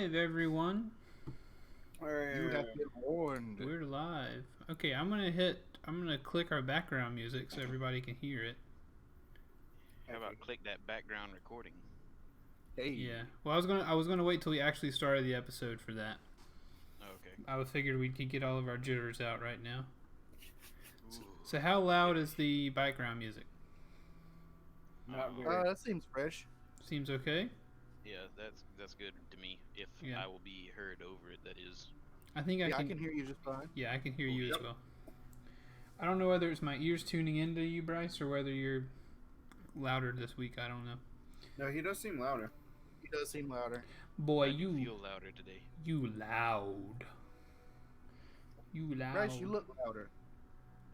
live, everyone. You have been warned. We're live. Okay, I'm gonna click our background music so everybody can hear it. How about click that background recording? Hey. Yeah. Well, I was gonna wait till we actually started the episode for that. Okay. I figured we could get all of our jitters out right now. Ooh. So how loud is the background music? Not very. That seems fresh. Seems okay. Yeah, that's good to me. If Yeah. I will be heard over it, that is. I think I I can hear you just fine. Yeah, I can hear you as well. I don't know whether it's my ears tuning into you, Bryce, or whether you're louder this week. I don't know. No, he does seem louder. He does seem louder. Boy, I you feel louder today. You loud. You loud. Bryce, you look louder.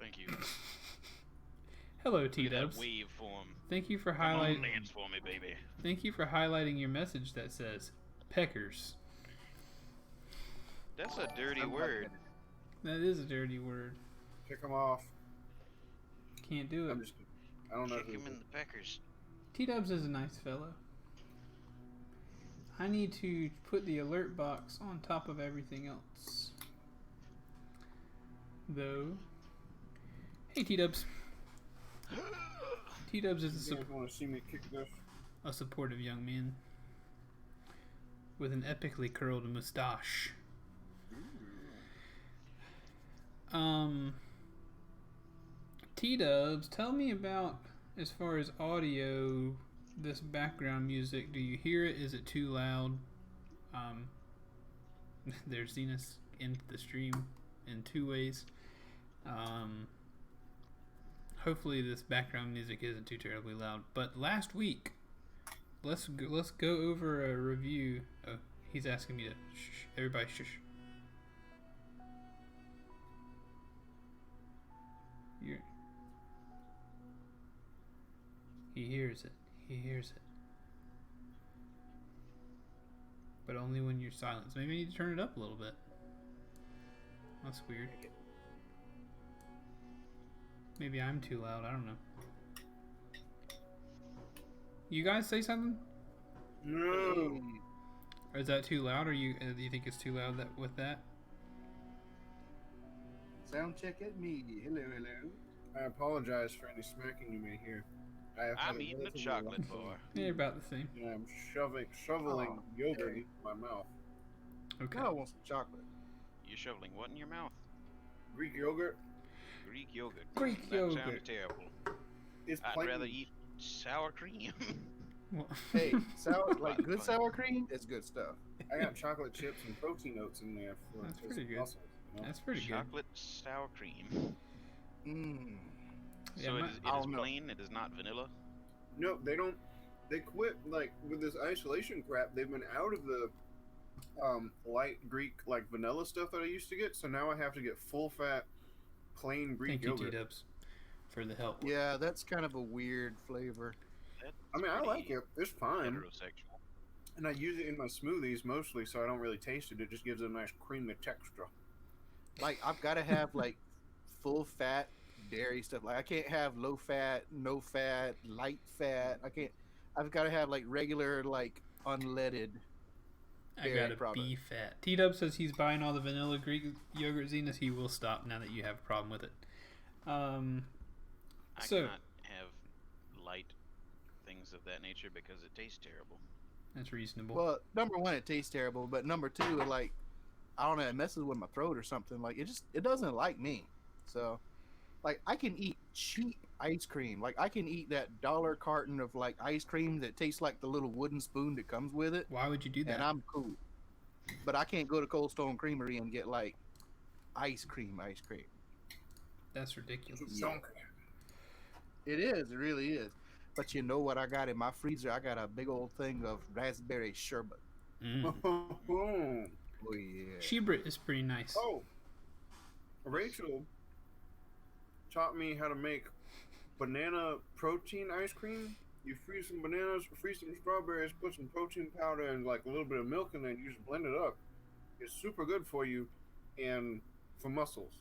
Thank you. Hello, Look at that T-Dubs. waveform. Thank you for Come on, highlighting. dance for me, baby. Thank you for highlighting your message that says peckers. That's a dirty word. That is a dirty word. Pick him off. Can't do I'm it. just. I don't know. Kick him in the peckers. T-Dubs is a nice fellow. I need to put the alert box on top of everything else. Though. Hey, T-Dubs. T-Dubs is You guys want to see me kick this? a supportive young man with an epically curled mustache. T-Dubs, tell me about, as far as audio, this background music. Do you hear it? Is it too loud? There's Zenas in the stream in two ways. Hopefully this background music isn't too terribly loud. But last week, let's go over a review. Oh, he's asking me to shh. Everybody shush. He hears it. He hears it. But only when you're silent. So maybe I need to turn it up a little bit. That's weird. Maybe I'm too loud. I don't know. You guys say something? No. Or is that too loud? Or do you think it's too loud with that? Sound check at me. Hello, hello. I apologize for any smacking you may hear. I have had I'm eating a relatively chocolate long- bar. Yeah, about the same. Yeah, I'm shoveling yogurt into my mouth. Okay. Now I want some chocolate. You're shoveling what in your mouth? Greek yogurt. Greek yogurt. Greek That yogurt. sounds terrible. It's I'd plain. rather eat sour cream. Well, Hey, good Fun. sour cream is good stuff. I got chocolate chips and protein oats in there for That's for pretty some good. muscles, you know? that's pretty good. Chocolate sour cream. Mmm. Yeah, So my- it is I don't know. plain. It is not vanilla. No, they don't. They quit like with this isolation crap. They've been out of the light Greek like vanilla stuff that I used to get. So now I have to get full fat, plain Greek Thank you, yogurt. T-Dubs, for the help. Yeah, that's kind of a weird flavor. That's I mean, I pretty like it. It's fine, Heterosexual. and I use it in my smoothies mostly, so I don't really taste it. It just gives it a nice creamy texture. Like, I've got to have, like, full fat dairy stuff. Like, I can't have low fat, no fat, light fat. I've got to have, like, regular, like, unleaded. I dairy got a product. B fat. T-Dub says he's buying all the vanilla Greek yogurt Zenas. He will stop now that you have a problem with it. I So- cannot have light things of that nature because it tastes terrible. That's reasonable. Well, number one, it tastes terrible. But number two, like, I don't know, it messes with my throat or something. Like, it doesn't like me. So, like, I can eat cheap ice cream. Like, I can eat that $1 carton of, like, ice cream that tastes like the little wooden spoon that comes with it. Why would you do that? And I'm cool. But I can't go to Cold Stone Creamery and get, like, ice cream. That's ridiculous. Yeah. It is. It really is. But you know what I got in my freezer? I got a big old thing of raspberry sherbet. Mm. Oh, yeah. Sherbet is pretty nice. Oh, Rachel taught me how to make banana protein ice cream. You freeze some bananas, freeze some strawberries, put some protein powder and like a little bit of milk, and then you just blend it up. It's super good for you and for muscles.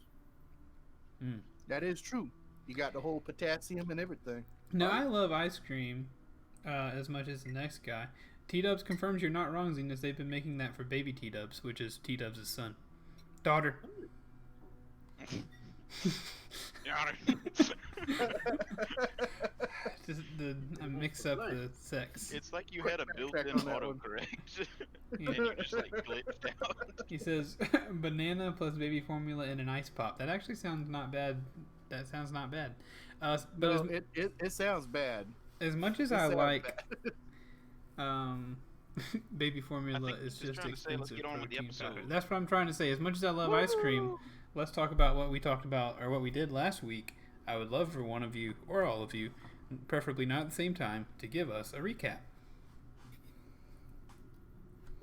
That is true. You got the whole potassium and everything. No, I love ice cream as much as the next guy. T-Dubs confirms you're not wrong, Zenas. They've been making that for baby T-Dubs, which is T-Dubs' son. Daughter. Your Honor. I mix up the sex. It's like you Quick had a backtrack built-in on that one. autocorrect. Yeah. And you just like glitched out. He says banana plus baby formula in an ice pop. That actually sounds not bad. That sounds not bad. But No, it sounds bad. as much as It I sounds like bad. baby formula think is he's just just trying to say, let's expensive get on with the protein powder. episode. That's what I'm trying to say. As much as I love ice cream, let's talk about what we talked about or what we did last week. I would love for one of you or all of you, preferably not at the same time, to give us a recap.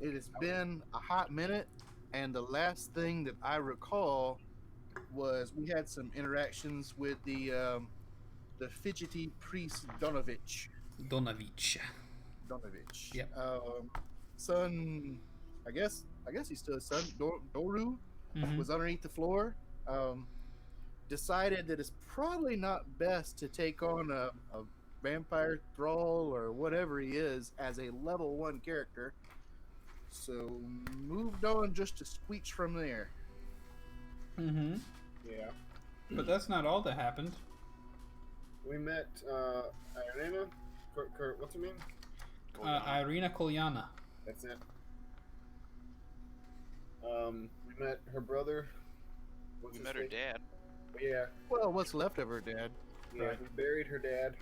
It has been a hot minute, and the last thing that I recall was we had some interactions with the fidgety priest Donovich. Donovich. Yep. Son, I guess he's still his son. Doru Mhm. was underneath the floor. Decided that it's probably not best to take on a vampire thrall or whatever he is as a level 1 character. So moved on just to squeach from there. Mm-hmm. Yeah. But that's not all that happened. We met Ireena. What's her name? Ireena Kolyana. That's it. We met her brother. What's We his met her name? dad. Yeah. Well, what's left of her dad? Yeah. Right. We buried her dad.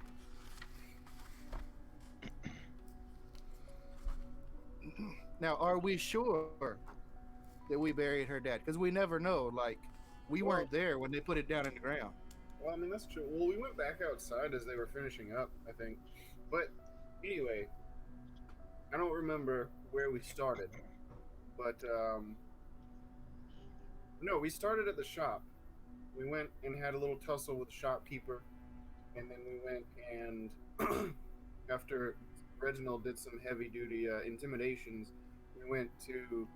Now, are we sure that we buried her dad? Because we never know. Like, we Well- weren't there when they put it down in the ground. Well, I mean, that's true. Well, we went back outside as they were finishing up, I think. But anyway, I don't remember where we started. But, no, we started at the shop. We went and had a little tussle with the shopkeeper. And then we went and, after Reginald did some heavy duty intimidations, we went to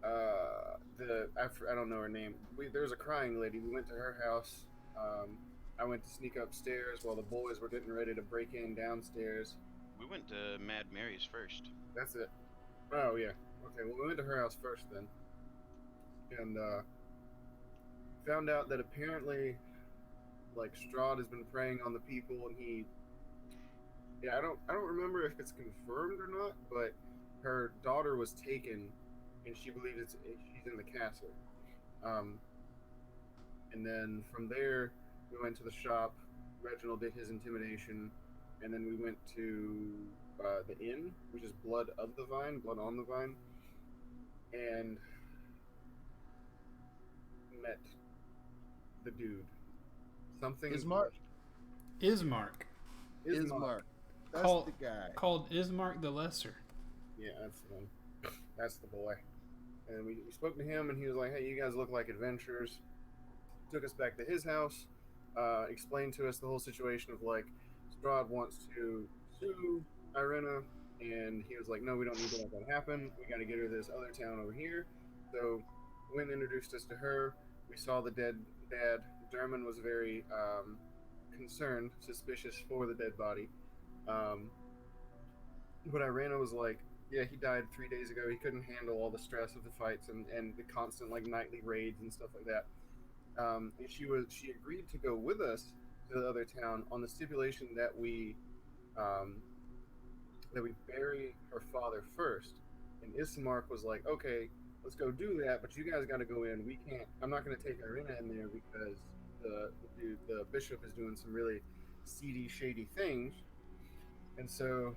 I don't know her name. There was a crying lady. We went to her house. I went to sneak upstairs while the boys were getting ready to break in downstairs. We went to Mad Mary's first. That's it. Oh yeah. Okay. Well, we went to her house first then, and found out that apparently, like, Strahd has been preying on the people, and he. Yeah, I don't remember if it's confirmed or not, but her daughter was taken, and she believes she's in the castle. And then from there, we went to the shop. Reginald did his intimidation, and then we went to the inn, which is Blood of the Vine, Blood on the Vine, and met the dude. Something. Ismark? Ismark. Ismark. That's Call- the guy. Called Ismark the Lesser. Yeah, that's the one. That's the boy. And we spoke to him, and he was like, "Hey, you guys look like adventurers." Took us back to his house, explained to us the whole situation of, like, Strahd wants to sue Ireena, and he was like, "No, we don't need to let that happen. We got to get her to this other town over here." So, Wynn introduced us to her. We saw the dead dad. Durmon was very concerned, suspicious for the dead body. But Ireena was like, yeah, he died 3 days ago. He couldn't handle all the stress of the fights and the constant, like, nightly raids and stuff like that. And she agreed to go with us to the other town on the stipulation that we bury her father first. And Ismark was like, okay, let's go do that, but you guys got to go in. We can't. I'm not going to take Ireena in there because the bishop is doing some really seedy, shady things. And so,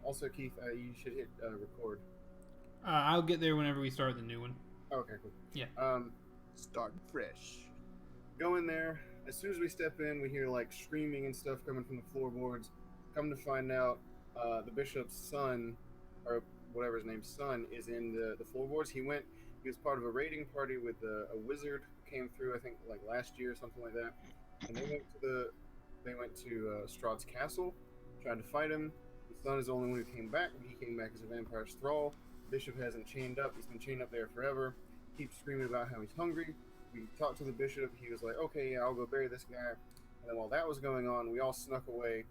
also, Keith, you should hit record. I'll get there whenever we start the new one. Okay, cool. Yeah. Starting fresh. Go in there. As soon as we step in, we hear, like, screaming and stuff coming from the floorboards. Come to find out, the bishop's son, or whatever his name's son, is in the floorboards. He was part of a raiding party with a wizard who came through, I think, like, last year or something like that. And they went to Strahd's castle, tried to fight him. His son is the only one who came back. He came back as a vampire's thrall. Bishop hasn't chained up. He's been chained up there forever. Keeps screaming about how he's hungry. We talked to the bishop. He was like, okay, yeah, I'll go bury this guy. And then while that was going on, we all snuck away.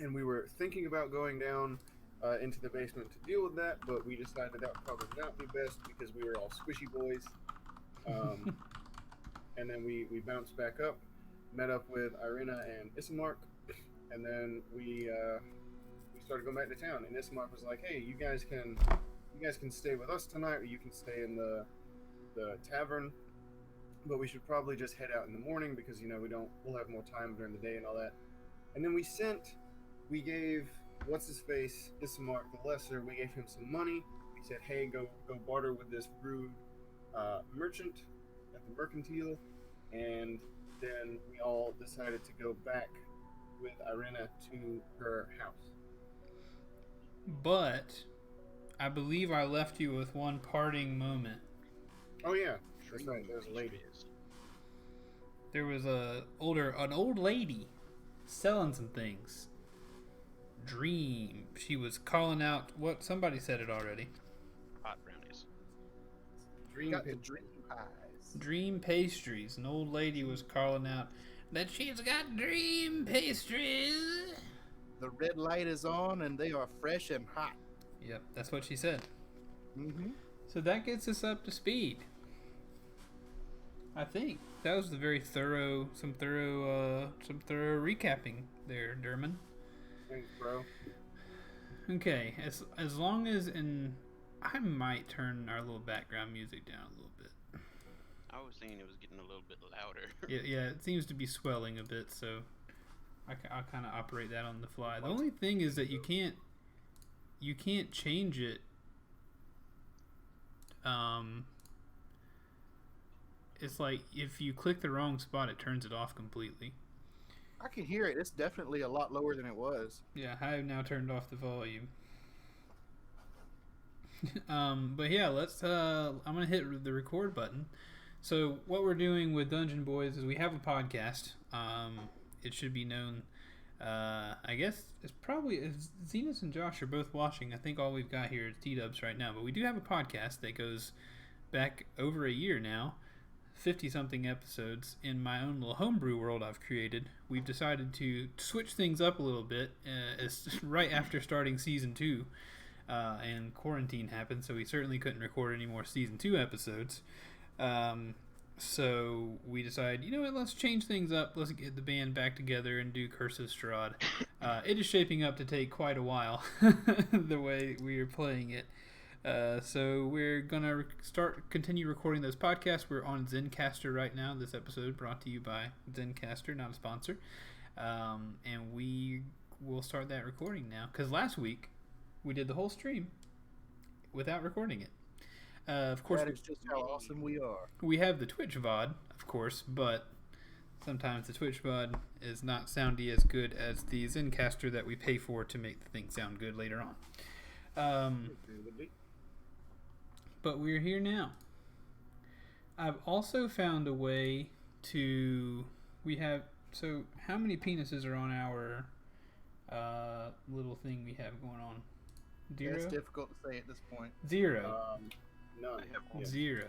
And we were thinking about going down into the basement to deal with that, but we decided that would probably not be best because we were all squishy boys. And then we bounced back up, met up with Ireena and Ismark, and then we started going back to town. And Ismark was like, "Hey, you guys can stay with us tonight, or you can stay in the tavern. But we should probably just head out in the morning because we'll have more time during the day and all that." And then we gave what's his face Ismark the Lesser. We gave him some money. We said, "Hey, go barter with this rude merchant at the mercantile," and then we all decided to go back with Ireena to her house. But I believe I left you with one parting moment. Oh yeah, that's right. There's a lady. There was an old lady selling some things. Dream. She was calling out what somebody said it already. Hot brownies. Dream pies. Dream pastries. An old lady was calling out that she's got dream pastries. The red light is on, and they are fresh and hot. Yep, that's what she said. Mm-hmm. So that gets us up to speed. I think that was the very thorough recapping there, Durmon. Thanks, bro. Okay, as long as I might turn our little background music down a little bit. I was thinking it was getting a little bit louder. Yeah, it seems to be swelling a bit, so I'll kind of operate that on the fly. The only thing is that you can't change it. It's like if you click the wrong spot, it turns it off completely. I can hear it. It's definitely a lot lower than it was. Yeah, I have now turned off the volume. But yeah, I'm gonna hit the record button. So what we're doing with Dungeon Boys is we have a podcast. It should be known. I guess it's probably Zenas and Josh are both watching. I think all we've got here is T-Dubs right now, but we do have a podcast that goes back over a year now. 50-something episodes in my own little homebrew world I've created. We've decided to switch things up a little bit right after starting Season 2, and quarantine happened, so we certainly couldn't record any more Season 2 episodes. So we decided, you know what, let's change things up. Let's get the band back together and do Curse of Strahd. It is shaping up to take quite a while, the way we are playing it. So we're gonna continue recording those podcasts. We're on Zencastr right now. This episode brought to you by Zencastr, not a sponsor. And we will start that recording now. Because last week we did the whole stream without recording it. Of course, that is just how awesome we are. We have the Twitch VOD, of course, but sometimes the Twitch VOD is not soundy as good as the Zencastr that we pay for to make the thing sound good later on. But we're here now. I've also found a way to... So how many penises are on our little thing we have going on? 0? It's difficult to say at this point. 0. None. Yeah. 0.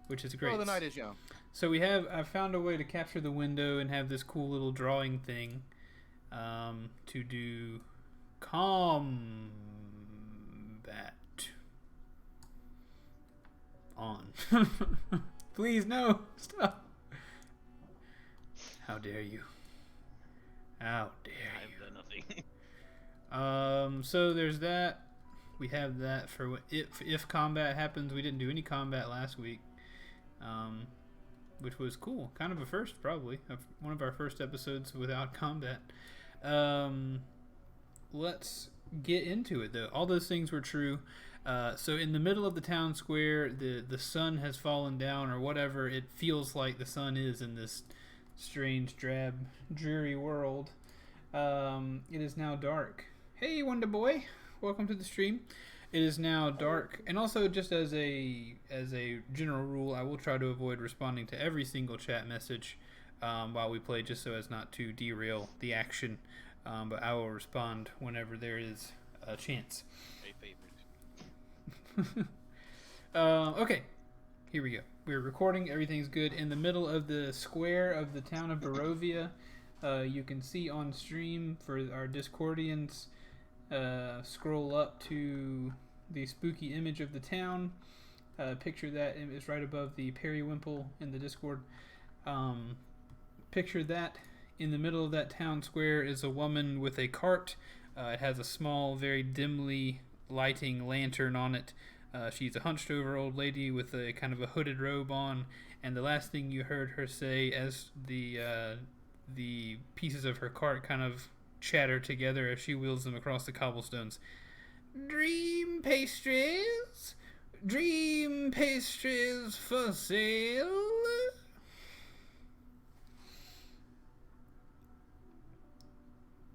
Which is great. Well, the night is young. So I've found a way to capture the window and have this cool little drawing thing to do combat on. Please, no. Stop. How dare you. How dare you. I've done nothing. So there's that. We have that for if combat happens. We didn't do any combat last week, which was cool. Kind of a first, probably. One of our first episodes without combat. Let's get into it, though. All those things were true. So in the middle of the town square, the sun has fallen down, or whatever it feels like the sun is in this strange, drab, dreary world. It is now dark. Hey, Wonder Boy. Welcome to the stream. It is now dark, and also just as a general rule, I will try to avoid responding to every single chat message while we play, just so as not to derail the action. But I will respond whenever there is a chance. A favorite. Okay, here we go. We're recording. Everything's good. In the middle of the square of the town of Barovia, you can see on stream for our Discordians. scroll up to the spooky image of the town. Picture that is right above the periwimple in the Discord. Picture that in the middle of that town square is a woman with a cart. It has a small, very dimly lighting lantern on it. She's a hunched over old lady with a kind of a hooded robe on, and the last thing you heard her say as the pieces of her cart kind of chatter together as she wheels them across the cobblestones. Dream pastries? Dream pastries for sale?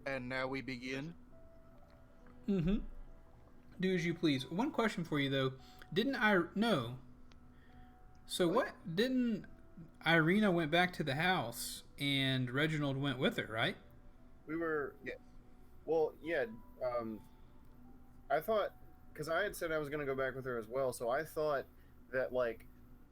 And now we begin. Mm-hmm. Do as you please. One question for you, though. Didn't I... No. So what? Didn't Ireena went back to the house and Reginald went with her, right? We were, yeah. Well, yeah. I thought, because I had said I was going to go back with her as well, so I thought that, like,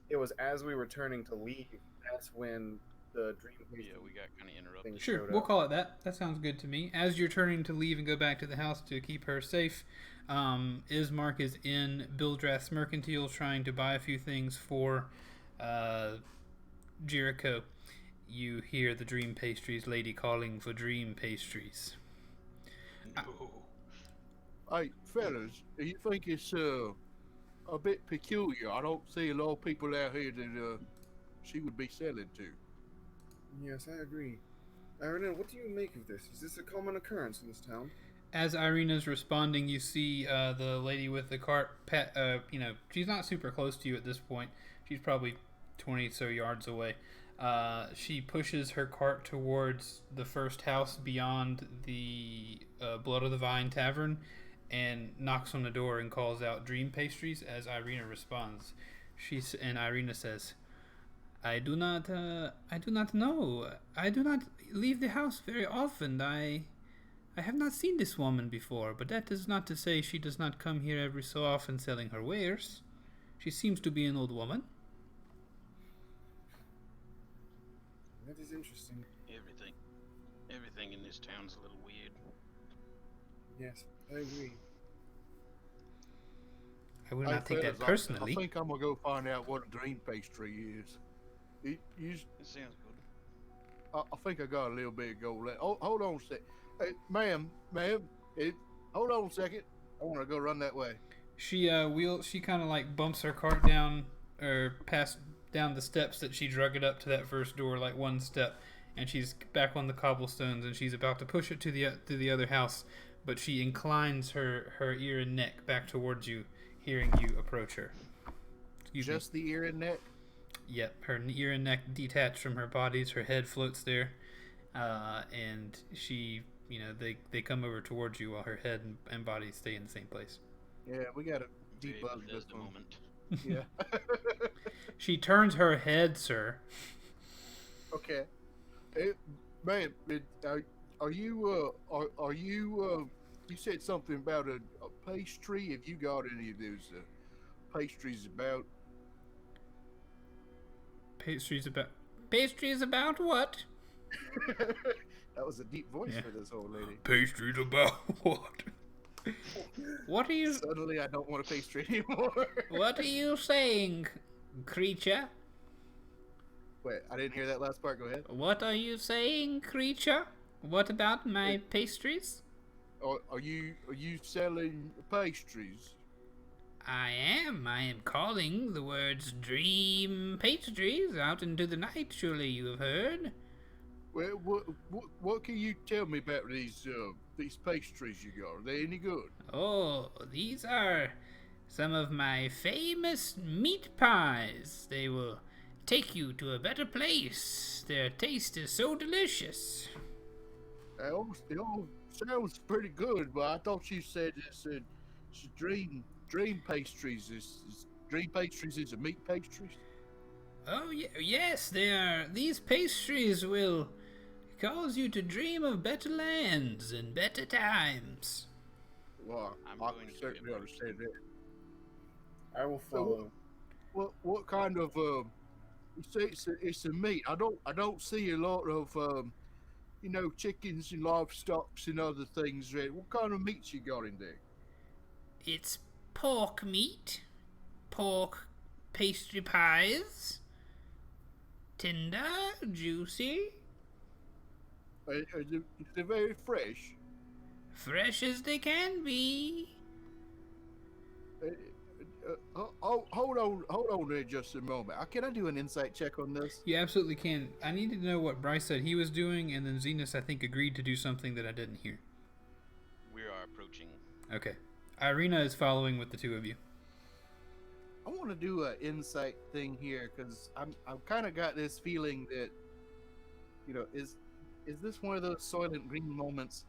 it was as we were turning to leave, that's when the dream. Yeah, we got kind of interrupted. Sure, we'll call it that. That sounds good to me. As you're turning to leave and go back to the house to keep her safe, Ismark is in Bildrath's Mercantile trying to buy a few things for Jericho. You hear the dream pastries lady calling for dream pastries. No. Hey, fellas, do you think it's a bit peculiar? I don't see a lot of people out here that she would be selling to. Yes, I agree. Ireena, what do you make of this? Is this a common occurrence in this town? As Ireena's responding, you see the lady with the cart. She's not super close to you at this point. She's probably 20 so yards away. She pushes her cart towards the first house beyond the Blood of the Vine Tavern and knocks on the door and calls out dream pastries as Ireena responds. Ireena says, I do not know. I do not leave the house very often. I have not seen this woman before, but that is not to say she does not come here every so often selling her wares. She seems to be an old woman. That is interesting. Everything in this town's a little weird. Yes, I agree. I would not take that fellas, personally. I think I'm gonna go find out what a dream pastry is. It sounds good. I think I got a little bit of gold left. Oh, hold on a sec. Hey, ma'am, hold on a second. I want to go run that way. She kind of like bumps her cart down or past down the steps that she drug it up to that first door, like one step, and she's back on the cobblestones and she's about to push it to the other house, but she inclines her ear and neck back towards you, hearing you approach her. Just the ear and neck? Yep, her ear and neck detach from her bodies, her head floats there, and she, they come over towards you while her head and body stay in the same place. Yeah, we got a deep buzz this the moment. Yeah. She turns her head, sir. Okay. Hey, man, are you, you said something about a pastry? Have you got any of those pastries about? Pastries about what? That was a deep voice for this old lady. Pastries about what? What are you... Suddenly I don't want a pastry anymore. What are you saying, creature? Wait, I didn't hear that last part. Go ahead. What are you saying, creature? What about my pastries? Are you selling pastries? I am calling the words dream pastries out into the night, surely you have heard. Well, what can you tell me about these pastries you got? Are they any good? Oh, these are some of my famous meat pies. They will take you to a better place. Their taste is so delicious. They all sounds pretty good, but I thought you said it's dream pastries. Is dream pastries is a meat pastries? Oh, yes, they are. These pastries will cause you to dream of better lands and better times. Well, I'm I going can to certainly get understand that. I will follow. What kind of you say it's a meat? I don't see a lot of chickens and livestock and other things. What kind of meats you got in there? It's pork meat, pork pastry pies, tender, juicy, They're very fresh. fresh as they can be. Hold on there just a moment. Can I do an insight check on this? You absolutely can. I need to know what Bryce said he was doing, and then Zenas, I think, agreed to do something that I didn't hear. We are approaching. Okay. Ireena is following with the two of you. I want to do an insight thing here because I've kind of got this feeling that, is this one of those Soylent Green moments?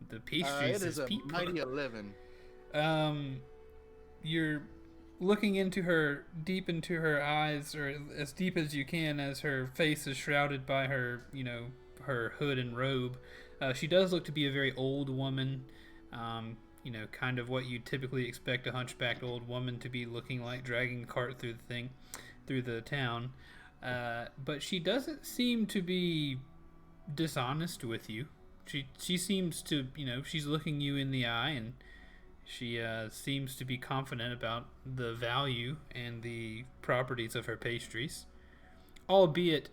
The pastries it is a people. mighty 11. You're looking into her, deep into her eyes, or as deep as you can, as her face is shrouded by her, her hood and robe. She does look to be a very old woman. Kind of what you typically expect a hunchbacked old woman to be looking like, dragging a cart through the town. But she doesn't seem to be dishonest with you. She seems to, she's looking you in the eye, and she seems to be confident about the value and the properties of her pastries. Albeit,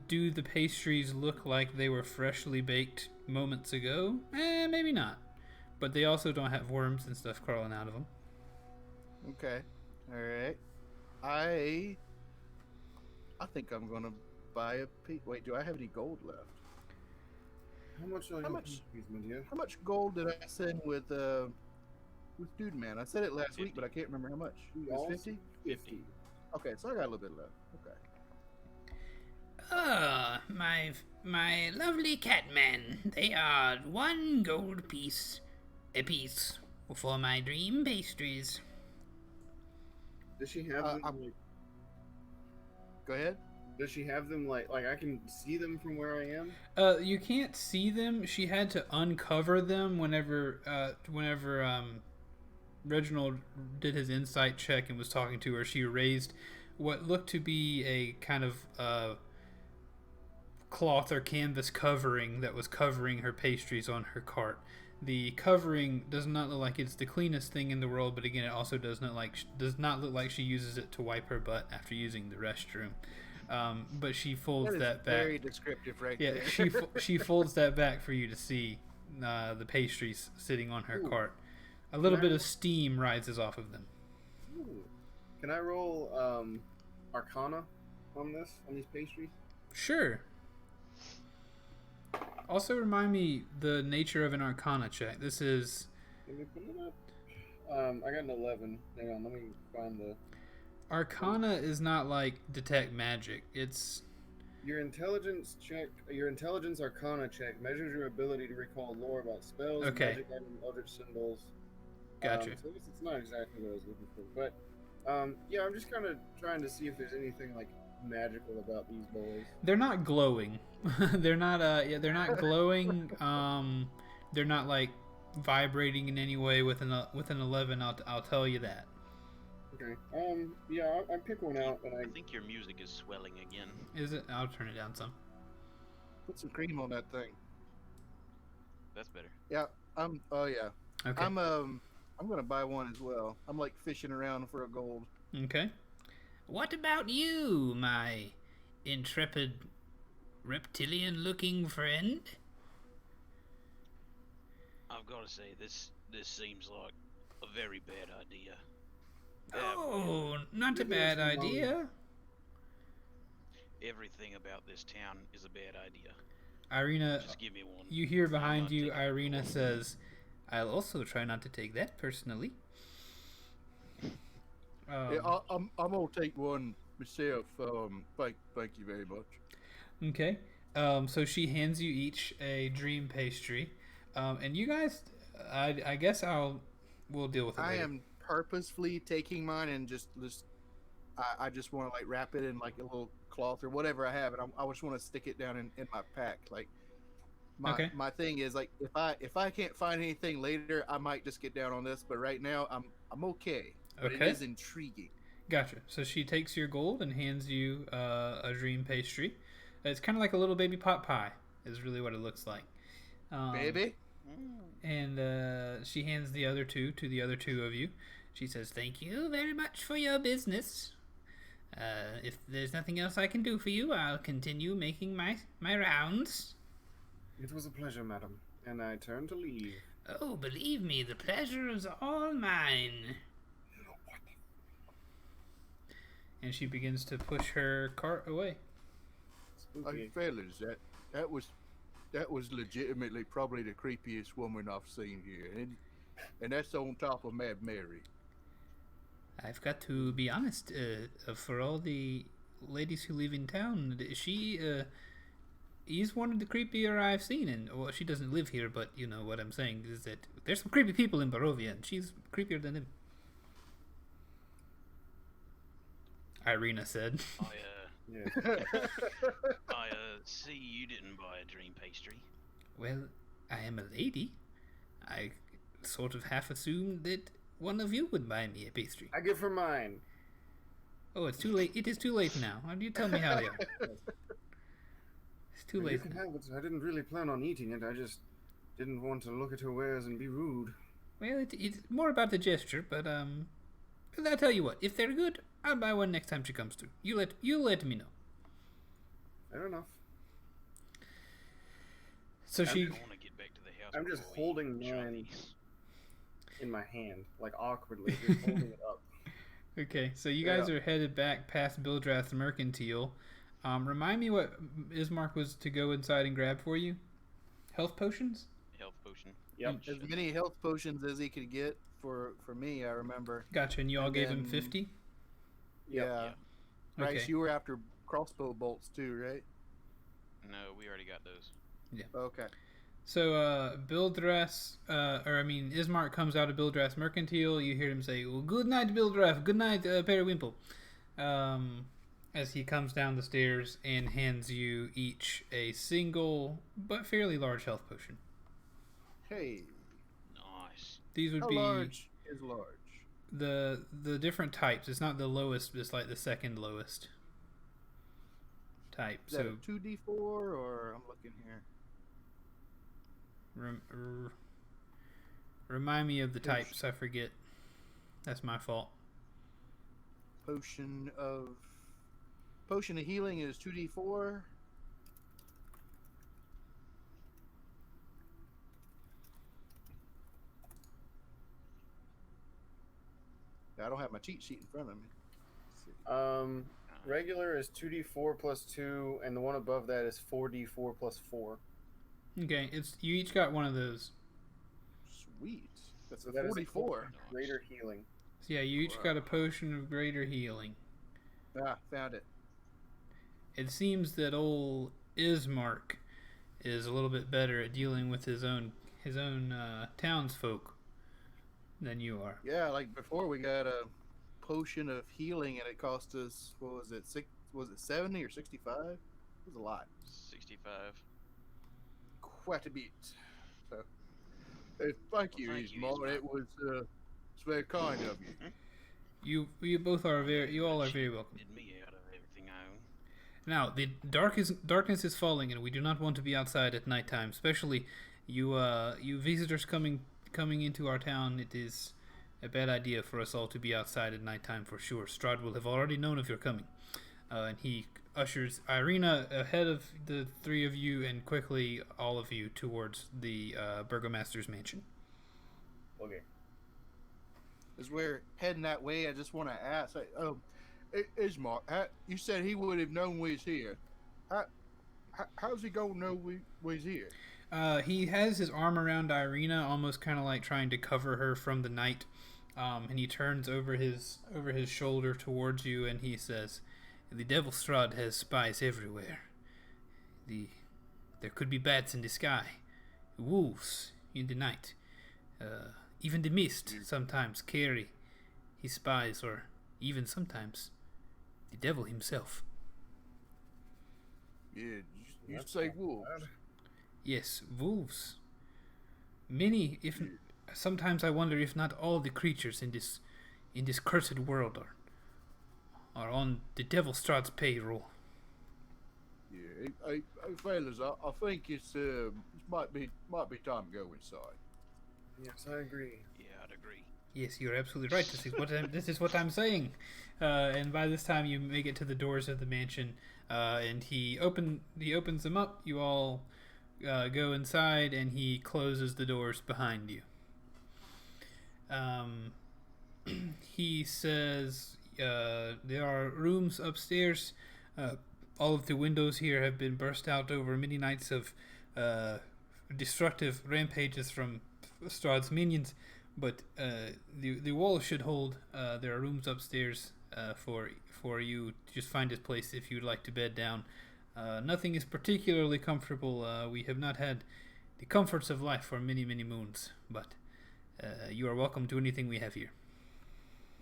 do the pastries look like they were freshly baked moments ago? Maybe not. But they also don't have worms and stuff crawling out of them. Okay. All right. I think I'm going to buy a piece. Wait, do I have any gold left? How much are your pastries, my dear? How much gold did I send with Dude Man? I said it last week, but I can't remember how much. It was 50? 50. Okay, so I got a little bit left. Okay. Ah, my lovely catmen. They are 1 gold piece apiece for my dream pastries. Does she have them? Go ahead. Does she have them like I can see them from where I am? You can't see them. She had to uncover them whenever Reginald did his insight check and was talking to her. She raised what looked to be a kind of cloth or canvas covering that was covering her pastries on her cart. The covering does not look like it's the cleanest thing in the world, but again, it also does not look like she uses it to wipe her butt after using the restroom. But she folds that back. Very descriptive, right? Yeah, there. she folds that back for you to see the pastries sitting on her cart. A little bit of steam rises off of them. Ooh. Can I roll Arcana on these pastries? Sure. Also remind me the nature of an Arcana check. This is... Let me pull it up. I got an 11. Hang on, let me find the... Arcana is not like detect magic. It's... Your intelligence Arcana check measures your ability to recall lore about spells, magic items, eldritch symbols. Gotcha. So I guess it's not exactly what I was looking for, but yeah, I'm just kind of trying to see if there's anything like magical about these boys. They're not glowing. They're not they're not glowing. They're not like vibrating in any way with an 11. I'll tell you that. Okay. Yeah, I pick one out and I think your music is swelling again. Is it? I'll turn it down some. Put some cream on that thing. That's better. Yeah. Oh yeah. Okay. I'm gonna buy one as well. I'm like fishing around for a gold. Okay. What about you, my intrepid reptilian-looking friend? I've got to say, this seems like a very bad idea. Oh, not a bad idea. Everything about this town is a bad idea. Ireena, just give me one. You hear behind you, Ireena says, "I'll also try not to take that personally." Yeah, I'm gonna take one myself. Thank you very much. Okay. So she hands you each a dream pastry, and you guys, I guess we'll deal with it. I later. am purposefully taking mine and I just want to like wrap it in like a little cloth or whatever I have, and I just want to stick it down in my pack. Like my thing is like if I can't find anything later, I might just get down on this. But right now I'm okay. But Okay. It is intriguing. Gotcha. So she takes your gold and hands you a dream pastry. It's kind of like a little baby pot pie. Is really what it looks like. Baby. And she hands the other two to the other two of you. She says, "Thank you very much for your business. If there's nothing else I can do for you, I'll continue making my rounds." It was a pleasure, madam. And I turn to leave. Oh, believe me, the pleasure is all mine. And she begins to push her cart away. Spooky. Fellas, that was legitimately probably the creepiest woman I've seen here, and that's on top of Mad Mary. I've got to be honest, for all the ladies who live in town, she is one of the creepier I've seen. And well, she doesn't live here, but you know what I'm saying is that there's some creepy people in Barovia, and she's creepier than him. Ireena said. Yeah. I see you didn't buy a dream pastry. Well, I am a lady. I sort of half assumed that one of you would buy me a pastry. I give her mine. Oh, it's too late. It is too late now. Why do you tell me how they are? It's too You late can now. have it. I didn't really plan on eating it. I just didn't want to look at her wares and be rude. Well, it's more about the gesture, but I'll tell you what. If they're good, I'll buy one next time she comes through. You let me know. Fair enough. So she. I want to get back to the house. I'm just before we holding try mine these. in my hand, like awkwardly, just holding it up. Okay, so you guys are headed back past Bildrath's Mercantile. Remind me what Ismark was to go inside and grab for you. Health potions. Health potion. Yep. As many health potions as he could get for me, I remember. Gotcha, and you all And gave him then- 50. Yep. Yeah. Yeah. Right, Okay. so you were after crossbow bolts too, right? No, we already got those. Okay. So, Ismark comes out of Bildrath's Mercantile. You hear him say, "Well, good night, Bildrath. Good night, Periwinkle." As he comes down the stairs and hands you each a single but fairly large health potion. Hey, Nice. These would how be large is large? the different types. It's not the lowest, it's like the second lowest type. Is that So a 2d4 or I'm looking here? remind me of the types. I forget. That's my fault. Potion of healing is 2d4. I don't have my cheat sheet in front of me. Let's see. Regular is 2d4 plus 2, and the one above that is 4d4 plus 4. Okay, you each got one of those. Sweet. That's So a that is a 44. Greater healing. So yeah, you each got a potion of greater healing. Ah, found it. It seems that old Ismark is a little bit better at dealing with his own townsfolk than you are. Yeah, like before we got a potion of healing and it cost us, what was it, 70 or 65? It was a lot. 65. Quite a bit. So, thank you, Well, thank you, Ismar. Ismar. It was it's very kind of you. You both are you all are very welcome. Did me out of everything I own. Now the darkness is falling, and we do not want to be outside at nighttime, especially you visitors coming into our town. It is a bad idea for us all to be outside at nighttime for sure. Strahd will have already known of your coming, and he ushers Ireena ahead of the three of you and quickly all of you towards the burgomaster's mansion. Okay. As we're heading that way, I just want to ask, Ismar, you said he would have known we was here. How's he gonna know we was here? He has his arm around Ireena, almost kind of like trying to cover her from the night. And he turns over his shoulder towards you, and he says, "The Devil Strahd has spies everywhere. There could be bats in the sky, wolves in the night, even the mist sometimes carry his spies, or even sometimes the devil himself." Yeah, you That's say not wolves. bad. Yes, wolves. Many, if sometimes I wonder if not all the creatures in this cursed world are on the Devil Strahd's payroll. Yeah, hey, fellas, I think it might be time to go inside. Yes, I agree. Yeah, I'd agree. Yes, you're absolutely right. This is what I'm saying. And by this time, you make it to the doors of the mansion, and he opens them up. You all go inside, and he closes the doors behind you. Um, he says there are rooms upstairs. All of the windows here have been burst out over many nights of destructive rampages from Strahd's minions, but the walls should hold. There are rooms upstairs for you to just find a place if you'd like to bed down. Nothing is particularly comfortable. We have not had the comforts of life for many, many moons, but you are welcome to anything we have here.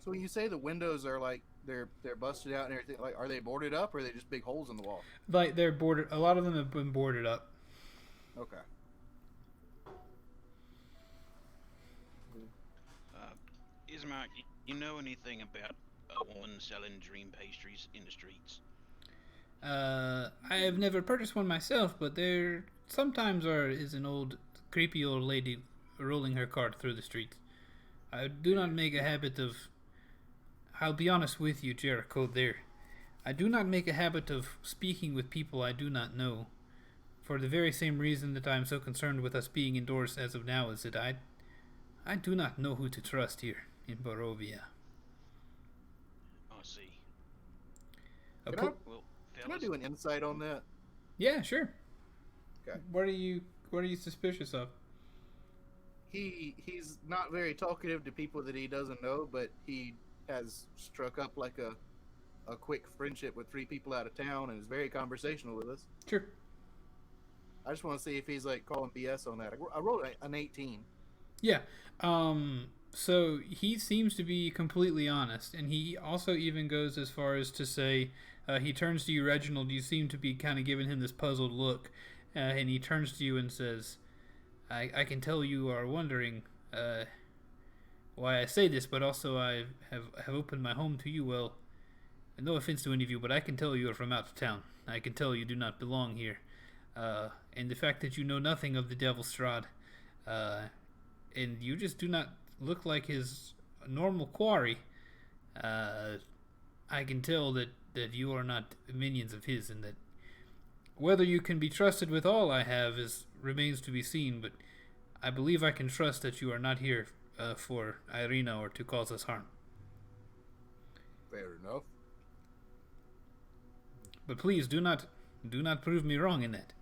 So when you say the windows are like they're busted out and everything, like are they boarded up or are they just big holes in the wall? Like they're boarded. A lot of them have been boarded up. Okay. Ismark, you know anything about a woman selling dream pastries in the streets? I have never purchased one myself, but there sometimes is an old, creepy old lady rolling her cart through the streets. I do not make a habit of. I'll be honest with you, Jericho. I do not make a habit of speaking with people I do not know, for the very same reason that I am so concerned with us being indoors as of now. Is that I do not know who to trust here in Barovia. I see. Can Well, I fellas, do an insight on that? Yeah, sure. Okay. What are you suspicious of? He's not very talkative to people that he doesn't know, but he has struck up like a quick friendship with 3 people out of town and is very conversational with us. Sure. I just want to see if he's like calling BS on that. I rolled an 18. Yeah. So he seems to be completely honest, and he also even goes as far as to say, he turns to you, Reginald. You seem to be kind of giving him this puzzled look, and he turns to you and says, I can tell you are wondering why I say this, but also I have opened my home to you. Well, no offense to any of you, but I can tell you are from out of town. I can tell you do not belong here. And the fact that you know nothing of the Devil Strahd, and you just do not look like his normal quarry, I can tell that you are not minions of his, and that whether you can be trusted with all I have remains to be seen, but I believe I can trust that you are not here for Ireena or to cause us harm. Fair enough. But please do not prove me wrong in that.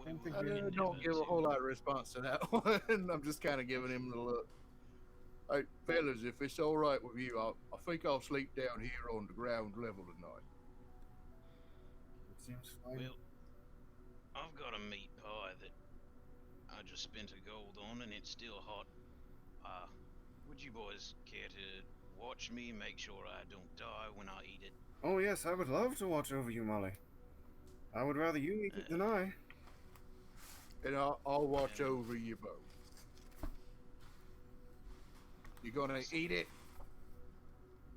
I don't give a whole lot of response to that one. I'm just kind of giving him the look. Hey, fellas, if it's all right with you, I think I'll sleep down here on the ground level tonight. It seems fine. well, I've got a meat pie that I just spent a gold on, and it's still hot. Would you boys care to watch me, make sure I don't die when I eat it? Oh yes, I would love to watch over you, Molly. I would rather you eat it than I. And I'll watch over you both. You gonna eat it?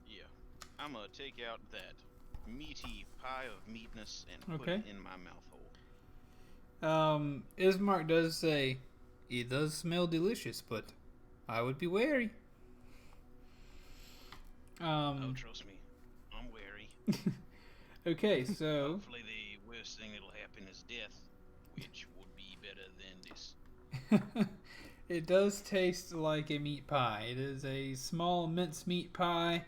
Yeah. I'm gonna take out that meaty pie of meatness and put Okay. it in my mouth hole. Ismark does say it does smell delicious, but I would be wary. Oh, trust me, I'm wary. Okay, so Hopefully the worst thing that'll happen is death, which would be better than this. it does taste like a meat pie. It is a small mincemeat pie,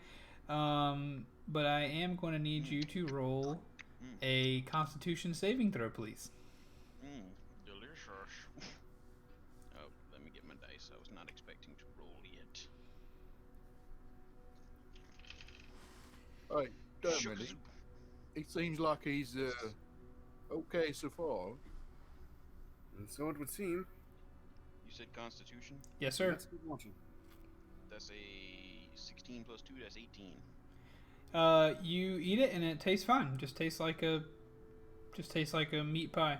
but I am going to need you to roll a Constitution saving throw, please. Delicious. Oh, let me get my dice. I was not expecting to roll yet. Hey, damn Sugar it. soup. It seems like he's okay so far. And so it would seem. You said Constitution? Yes, sir. Let's keep watching. That's a 16 plus 2, that's 18. You eat it and it tastes fine. Just tastes like a meat pie.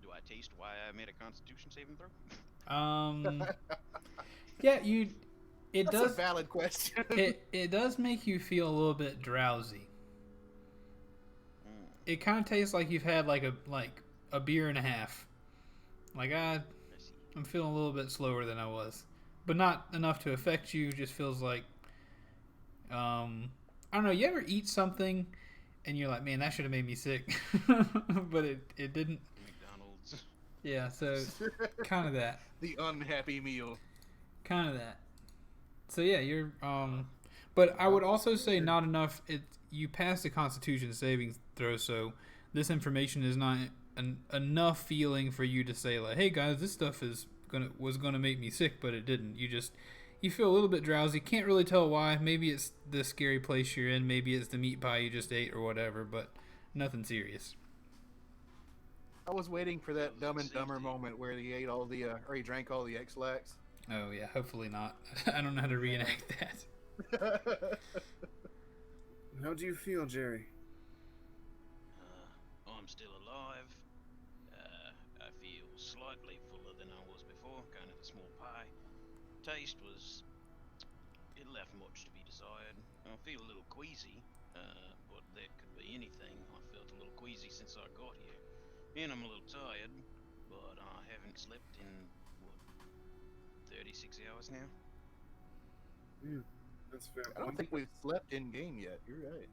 Do I taste why I made a Constitution saving throw? Yeah, it That's does a valid question. it does make you feel a little bit drowsy. It kind of tastes like you've had like a beer and a half. Like I see. I'm feeling a little bit slower than I was, but not enough to affect you. Just feels like I don't know. You ever eat something and you're like, man, that should have made me sick, but it didn't. McDonald's. Yeah, so kind of that. The unhappy meal. Kind of that. So yeah, you're but I would also say not enough. You passed the Constitution saving throw, so this information is not enough feeling for you to say like, hey guys, this stuff was gonna make me sick, but it didn't. You feel a little bit drowsy. Can't really tell why. Maybe it's the scary place you're in. Maybe it's the meat pie you just ate or whatever. But nothing serious. I was waiting for that Dumb and Dumber moment where he ate all the, or he drank all the X-Lax. Oh yeah, hopefully not. I don't know how to reenact that. How do you feel, Jerry? I'm still alive. I feel slightly fuller than I was before. Kind of a small pie. Taste was... It left much to be desired. I feel a little queasy, but that could be anything. I felt a little queasy since I got here. And I'm a little tired, but I haven't slept in, 36 hours now? That's fair. I don't think we've slept in game yet. You're right.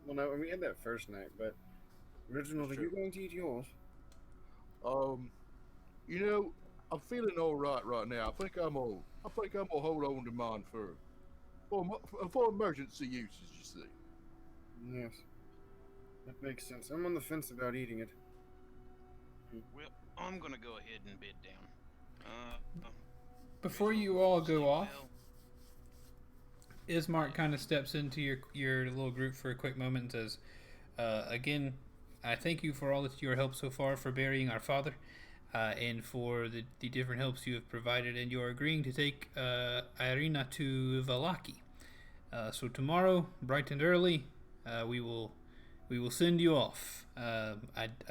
Well, no, we had that first night, but Reginald, are you going to eat yours? You know, I'm feeling all right now. I think I'm gonna hold on to mine for emergency uses. You see. Yes, that makes sense. I'm on the fence about eating it. Well, I'm gonna go ahead and bed down. Before you all go off, Ismark kind of steps into your little group for a quick moment and says, again, I thank you for all of your help so far for burying our father, and for the different helps you have provided, and you're agreeing to take Ireena to Valaki. So tomorrow, bright and early, we will send you off. I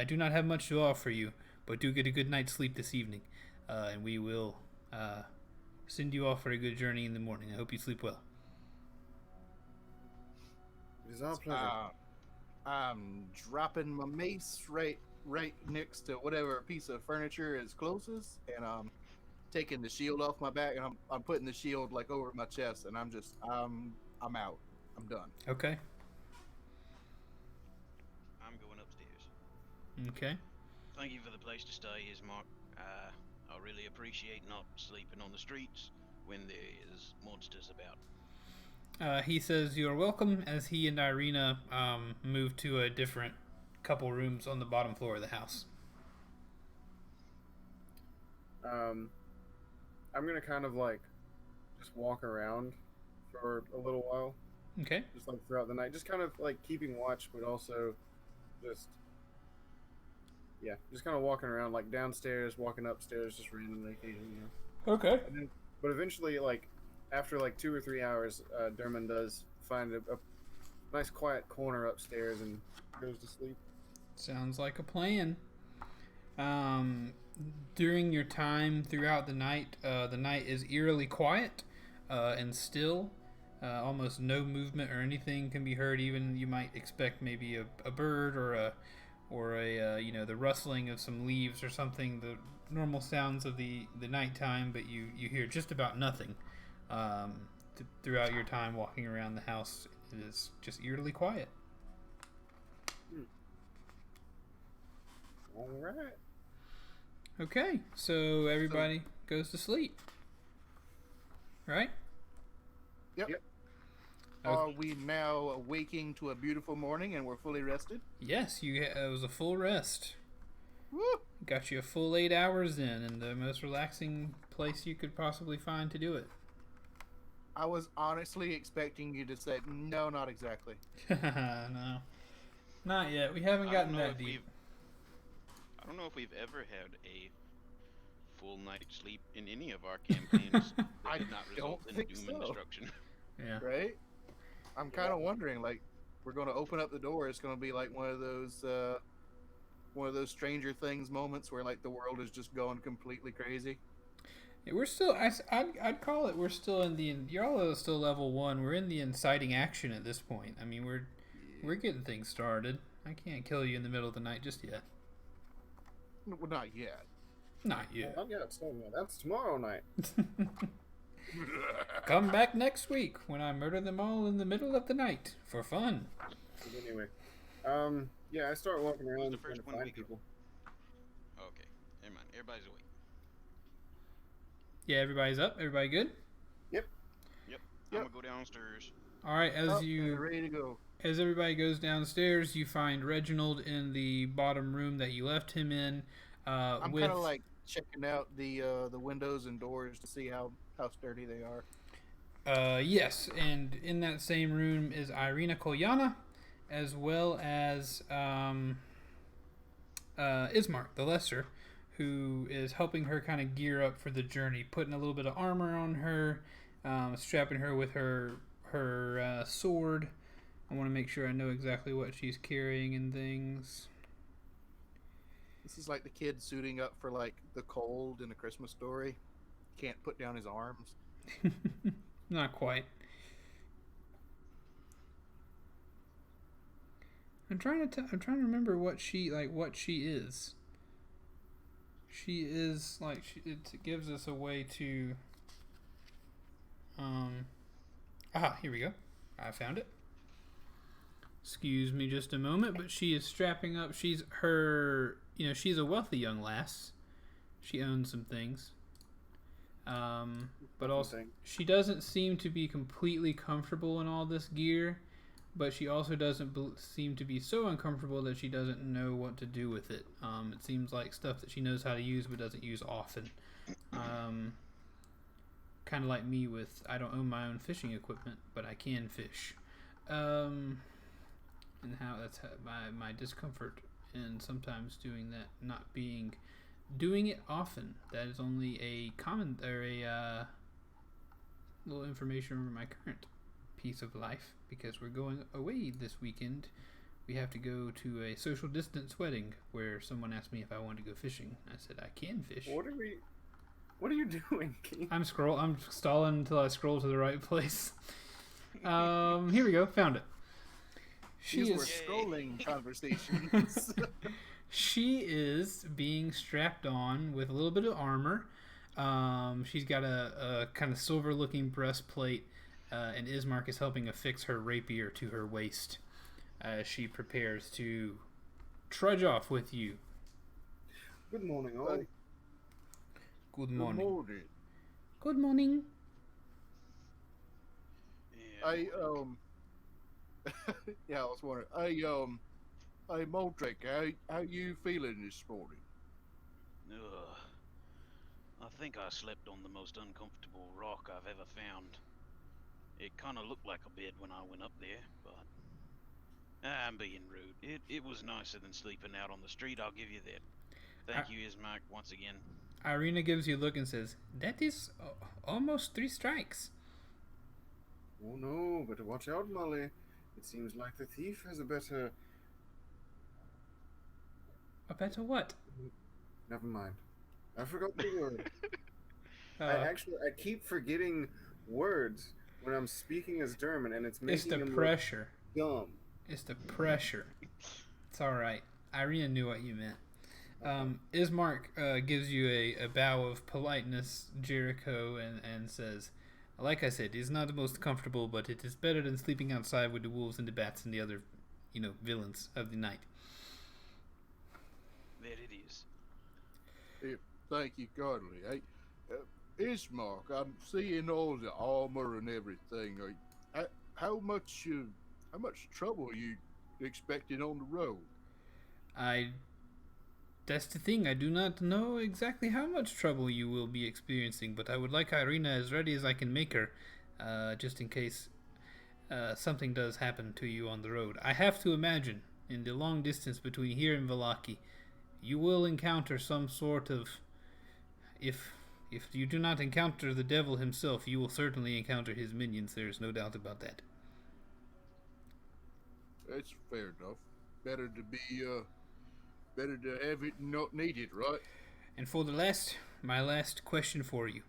do not have much to offer you, but do get a good night's sleep this evening, and we will send you off for a good journey in the morning. I hope you sleep well. It is our pleasure. I'm dropping my mace right next to whatever piece of furniture is closest, and I'm taking the shield off my back, and I'm putting the shield like over my chest, and I'm out. I'm done. Okay. I'm going upstairs. Okay. Thank you for the place to stay, Ismark. I really appreciate not sleeping on the streets when there is monsters about. He says you're welcome as he and Ireena move to a different couple rooms on the bottom floor of the house. I'm gonna kind of like just walk around for a little while, Okay. just like throughout the night, just kind of like keeping watch, but also just just kind of walking around, like downstairs, walking upstairs, just randomly occasionally. Okay. But eventually, like after like 2 or 3 hours, Durmon does find a nice quiet corner upstairs and goes to sleep. Sounds like a plan. During your time throughout the night is eerily quiet and still. Almost no movement or anything can be heard. Even you might expect maybe a bird or a the rustling of some leaves or something. The normal sounds of the nighttime, but you hear just about nothing. Throughout your time walking around the house, it is just eerily quiet. All right. Okay, so everybody goes to sleep, right? Yep. Yep. Are we now waking to a beautiful morning and we're fully rested? Yes, it was a full rest. Woo! Got you a full 8 hours in the most relaxing place you could possibly find to do it. I was honestly expecting you to say, no, not exactly. No, not yet. We haven't gotten that deep. I don't know if we've ever had a full night's sleep in any of our campaigns that I did not result don't in think doom and so. destruction. Yeah. Right? I'm kind of wondering, like, we're going to open up the door. It's going to be like one of those Stranger Things moments where, like, the world is just going completely crazy. Yeah, we're still. I'd call it. We're still in the. Y'all are still level 1. We're in the inciting action at this point. I mean, we're getting things started. I can't kill you in the middle of the night just yet. Well, not yet. Not yet. I got something. That's tomorrow night. Come back next week when I murder them all in the middle of the night for fun. But anyway, yeah, I start walking around the trying first to one find we go? people. Okay, never mind. Everybody's awake. Yeah, everybody's up. Everybody good? Yep. I'm gonna go downstairs. All right. Ready to go. As everybody goes downstairs, you find Reginald in the bottom room that you left him in. I'm kind of like checking out the windows and doors to see how sturdy they are. Yes, and in that same room is Ireena Kolyana, as well as Ismark, the Lesser, who is helping her kind of gear up for the journey, putting a little bit of armor on her, strapping her with her sword. I want to make sure I know exactly what she's carrying and things. This is like the kid suiting up for like the cold in A Christmas Story. Can't put down his arms. Not quite. I'm trying to remember what she is. She is like it gives us a way to. Here we go. I found it. Excuse me just a moment, but she is strapping up. She's a wealthy young lass. She owns some things. But also she doesn't seem to be completely comfortable in all this gear, but she also doesn't seem to be so uncomfortable that she doesn't know what to do with it. It seems like stuff that she knows how to use but doesn't use often. Kind of like me with, I don't own my own fishing equipment, but I can fish. And how that's my discomfort in sometimes doing that, not doing it often. That is only a common or a little information over my current piece of life, because we're going away this weekend. We have to go to a social distance wedding where someone asked me if I wanted to go fishing. I said I can fish. What are you doing, Keith? I'm stalling until I scroll to the right place. Here we go. Found it. These were scrolling conversations. She is being strapped on with a little bit of armor. She's got a kind of silver-looking breastplate, and Ismark is helping affix her rapier to her waist as she prepares to trudge off with you. Good morning, all. Good morning. Good morning. Good morning. Yeah. Yeah, I was wondering. Hey, Moldrick, how you feeling this morning? Ugh. I think I slept on the most uncomfortable rock I've ever found. It kind of looked like a bed when I went up there, but I'm being rude. It was nicer than sleeping out on the street, I'll give you that. Thank you, Ismark, once again. Ireena gives you a look and says, "That is almost 3 strikes." Oh no, better watch out, Molly. It seems like the thief has a better... A better what? Never mind. I forgot the word. I keep forgetting words when I'm speaking as Durmon, and it's making It's the him pressure. look dumb. It's the pressure. It's all right. Ireena knew what you meant. Ismark gives you a bow of politeness, Jericho, and says, "Like I said, it's not the most comfortable, but it is better than sleeping outside with the wolves and the bats and the other, villains of the night." There it is. Thank you kindly. Hey, Ismark, I'm seeing all the armor and everything. How much trouble are you expecting on the road? That's the thing. I do not know exactly how much trouble you will be experiencing, but I would like Ireena as ready as I can make her, just in case something does happen to you on the road. I have to imagine, in the long distance between here and Vallaki, you will encounter some sort of... If you do not encounter the devil himself, you will certainly encounter his minions. There is no doubt about that. That's fair enough. Better to have it and not need it, right? And for my last question for you.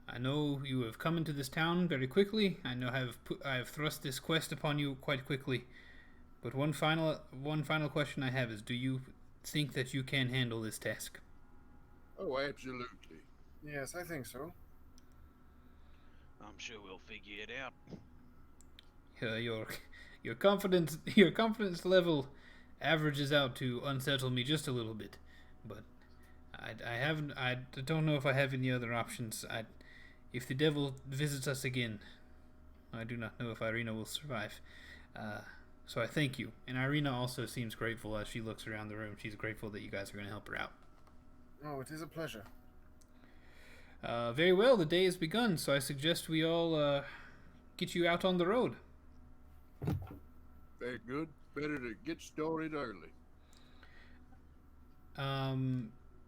I know you have come into this town very quickly. I know I have thrust this quest upon you quite quickly. But one final question I have is: do you think that you can handle this task? Oh, absolutely. Yes, I think so. I'm sure we'll figure it out. Your confidence level averages out to unsettle me just a little bit, but I don't know if I have any other options. If the devil visits us again, I do not know if Ireena will survive. So I thank you. And Ireena also seems grateful as she looks around the room. She's grateful that you guys are going to help her out. Oh, it is a pleasure. Very well, the day has begun, so I suggest we all get you out on the road. Very good. Better to get started early.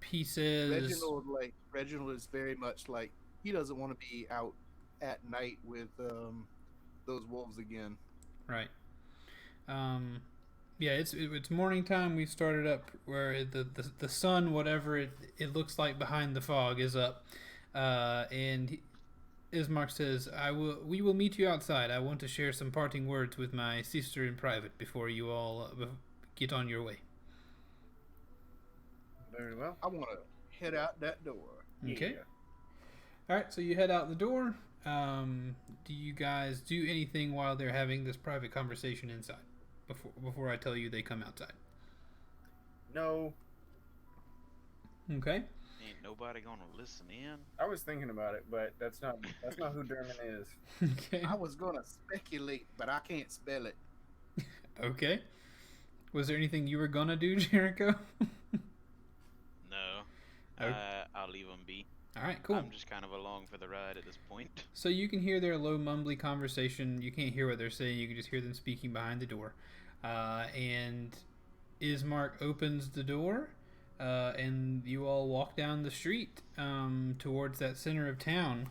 He says... Reginald is very much like, he doesn't want to be out at night with those wolves again. Right. Yeah, it's morning time. We started up where the sun, whatever it looks like behind the fog, is up. And Ismark says, we will meet you outside. I want to share some parting words with my sister in private before you all get on your way. Very well. I want to head out that door. Okay. Yeah. All right, so you head out the door. Do you guys do anything while they're having this private conversation inside? Before I tell you they come outside. No. Okay. Ain't nobody gonna listen in. I was thinking about it, but that's not who Durmon is. Okay. I was gonna speculate, but I can't spell it. Okay. Was there anything you were gonna do, Jericho? No. Okay. I'll leave them be. All right, cool. I'm just kind of along for the ride at this point. So you can hear their low, mumbly conversation. You can't hear what they're saying. You can just hear them speaking behind the door. And Ismark opens the door, and you all walk down the street towards that center of town,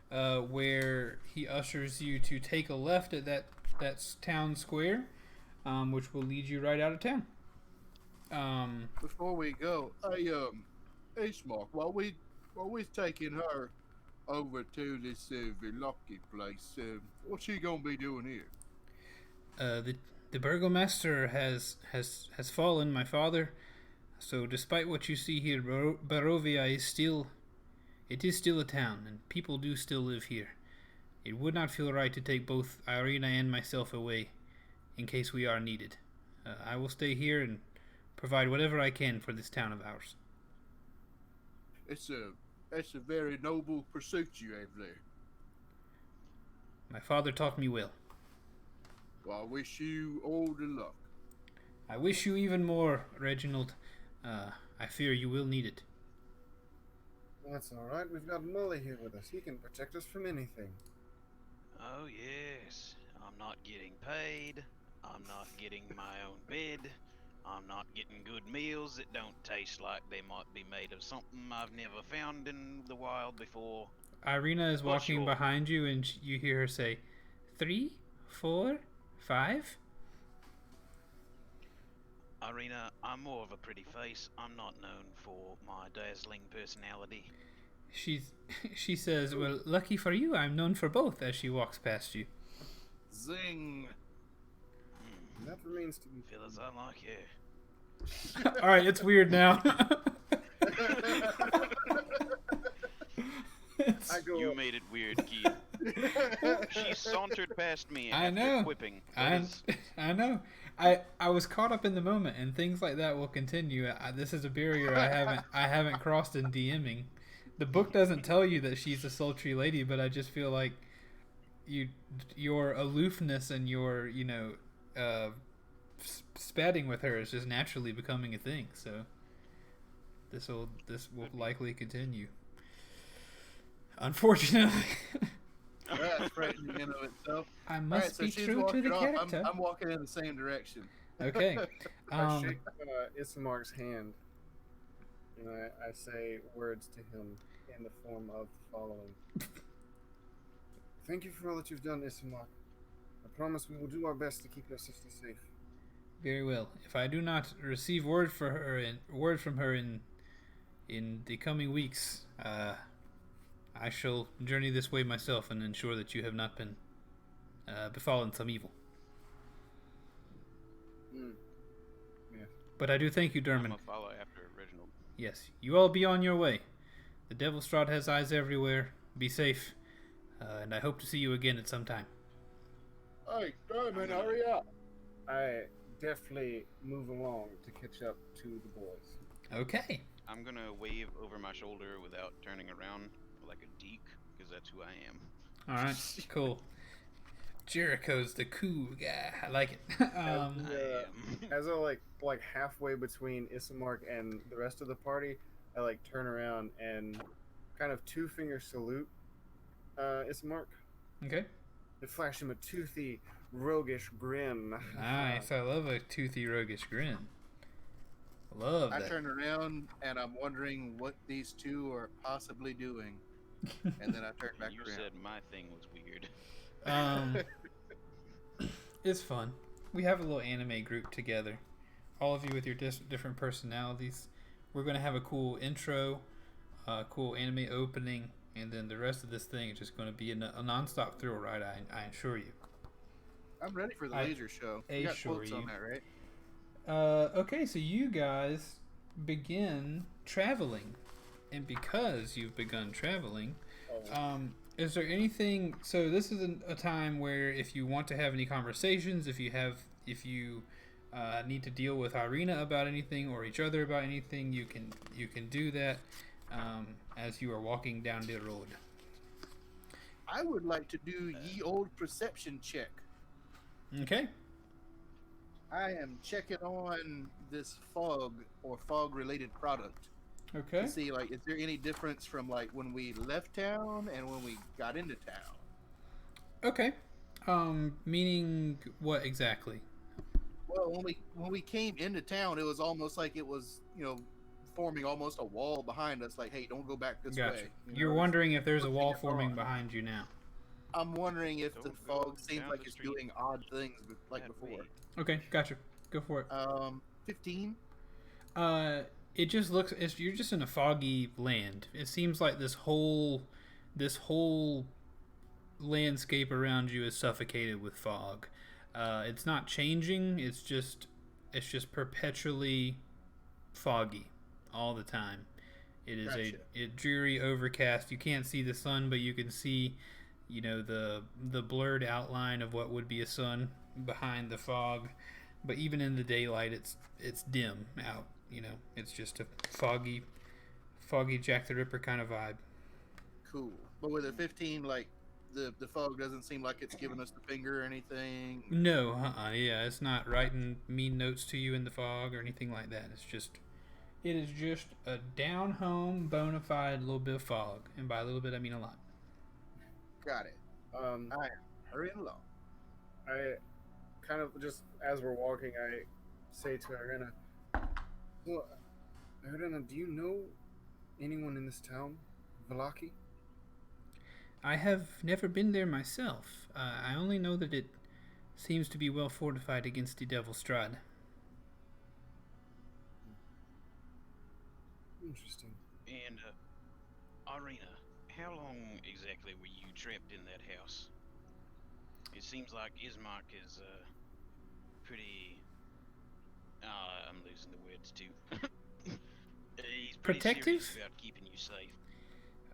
where he ushers you to take a left at that town square, which will lead you right out of town. Before we go, hey, Smock, while we taking her over to this Velocki place, what's she gonna be doing here? The burgomaster has fallen, my father. So despite what you see here, Barovia is still a town, and people do still live here. It would not feel right to take both Ireena and myself away, in case we are needed. I will stay here and provide whatever I can for this town of ours. It's a very noble pursuit you have there. My father taught me well. Well, I wish you all the luck. I wish you even more, Reginald. I fear you will need it. That's all right. We've got Molly here with us. He can protect us from anything. Oh yes. I'm not getting paid. I'm not getting my own bed. I'm not getting good meals that don't taste like they might be made of something I've never found in the wild before. Ireena is walking behind you, and you hear her say, 3, 4, 5? Ireena, I'm more of a pretty face. I'm not known for my dazzling personality. She says, well, lucky for you, I'm known for both, as she walks past you. Zing. That remains to be Fellas, I like hair. All right, it's weird now. You made it weird, Keith. She sauntered past me I after know. quipping. I know. I was caught up in the moment, and things like that will continue. This is a barrier I haven't crossed in DMing. The book doesn't tell you that she's a sultry lady, but I just feel like your aloofness and your spatting with her is just naturally becoming a thing. So this will likely continue. Unfortunately. That's frightening in of itself. I must be she's true to walking the off. character. I'm walking in the same direction. Okay. I shake Ismark's hand, and I say words to him in the form of the following. Thank you for all that you've done, Ismark. I promise we will do our best to keep your sister safe. Very well. If I do not receive word from her in the coming weeks, I shall journey this way myself and ensure that you have not been befallen some evil. Mm. Yeah. But I do thank you, I'm Durmon. gonna follow after Reginald. Yes, you all be on your way. The Devil Strahd has eyes everywhere. Be safe, and I hope to see you again at some time. Hey, Durmon, hurry up. I definitely move along to catch up to the boys. Okay. I'm gonna wave over my shoulder without turning around like a deek, because that's who I am. All right. Cool. Jericho's the cool guy. I like it. I am. As I like halfway between Ismark and the rest of the party, I like turn around and kind of two-finger salute Ismark Okay. and flash him a toothy, roguish grin. Nice. I love a toothy, roguish grin. Love I that. turn around and I'm wondering what these two are possibly doing, and then I turn back You around. said my thing was weird. It's fun. We have a little anime group together. All of you with your different personalities. We're going to have a cool intro, cool anime opening, and then the rest of this thing is just going to be a non-stop thrill ride, I assure you. I'm ready for the I laser show. You got assure quotes on you. that, right? Okay, so you guys begin traveling. And because you've begun traveling, is there anything? So this is a time where if you want to have any conversations, if you need to deal with Ireena about anything or each other about anything, you can do that as you are walking down the road. I would like to do ye old perception check. Okay. I am checking on this fog or fog related product Okay. to see, like, is there any difference from like when we left town and when we got into town? Okay. Meaning what exactly? Well, when we came into town, it was almost like it was, forming almost a wall behind us. Like, hey, don't go back this Gotcha. way. You're wondering if there's a something wall is forming on. behind you now. I'm wondering if the Don't go fog seems down like the it's street doing odd things like that before. way. Okay, gotcha. Go for it. 15. It just looks. You're just in a foggy land. It seems like this whole landscape around you is suffocated with fog. It's not changing. It's just perpetually foggy all the time. It is Gotcha. a dreary overcast. You can't see the sun, but you can see, the blurred outline of what would be a sun behind the fog. But even in the daylight, it's dim out. It's just a foggy Jack the Ripper kind of vibe. Cool. But with a 15, like the fog doesn't seem like it's giving us the finger or anything. No, yeah, it's not writing mean notes to you in the fog or anything like that. It is just a down home, bona fide little bit of fog, and by a little bit I mean a lot. Got it. I am hurrying along. kind of just as we're walking, I say to Ireena, "Well, Ireena, do you know anyone in this town, Valaki?" I have never been there myself. I only know that it seems to be well fortified against the Devil Strahd. Interesting. And, Ireena, how long exactly were you trapped in that house? It seems like Ismark is, pretty... I'm losing the words too. He's pretty Protective? serious about keeping you safe.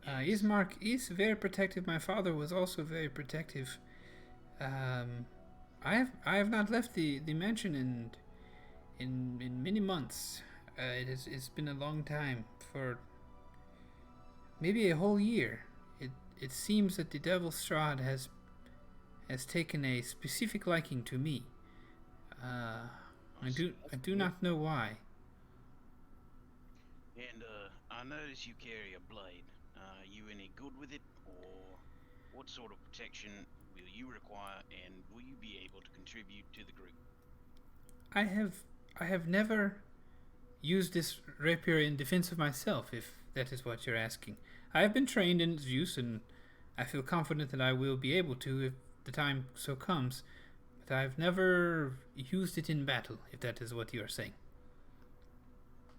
Ismark is very protective. My father was also very protective. I have not left the mansion in many months. It's been a long time, for maybe a whole year. It seems that the Devil Strahd has taken a specific liking to me. I do not know why. And, I notice you carry a blade. Are you any good with it, or what sort of protection will you require, and will you be able to contribute to the group? I have never used this rapier in defense of myself, if that is what you're asking. I have been trained in its use, and I feel confident that I will be able to if the time so comes, but I've never used it in battle, if that is what you are saying.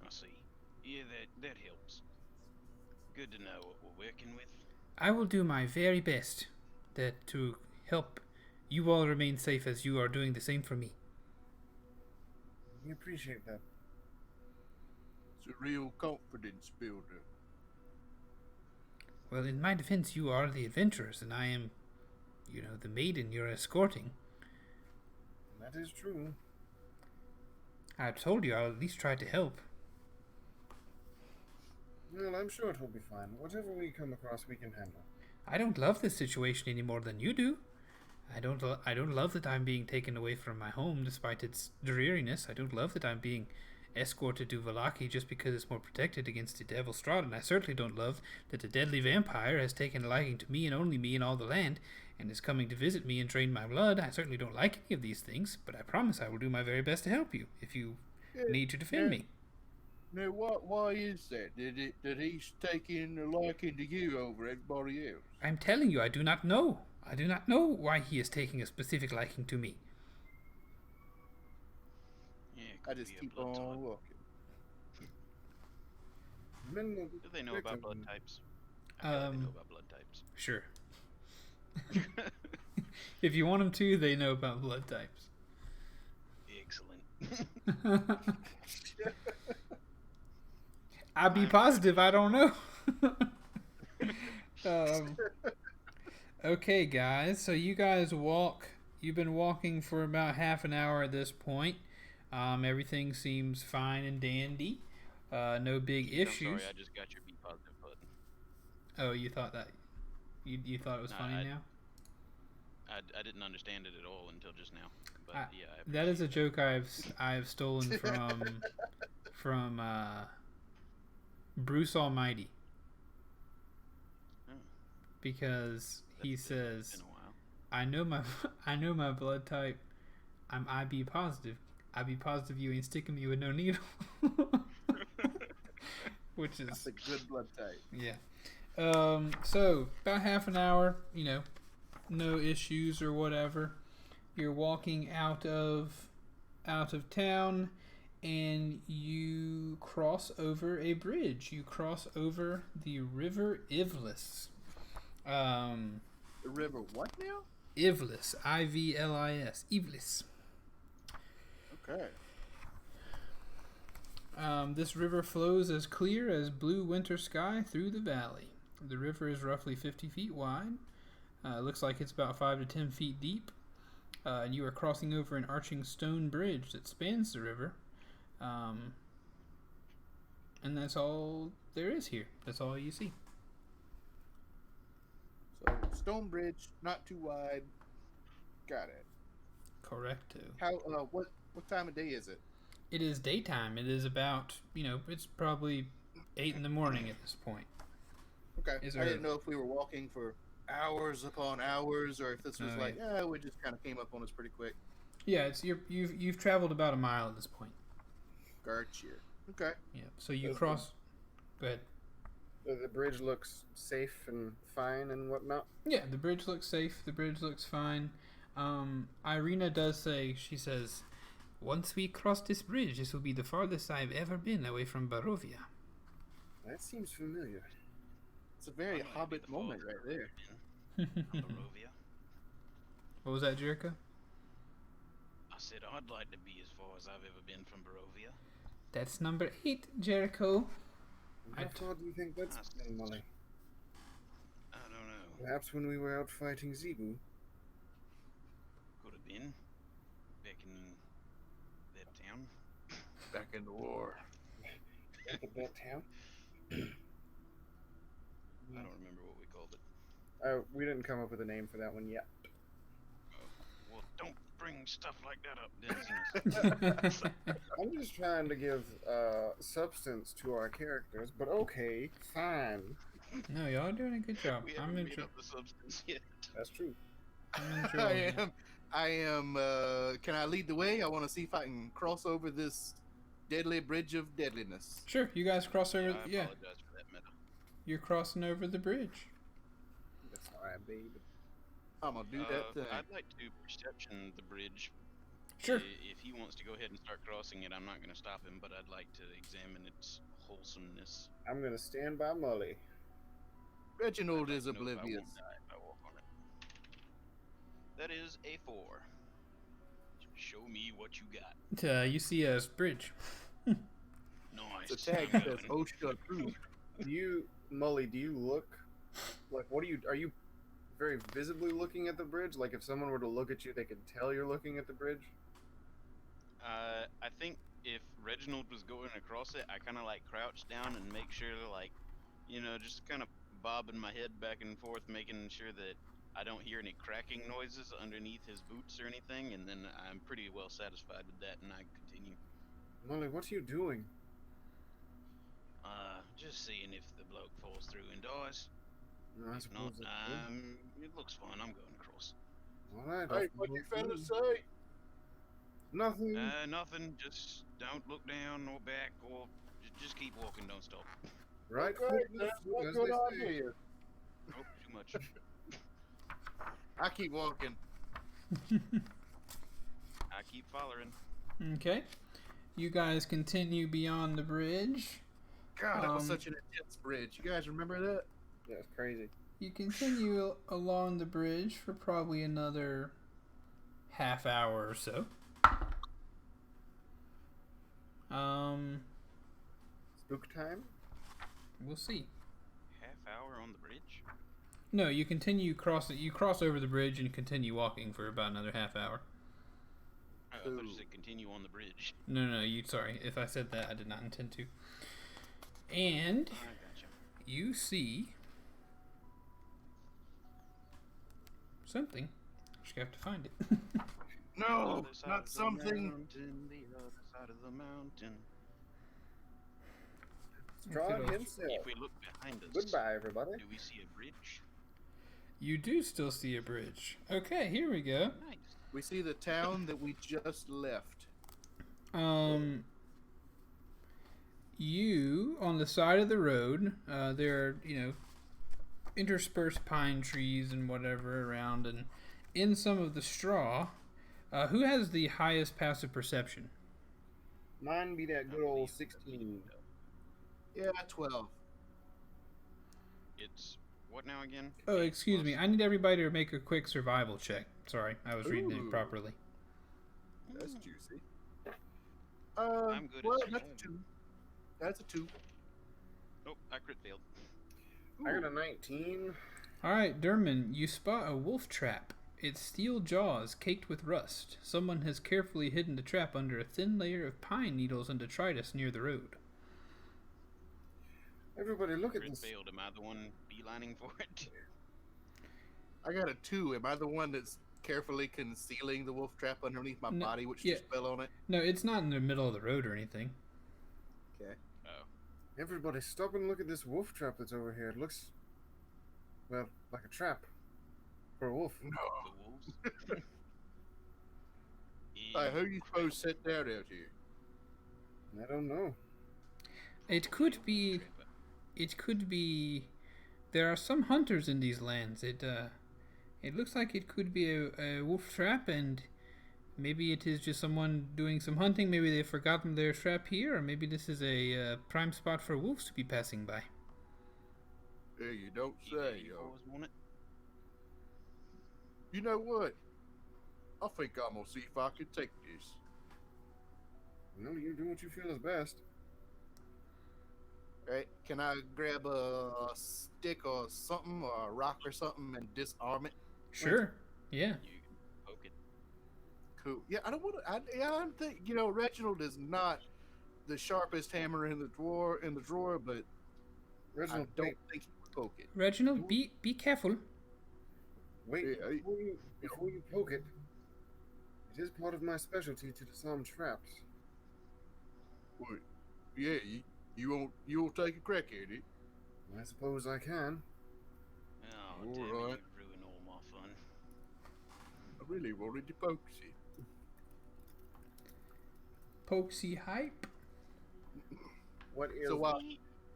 I see. Yeah, that helps. Good to know what we're working with. I will do my very best to help you all remain safe as you are doing the same for me. We appreciate that. It's a real confidence builder. Well, in my defense, you are the adventurers, and I am, the maiden you're escorting. That is true. I told you I'll at least try to help. Well, I'm sure it will be fine. Whatever we come across, we can handle. I don't love this situation any more than you do. I don't love that I'm being taken away from my home despite its dreariness. I don't love that I'm being escorted to Vallaki just because it's more protected against the devil Strahd, and I certainly don't love that the deadly vampire has taken a liking to me and only me in all the land, and is coming to visit me and drain my blood. I certainly don't like any of these things, but I promise I will do my very best to help you if you need to defend me. Now, why is that? Did he take in a liking to you over everybody else? I'm telling you, I do not know. I do not know why he is taking a specific liking to me. Yeah, I just keep on walking. Do they know about blood types? I feel like they know about blood types. Sure. If you want them to, they know about blood types. Excellent. I'd be positive, I don't know. Okay, guys, so you guys you've been walking for about half an hour at this point. Everything seems fine and dandy. No big issues. I'm sorry, I just got your be positive button. Oh, you thought that? You thought it was funny now? I didn't understand it at all until just now. But yeah, that is a joke I've stolen from Bruce Almighty. Oh. Because he says, It's been a while. I know my blood type. I'm IB positive. IB positive, you ain't sticking me with no needle. Which is That's a good blood type. yeah. So about half an hour, no issues or whatever. You're walking out of town, and you cross over a bridge. You cross over the River Ivlis. The river what now? Ivlis, Ivlis, Ivlis. Okay. This river flows as clear as blue winter sky through the valley. The river is roughly 50 feet wide. Looks like it's about 5 to 10 feet deep. And you are crossing over an arching stone bridge that spans the river. And that's all there is here. That's all you see. So stone bridge, not too wide. Got it. Correcto. How? What time of day is it? It is daytime. It is about, it's probably 8 in the morning at this point. Okay. Is I there- didn't know if we were walking for hours upon hours, or if this was Oh, like, we just kind of came up on us pretty quick. Yeah, you've traveled about a mile at this point. Gotcha. Okay. Yeah. So you Does cross. Go ahead. The bridge looks safe and fine and whatnot. Yeah, the bridge looks safe. The bridge looks fine. Ireena does say, she says, once we cross this bridge, this will be the farthest I've ever been away from Barovia. That seems familiar. It's a very I might be Hobbit the moment right farthest there. I've been on Barovia. What was that, Jericho? I said I'd like to be as far as I've ever been from Barovia. That's number 8, Jericho. How far do you think that's been, Molly? I don't know. Perhaps when we were out fighting Zebu. Could have been back in that town. Back in the war. At that town? I don't remember what we called it. We didn't come up with a name for that one yet. Well, don't bring stuff like that up, Dennis. I'm just trying to give substance to our characters, but okay, fine. No, y'all are doing a good job. We I'm haven't made up the substance yet. That's true. enjoying it. I am. Can I lead the way? I want to see if I can cross over this deadly bridge of deadliness. Sure, you guys cross over. I Yeah, apologize for that meta. you're crossing over the bridge. That's alright, babe. I'm gonna do that thing. I'd like to perception the bridge. Sure. If he wants to go ahead and start crossing it, I'm not going to stop him, but I'd like to examine its wholesomeness. I'm gonna stand by Molly. Reginald I'd is like to know if I oblivious. won't die if I walk on it. That is a 4. Show me what you got. You see a bridge. Nice. The tag I'm says going. OSHA approved. Mully, do you look like are you very visibly looking at the bridge? Like if someone were to look at you, they could tell you're looking at the bridge? I think if Reginald was going across it, I kind of like crouch down and make sure to like, just kind of bobbing my head back and forth, making sure that I don't hear any cracking noises underneath his boots or anything, and then I'm pretty well satisfied with that, and I continue. Mully, what are you doing? Just seeing if the bloke falls through and dies. No, I If suppose not, that's good. it looks fine. I'm going across. All right. Hey, off what you you go. fellas say? Nothing. Nothing. Just don't look down or back, or just keep walking. Don't stop. Right Okay, foot, that's left foot, what as good they say. idea. Oh, too much. I keep walking. I keep following. Okay. You guys continue beyond the bridge. God, that was Um, such an intense bridge. You guys remember that? Yeah, it's crazy. You continue along the bridge for probably another half hour or so. Spook time? We'll see. Half hour on the bridge. No, you continue you cross over the bridge and continue walking for about another half hour. I thought you said continue on the bridge. No, sorry. If I said that, I did not intend to. And I gotcha. you see something. Just have to find it. No, Other side not of the something. mountain, the other side of the mountain. Strahd it'll- himself. If we look behind us, Goodbye, everybody. do we see a bridge? You do still see a bridge. Okay, here we go. Nice. We see the town that we just left. You on the side of the road, there are, interspersed pine trees and whatever around, and in some of the straw, who has the highest passive perception? Mine be that good old 16. Yeah, 12. It's what now again? Oh, 8 excuse plus- me. I need everybody to make a quick survival check. Sorry, I was reading it Ooh. properly. That's juicy. I'm good at Well, that's survival. a 2. That's a 2. Oh, I crit failed. I got a 19. All right, Durmon, you spot a wolf trap. Its steel jaws caked with rust. Someone has carefully hidden the trap under a thin layer of pine needles and detritus near the road. Everybody, look at Crit this. failed. Am I the one beelining for it? I got a 2. Am I the one that's carefully concealing the wolf trap underneath my No, body, which yeah. just fell on it? No, it's not in the middle of the road or anything. Okay. Oh, Everybody, stop and look at this wolf trap that's over here. It looks, well, like a trap for a wolf. the wolves. Hey, who you supposed to sit down out here? I don't know. It could be. It could be. There are some hunters in these lands. It looks like it could be a wolf trap, and maybe it is just someone doing some hunting. Maybe they've forgotten their trap here, or maybe this is a prime spot for wolves to be passing by. Hey, you don't You say, yo. boys want it? You know what? I think I'm gonna see if I can take this. No, you do what you feel is best. Right? Can I grab a stick or something, or a rock or something, and disarm it? Sure. Yeah. You can poke it. Cool. Yeah, I don't want to. I don't think Reginald is not the sharpest hammer in the drawer. But Reginald, I don't think he would poke it. Reginald, be careful. wait. Yeah, Before you poke it, it is part of my specialty to disarm traps. What? Yeah, you won't take a crack at it. I suppose I can. Oh, All damn it, right. you ruined all my fun. I really wanted to poke it. Pokesy hype. What is? So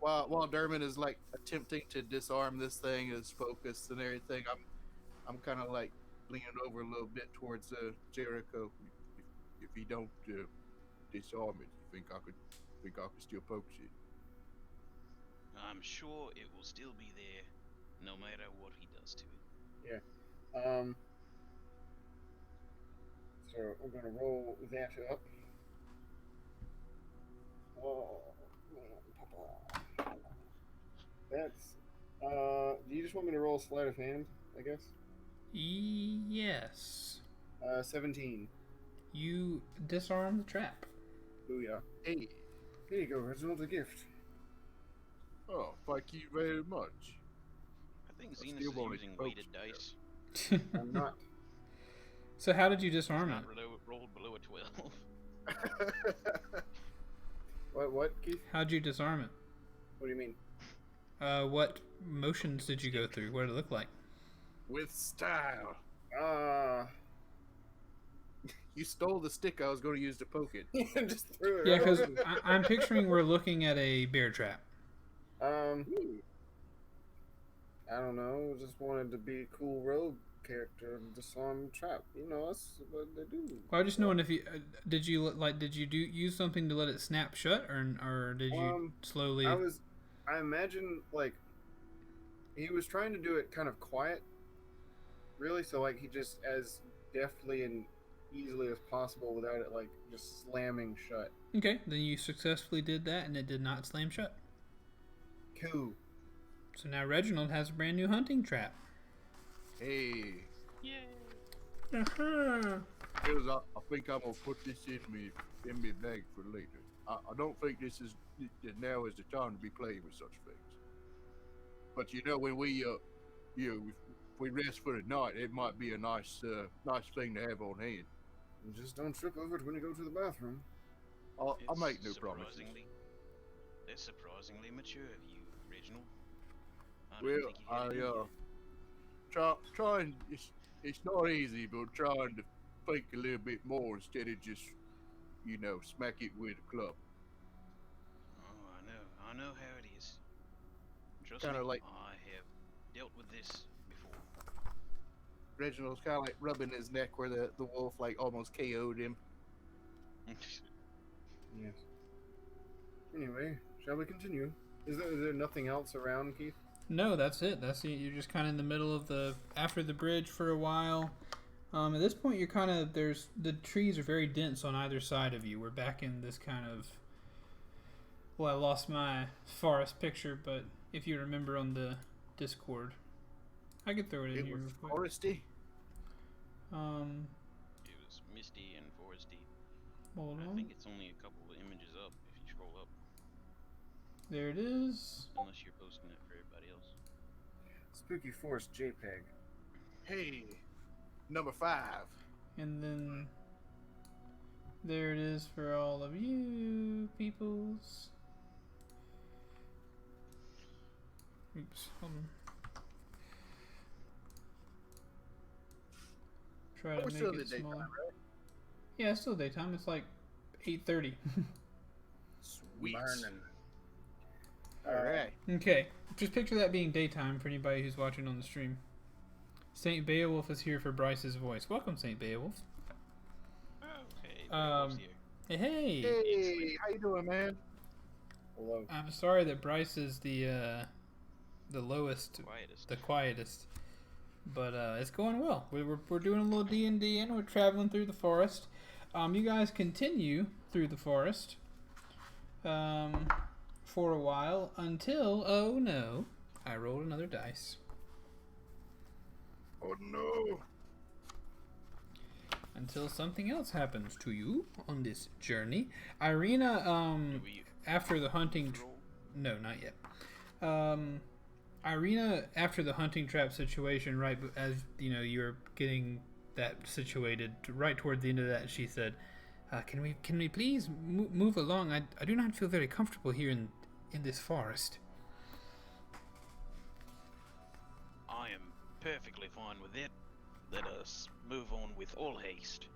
while Durmon is like attempting to disarm this thing, is focused and everything, I'm kind of like leaning over a little bit towards Jericho. If he don't disarm it, you think I could still poke it? I'm sure it will still be there no matter what he does to it. So I'm gonna roll that up. Oh, that's. Do you just want me to roll sleight of hand? I guess. Yes. 17. You disarm the trap. Booyah. Hey, Here you go, Reginald, a gift. oh, thank you very much. I think I Xenos still is wanna using poke weighted some dice. I'm not. So how did you He's disarm not it? rolled below a 12. What, Keith? How'd you disarm it? What do you mean? What motions did you go through? What did it look like? With style. You stole the stick I was going to use to poke it. Just threw it. Yeah, right because over. I'm picturing we're looking at a bear trap. I don't know. Just wanted to be a cool rogue character and disarm trap. You know, that's what they do. Well, I just knowing if you did you use something to let it snap shut, or did you slowly? I imagine like he was trying to do it kind of quiet, really. So like he just as deftly and easily as possible without it like just slamming shut. Okay, then you successfully did that, and it did not slam shut. Cool. So now Reginald has a brand new hunting trap. Hey, Yay! Because I think I'm gonna put this in me bag for later. I don't think that now is the time to be playing with such things. But you know, when we if we rest for the night, it might be a nice thing to have on hand. And just don't trip over it when you go to the bathroom. I'll It's make no promises. That's surprisingly mature of you, Reginald. I don't Well, think you had it in you. trying. It's not easy, but trying to think a little bit more instead of just smack it with a club. Oh, I know how it is. Trust Kinda me, like- I have dealt with this before. Reginald's kind of like rubbing his neck where the wolf like almost KO'd him. Yes. Anyway, shall we continue? Is there nothing else around, Keith? No, that's it. That's it. You're just kind of in the middle of after the bridge for a while. At this point, you're kind of the trees are very dense on either side of you. We're back in this kind of. Well, I lost my forest picture, but if you remember on the Discord, I could throw it in It here. was Real quick. foresty. It was misty and foresty. Hold I on. think it's only a couple of images up if you scroll up. There it is. Unless you're posting it for everybody else. Spooky Forest JPEG. Hey, number 5. And then there it is for all of you peoples. Oops, hold on. Try to We're make still in it the daytime, smaller. right? Yeah, it's still daytime. It's like 8:30. Sweet. Burning. All right. Okay, just picture that being daytime for anybody who's watching on the stream. Saint Beowulf is here for Bryce's voice. Welcome, Saint Beowulf. Oh, hey, Um, here. Hey. Hey, how you doing, man? Hello. I'm sorry that Bryce is the lowest, Quietest. the quietest, but it's going well. We're doing a little D&D and we're traveling through the forest. You guys continue through the forest for a while until, oh no, I rolled another dice. Oh no! Until something else happens to you on this journey. Ireena, after the hunting... No, not yet. Ireena, after the hunting trap situation, right as you're getting that situated, right toward the end of that, she said, "Can we please move along? I do not feel very comfortable here in this forest." I am perfectly fine with it. Let us move on with all haste.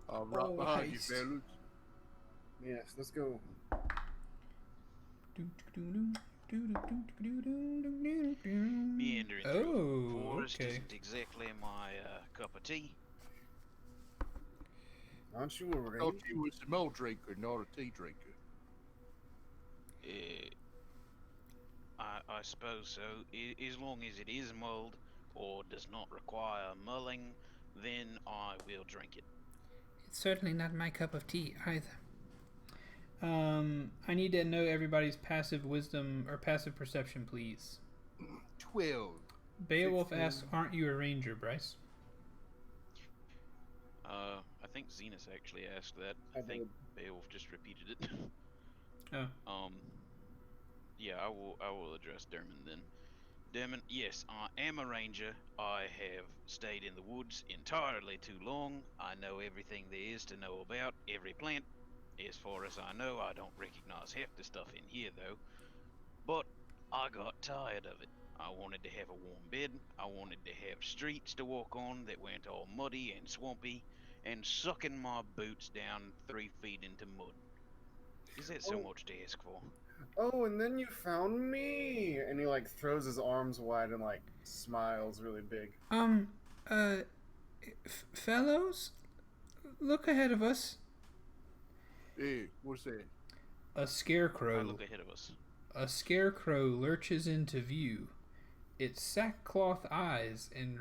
I'm right behind you, haste. fellas. Yes, let's go. Meandering through Oh, the forest okay. isn't exactly my cup of tea. Aren't you worried? Thought you was a milk drinker, not a tea drinker. I suppose so. As long as it is mulled or does not require mulling, then I will drink it. It's certainly not my cup of tea either. I need to know everybody's passive wisdom or passive perception, please. 12. Beowulf 16. asks, "Aren't you a ranger, Bryce?" I think Zenas actually asked that. I I think did. Beowulf just repeated it. Oh, Yeah, I will address Durmon then. Durmon, yes, I am a ranger. I have stayed in the woods entirely too long. I know everything there is to know about every plant. As far as I know, I don't recognize half the stuff in here though. But I got tired of it. I wanted to have a warm bed. I wanted to have streets to walk on that weren't all muddy and swampy, and sucking my boots down 3 feet into mud. Is that so Oh. much to ask for? Oh, and then you found me! And he, like, throws his arms wide and, like, smiles really big. Fellows, look ahead of us. Hey, what's that? A I scarecrow. look ahead of us. A scarecrow lurches into view. Its sackcloth eyes and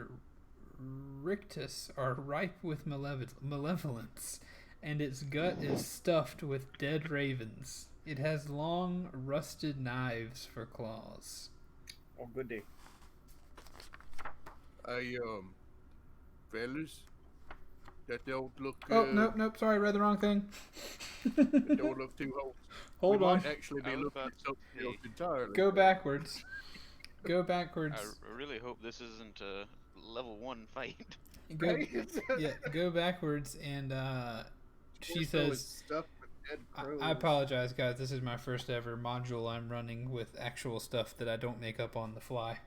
rictus are ripe with malevolence, and its gut is stuffed with dead ravens. It has long, rusted knives for claws. Oh, good day. Hey, fellas, that don't look. Oh, nope, sorry, read the wrong thing. That don't look too wholesome. Hold we on. might actually be I was looking about at something to else say, entirely. Go backwards. Go I backwards. really hope this isn't a level 1 fight. Go, yeah, go backwards, and she Torso is says, stuffed with dead crows. I apologize, guys. This is my first ever module I'm running with actual stuff that I don't make up on the fly.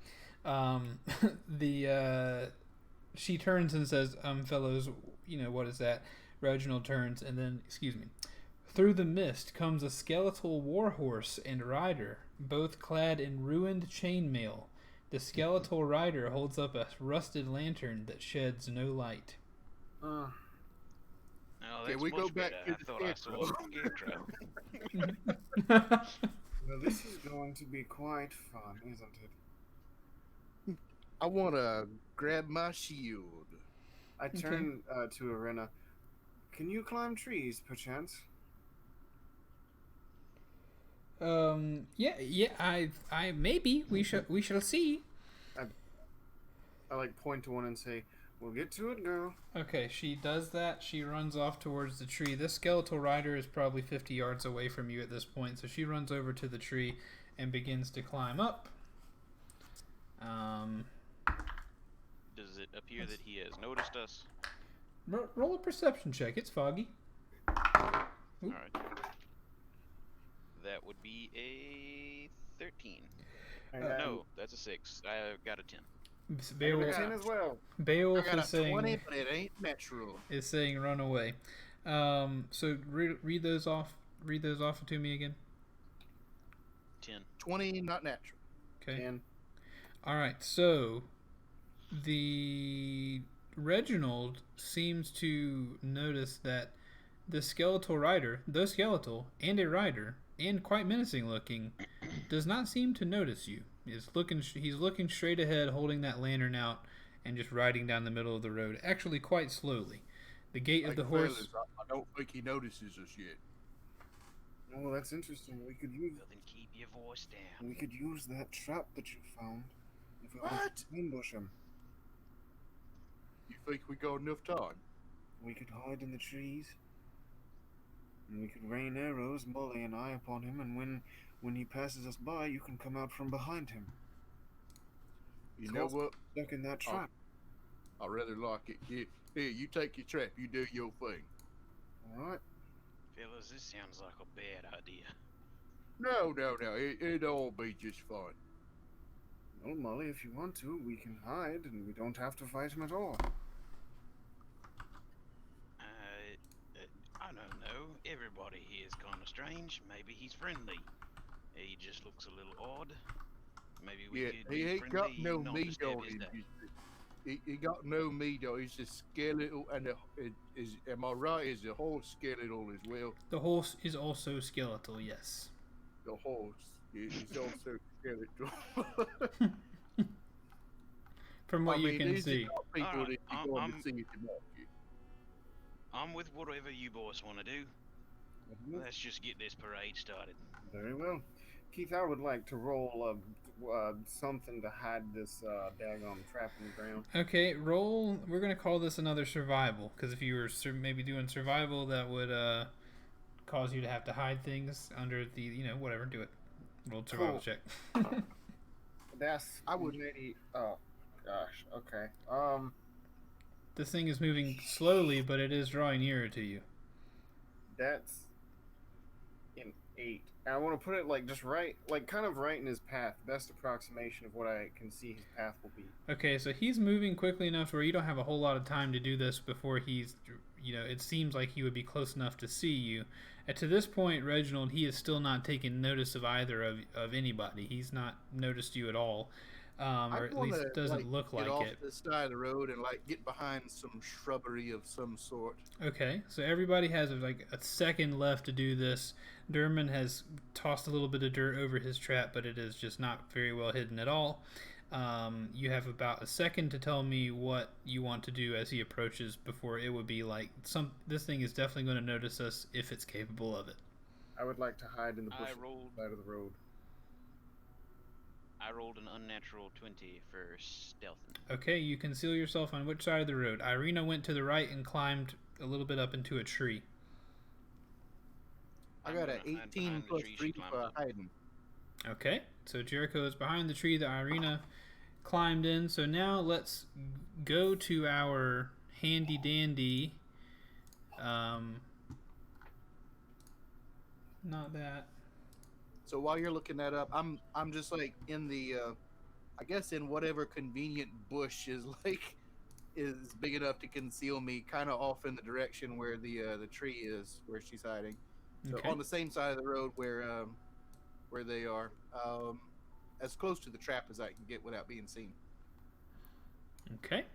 She turns and says, fellows, what is that? Reginald turns, and then, excuse me. Through the mist comes a skeletal warhorse and rider, both clad in ruined chainmail. The skeletal rider holds up a rusted lantern that sheds no light. No, Can that's we go much back better. to I the thought I saw a scarecrow. Well, this is going to be quite fun, isn't it? I want to grab my shield. I turn to Ireena. Can you climb trees, perchance? Yeah, I maybe we shall see. I like point to one and say, "We'll get to it, girl." Okay, she does that. She runs off towards the tree. This skeletal rider is probably 50 yards away from you at this point, so she runs over to the tree and begins to climb up. Does it appear that he has noticed us? Roll a perception check. It's foggy. Oop. Alright. That would be a 13. No, that's a 6. I got a 10. I got a Beowulf, 10 as well. Beowulf I got is a 20, saying but it ain't natural. run away. So read those off. Read those off to me again. 10. 20, not natural. Okay. 10. All right. So the Reginald seems to notice that the skeletal rider, though skeletal and a rider and quite menacing looking, does not seem to notice you. He's looking straight ahead, holding that lantern out, and just riding down the middle of the road, actually quite slowly. The gait of Like, the horse. fellas, I don't think he notices us yet. Oh, that's interesting. We could use Well, then keep your voice down. that trap that you found. If we What? ambush him, You think we got enough time? we could hide in the trees, and we could rain arrows, Molly and I, upon him. And when he passes us by, you can come out from behind him. You know what? Stuck in that trap. I rather like it. Here, you take your trap. You do your thing. All right. Fellas, this sounds like a bad idea. No. It'll all be just fine. Well, Molly, if you want to, we can hide, and we don't have to fight him at all. I don't know. Everybody here is kind of strange. Maybe he's friendly. He just looks a little odd. Maybe we Yeah, could he be ain't friendly got no and not meat disturb on his him. day. He got no meat on. He's just skeletal, and am I right? Is the horse skeletal as well? The horse is also skeletal. Yes. The horse is also character. From what you can these are see. not people Alright, that you're going to see in the market. I'm with whatever you boys want to do. Mhm. Let's just get this parade started. Very well. Keith, I would like to roll something to hide this daggone trap in the ground. Okay, roll. We're gonna call this another survival because if you were maybe doing survival, that would cause you to have to hide things under the whatever. Do it. Roll survival Cool. check. That's I would- maybe. Oh, gosh. Okay. This thing is moving slowly, but it is drawing nearer to you. That's an 8. And I want to put it like just right, like kind of right in his path. Best approximation of what I can see his path will be. Okay, so he's moving quickly enough where you don't have a whole lot of time to do this before he's, it seems like he would be close enough to see you. And to this point, Reginald, he is still not taking notice of either of anybody. He's not noticed you at all, or at least doesn't look like get off it. the side of the road and get behind some shrubbery of some sort. Okay, so everybody has a second left to do this. Durmon has tossed a little bit of dirt over his trap, but it is just not very well hidden at all. You have about a second to tell me what you want to do as he approaches before it would be this thing is definitely going to notice us if it's capable of it. I would like to hide in the bush I rolled side of the road. I rolled an unnatural 20 for stealth. Okay, you conceal yourself on which side of the road? Ireena went to the right and climbed a little bit up into a tree. I got an I'm gonna hide 18 behind the plus tree she 3 climbed for up. hiding. Okay, so Jericho is behind the tree that Ireena climbed in. So now let's go to our handy dandy. Not that. So while you're looking that up, I'm just in the, I guess in whatever convenient bush is is big enough to conceal me, kind of off in the direction where the tree is, where she's hiding. So Okay. on the same side of the road where they are, as close to the trap as I can get without being seen. Okay.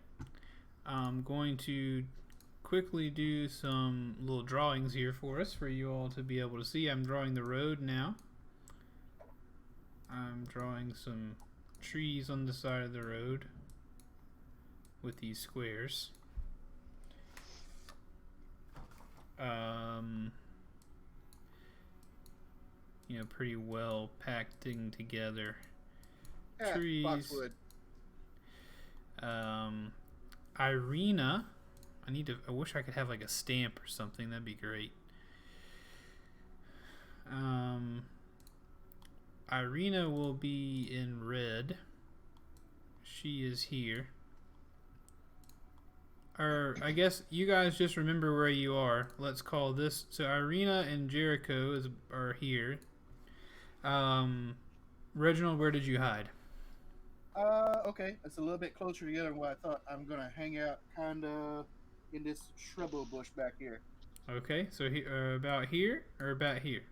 I'm going to quickly do some little drawings here for us for you all to be able to see. I'm drawing the road now. I'm drawing some trees on the side of the road with these squares. Pretty well packed together. Yeah, Trees. boxwood. Ireena, I wish I could have a stamp or something. That'd be great. Ireena will be in red. She is here. Or I guess you guys just remember where you are. Let's call this. So Ireena and Jericho are here. Reginald, where did you hide? Okay, it's a little bit closer together than what I thought. I'm gonna hang out kind of in this shrubble bush back here. Okay, so about here or about here?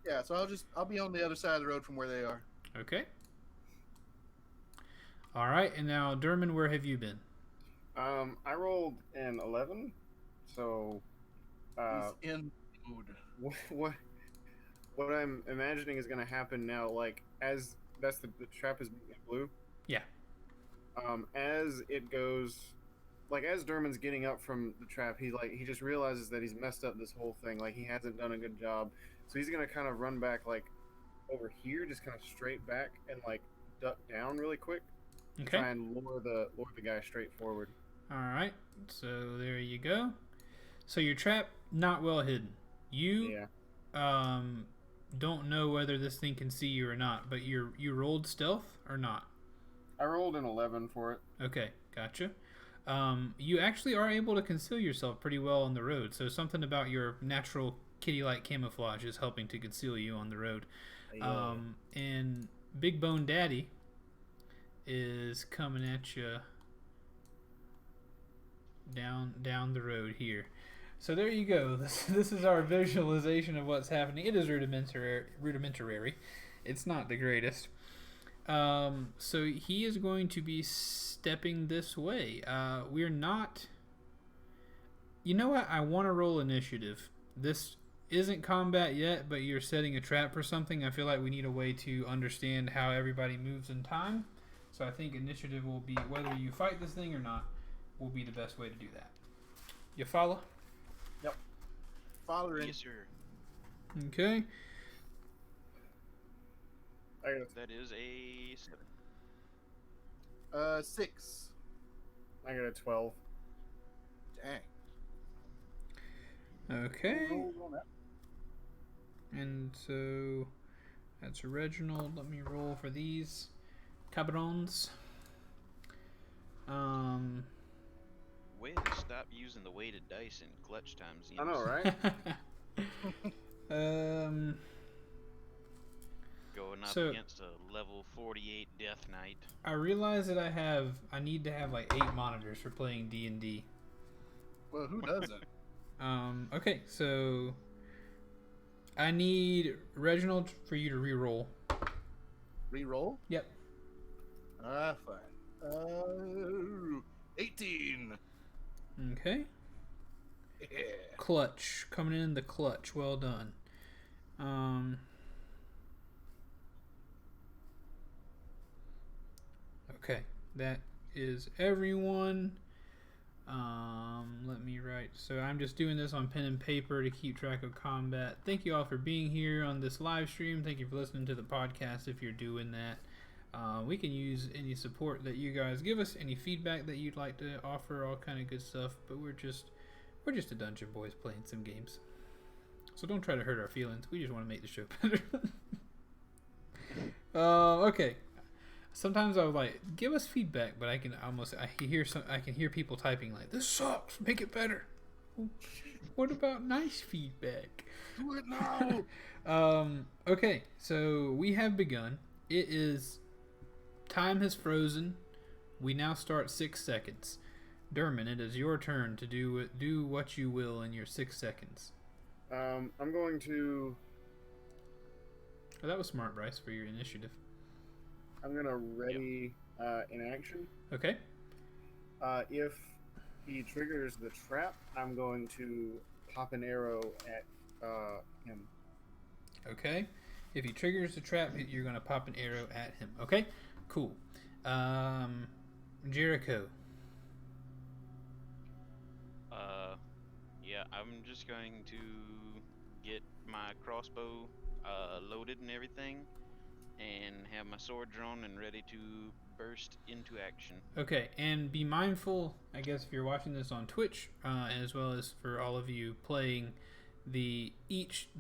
Yeah, so I'll be on the other side of the road from where they are. Okay. All right, and now Durmon, where have you been? I rolled an 11, so He's in mood. what I'm imagining is going to happen now, as that's the trap is blue. Yeah. As it goes, as Durmon's getting up from the trap, he just realizes that he's messed up this whole thing. He hasn't done a good job, so he's gonna kind of run back over here, just kind of straight back and duck down really quick. Okay. Try and lure the guy straight forward. All right. So there you go. So your trap not well hidden. You don't know whether this thing can see you or not, but you rolled stealth or not? I rolled an 11 for it. Okay, gotcha. You actually are able to conceal yourself pretty well on the road, so something about your natural kitty-like camouflage is helping to conceal you on the road. And Big Bone Daddy is coming at you down the road here. So there you go. This is our visualization of what's happening. It is rudimentary. It's not the greatest. So he is going to be stepping this way. We're not... You know what? I want to roll initiative. isn't combat yet, but you're setting a trap for something, I feel like we need a way to understand how everybody moves in time. So I think initiative will be, whether you fight this thing or not, will be the best way to do that. You follow? Following. Yes, sir. Okay. That is a 7. 6. I got a 12. Dang. Okay. Roll on that. And so that's Reginald. Let me roll for these cabrons. Way to stop using the weighted dice in clutch times. I know, right? Going up So- against a level 48 Death Knight. I realize that I need to have like 8 monitors for playing D&D. Well, who doesn't? Okay, so I need Reginald for you to re-roll. Reroll? Yep. Fine. 18. Okay. Yeah. Clutch. Coming in the clutch. Well done. Okay. That is everyone. Let me write. So I'm just doing this on pen and paper to keep track of combat. Thank you all for being here on this live stream. Thank you for listening to the podcast if you're doing that. We can use any support that you guys give us, any feedback that you'd like to offer, all kind of good stuff. But we're just a Dungeon Boys playing some games. So don't try to hurt our feelings. We just want to make the show better. Okay. Sometimes I would like give us feedback, but I can hear people typing like, "This sucks. Make it better." What about nice feedback? Do it now. Okay, so we have begun. It is time has frozen. We now start 6 seconds. Durmon, it is your turn to do what you will in your 6 seconds. I'm going to. Oh, that was smart, Bryce, for your initiative. I'm gonna ready in action. Okay. If he triggers the trap, I'm going to pop an arrow at him. Okay. If he triggers the trap, you're going to pop an arrow at him. Okay? Cool. Jericho. Yeah, I'm just going to get my crossbow loaded and everything, and have my sword drawn and ready to burst into action. Okay, and be mindful, I guess, if you're watching this on Twitch, as well as for all of you playing, the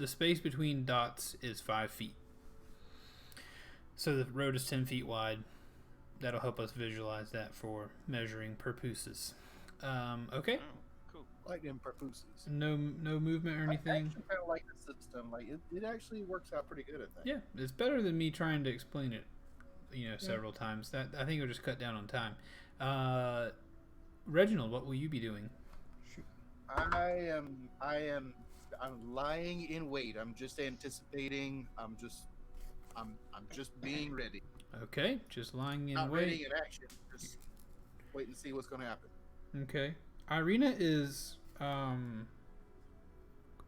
space between dots is 5 feet. So the road is 10 feet wide. That'll help us visualize that for measuring purposes. Okay. Oh, cool. Like them perfuses. No movement or I anything. actually kind of like the system. Like it actually works out pretty good, I think. Yeah, it's better than me trying to explain it, several times. That I think it'll just cut down on time. Reginald, what will you be doing? I'm lying in wait. I'm just anticipating. I'm just being ready. Okay, just lying in Not wait. ready in action. Just wait and see what's going to happen. Okay. Ireena is a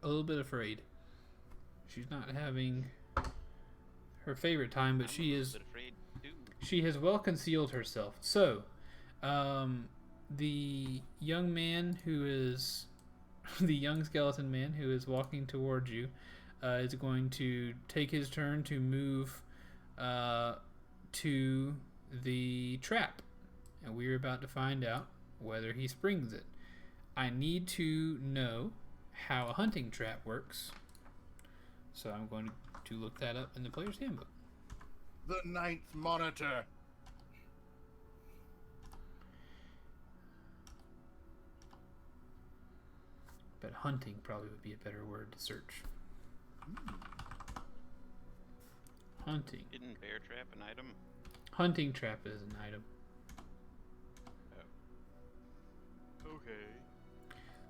little bit afraid. She's not having her favorite time, but I'm she a is. little bit afraid too. She has well concealed herself. So, the young man who is the young skeleton man who is walking towards you is going to take his turn to move to the trap, and we're about to find out whether he springs it. I need to know how a hunting trap works, so I'm going to look that up in the player's handbook. The ninth monitor. But hunting probably would be a better word to search. Hunting. Isn't bear trap an item? Hunting trap is an item. Okay.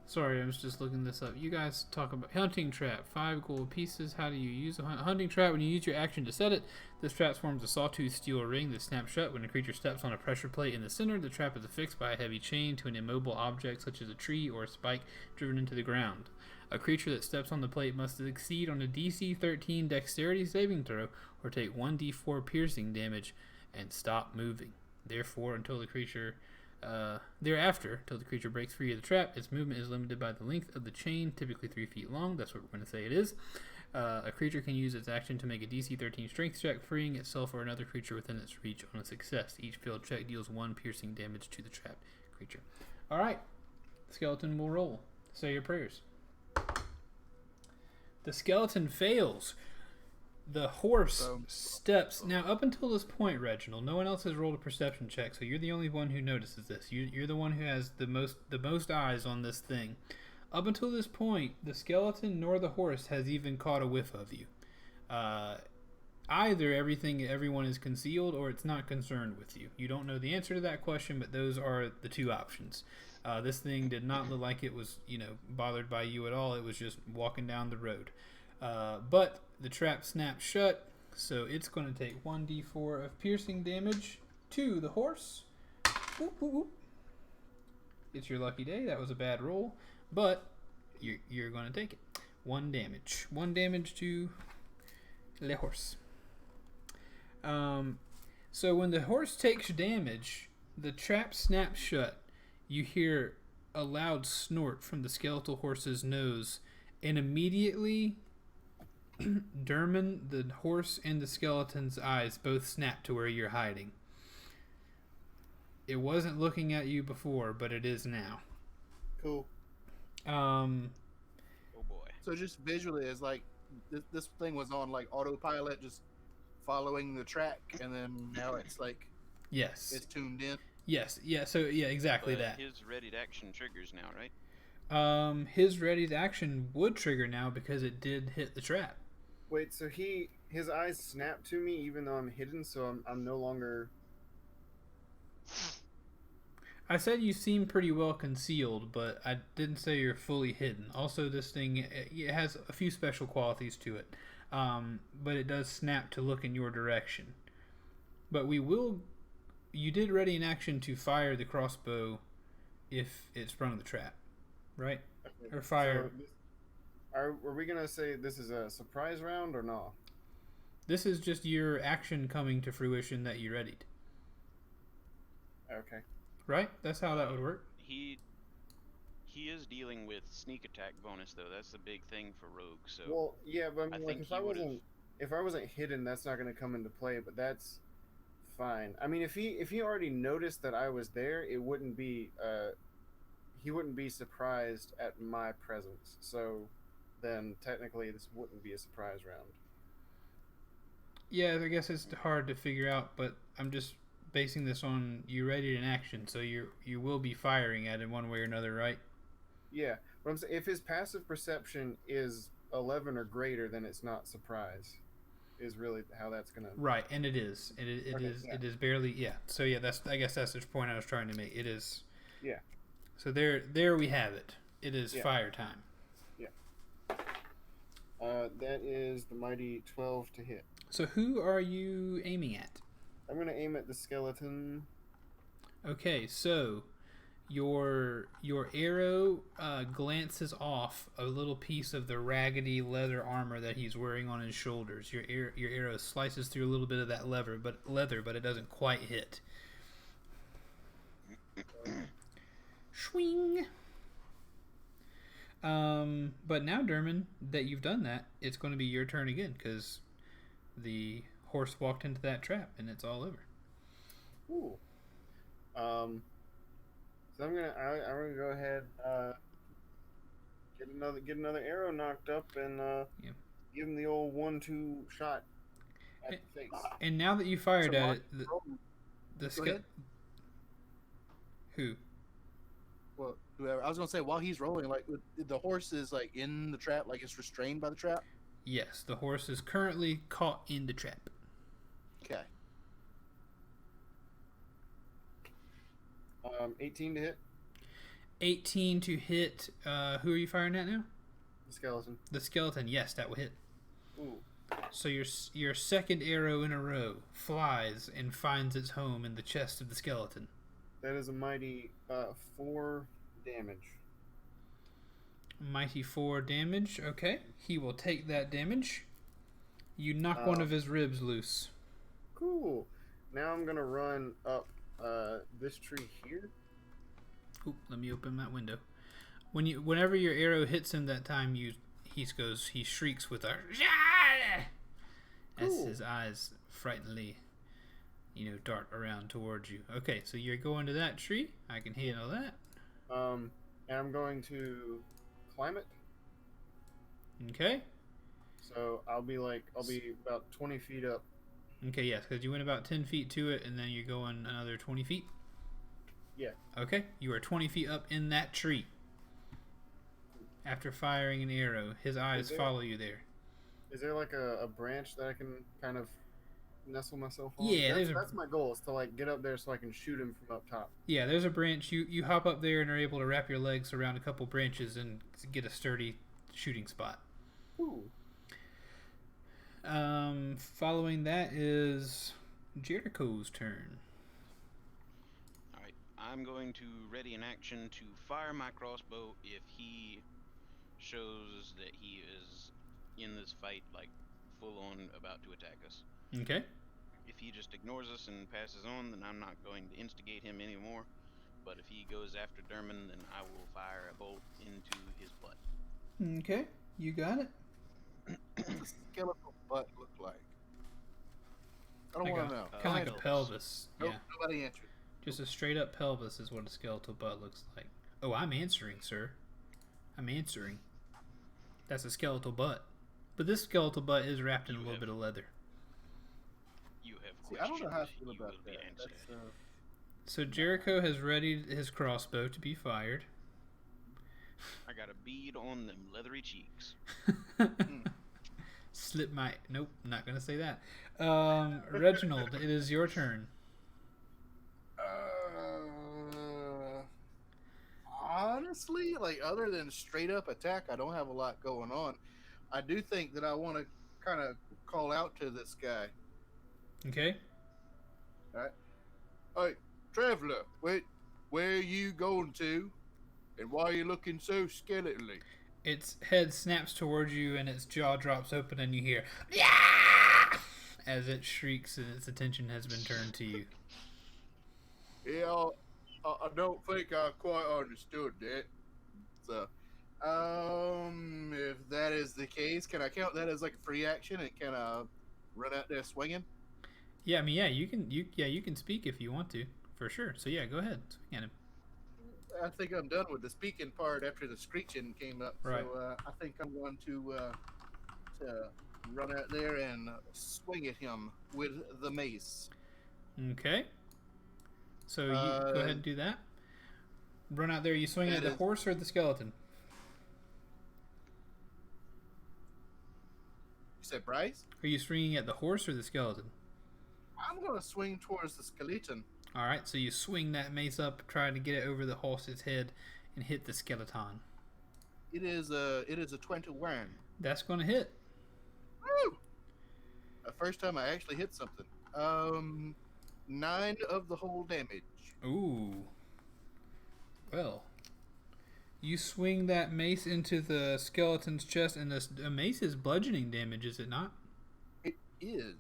Sorry, I was just looking this up. You guys talk about hunting trap. 5 gold pieces. How do you use a hunting trap? When you use your action to set it, this trap forms a sawtooth steel ring that snaps shut when a creature steps on a pressure plate in the center. The trap is affixed by a heavy chain to an immobile object such as a tree or a spike driven into the ground. A creature that steps on the plate must succeed on a DC 13 Dexterity saving throw or take 1d4 piercing damage and stop moving. Thereafter, until the creature breaks free of the trap, its movement is limited by the length of the chain, typically 3 feet long. That's what we're going to say it is. A creature can use its action to make a DC 13 strength check, freeing itself or another creature within its reach. On a success, each failed check deals 1 piercing damage to the trapped creature. All right, skeleton will roll. Say your prayers. The skeleton fails. The horse steps. Now, up until this point, Reginald, no one else has rolled a perception check, so you're the only one who notices this. You're the one who has the most eyes on this thing. Up until this point, the skeleton nor the horse has even caught a whiff of you. Either everyone is concealed, or it's not concerned with you. You don't know the answer to that question, but those are the two options. This thing did not look like it was, bothered by you at all. It was just walking down the road. But the trap snapped shut, so it's going to take 1d4 of piercing damage to the horse. Whoop, whoop, whoop. It's your lucky day. That was a bad roll, but you're going to take it. 1 damage. 1 damage to the horse. So when the horse takes damage, the trap snaps shut. You hear a loud snort from the skeletal horse's nose, and immediately Durmon, the horse, and the skeleton's eyes both snap to where you're hiding. It wasn't looking at you before, but it is now. Cool. Oh boy. So just visually, it's like this thing was on like autopilot, just following the track, and then now it's like it's tuned in. Yes. Yeah. So yeah, exactly that. His ready to action triggers now, right? His ready to action would trigger now because it did hit the trap. Wait, so his eyes snap to me even though I'm hidden, so I'm no longer. I said you seem pretty well concealed, but I didn't say you're fully hidden. Also, this thing, it has a few special qualities to it, but it does snap to look in your direction. But you did ready an action to fire the crossbow if it sprung the trap, right? Okay. Or fire. So are we going to say this is a surprise round or no? This is just your action coming to fruition that you readied. Okay. Right? That's how that would work. He is dealing with sneak attack bonus though. That's the big thing for rogue. So Well, yeah, but I mean, like think if I wasn't hidden, that's not going to come into play. But that's fine. I mean, if he already noticed that I was there, it wouldn't be he wouldn't be surprised at my presence. So then technically this wouldn't be a surprise round. Yeah, I guess it's hard to figure out, but I'm just basing this on you ready in action, so you will be firing at it one way or another, right? Yeah, but I'm saying if his passive perception is 11 or greater, then it's not surprise. Is really how that's gonna. Right, and it is. It is barely. Yeah. So yeah, I guess that's the point I was trying to make. It is. Yeah. So there we have it. It is fire time. Yeah. That is the mighty 12 to hit. So who are you aiming at? I'm gonna aim at the skeleton. Okay, so your arrow glances off a little piece of the raggedy leather armor that he's wearing on his shoulders. Your arrow slices through a little bit of that leather, but it doesn't quite hit. Swing. But now, Durmon, that you've done that, it's going to be your turn again because the horse walked into that trap and it's all over. Ooh. So I'm gonna go ahead get another arrow knocked up and give him the old 1-2 shot at the face. And now that you fired at it, who? Well, whoever. I was gonna say while he's rolling, like the horse is like in the trap, like it's restrained by the trap. Yes, the horse is currently caught in the trap. Okay. 18 to hit. 18 to hit. Who are you firing at now? The skeleton. The skeleton. Yes, that will hit. Ooh. So your second arrow in a row flies and finds its home in the chest of the skeleton. That is a mighty 4 damage. Mighty 4 damage. Okay. He will take that damage. You knock one of his ribs loose. Cool. Now I'm gonna run up this tree here. Oop, let me open that window. Whenever your arrow hits him that time, he shrieks with a as Cool. his eyes frighteningly, dart around towards you. Okay, so you're going to that tree. I can handle that. And I'm going to climb it. Okay. So I'll be about 20 feet up. Okay, yes, because you went about 10 feet to it, and then you're going another 20 feet. Yeah. Okay, you are 20 feet up in that tree. After firing an arrow, his eyes follow you there. Is there like a branch that I can kind of nestle myself on? Yeah, that's my goal, is to like get up there so I can shoot him from up top. Yeah, there's a branch. You hop up there and are able to wrap your legs around a couple branches and get a sturdy shooting spot. Ooh. Following that is Jericho's turn. Alright, I'm going to ready an action to fire my crossbow if he shows that he is in this fight, like, full on about to attack us. Okay. If he just ignores us and passes on, then I'm not going to instigate him anymore. But if he goes after Durmon, then I will fire a bolt into his butt. Okay, you got it. What's a skeletal butt look like? I don't want to know. Kind of like a pelvis. Nope, Yeah. nobody answered. Just a straight up pelvis is what a skeletal butt looks like. Oh, I'm answering, sir. I'm answering. That's a skeletal butt. But this skeletal butt is wrapped in a little bit of leather. You have See, I don't know how I questions, feel you about will be that. answered. That's, So Jericho has readied his crossbow to be fired. I got a bead on them leathery cheeks. Slip my... Nope, not going to say that. Reginald, it is your turn. Honestly, like, other than straight up attack, I don't have a lot going on. I do think that I want to kind of call out to this guy. Okay. Hey, traveler, where are you going to? And why are you looking so skeletally? Its head snaps towards you and its jaw drops open and you hear... as it shrieks and its attention has been turned to you. Yeah, I don't think I quite understood that. So, if that is the case, can I count that as like a free action and can I run out there swinging? Yeah, I mean, you can speak if you want to, for sure. So yeah, go ahead, swing at him. I think I'm done with the speaking part after the screeching came up. Right. So I think I'm going to run out there and swing at him with the mace. Okay. So you go ahead and do that. Run out there. You swing at the horse or the skeleton? You said Bryce? Are you swinging at the horse or the skeleton? I'm going to swing towards the skeleton. All right. So you swing that mace up, trying to get it over the horse's head, and hit the skeleton. It is a 21. That's going to hit. Woo! The first time I actually hit something. 9 of the whole damage. Ooh. Well, you swing that mace into the skeleton's chest, and the mace is bludgeoning damage, is it not? It is.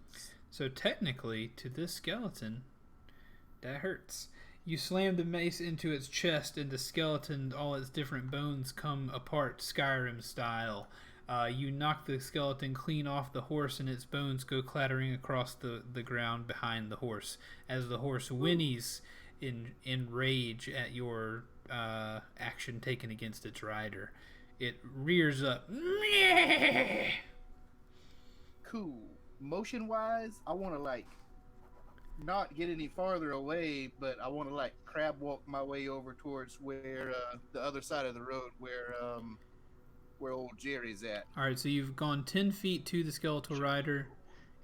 So technically, to this skeleton, that hurts. You slam the mace into its chest, and the skeleton, all its different bones come apart, Skyrim style. You knock the skeleton clean off the horse, and its bones go clattering across the ground behind the horse. As the horse whinnies in rage at your action taken against its rider, it rears up. Cool. Motion wise, I want to like not get any farther away, but I want to like crab walk my way over towards where the other side of the road where old Jerry's at. All right, so you've gone 10 feet to the skeletal rider,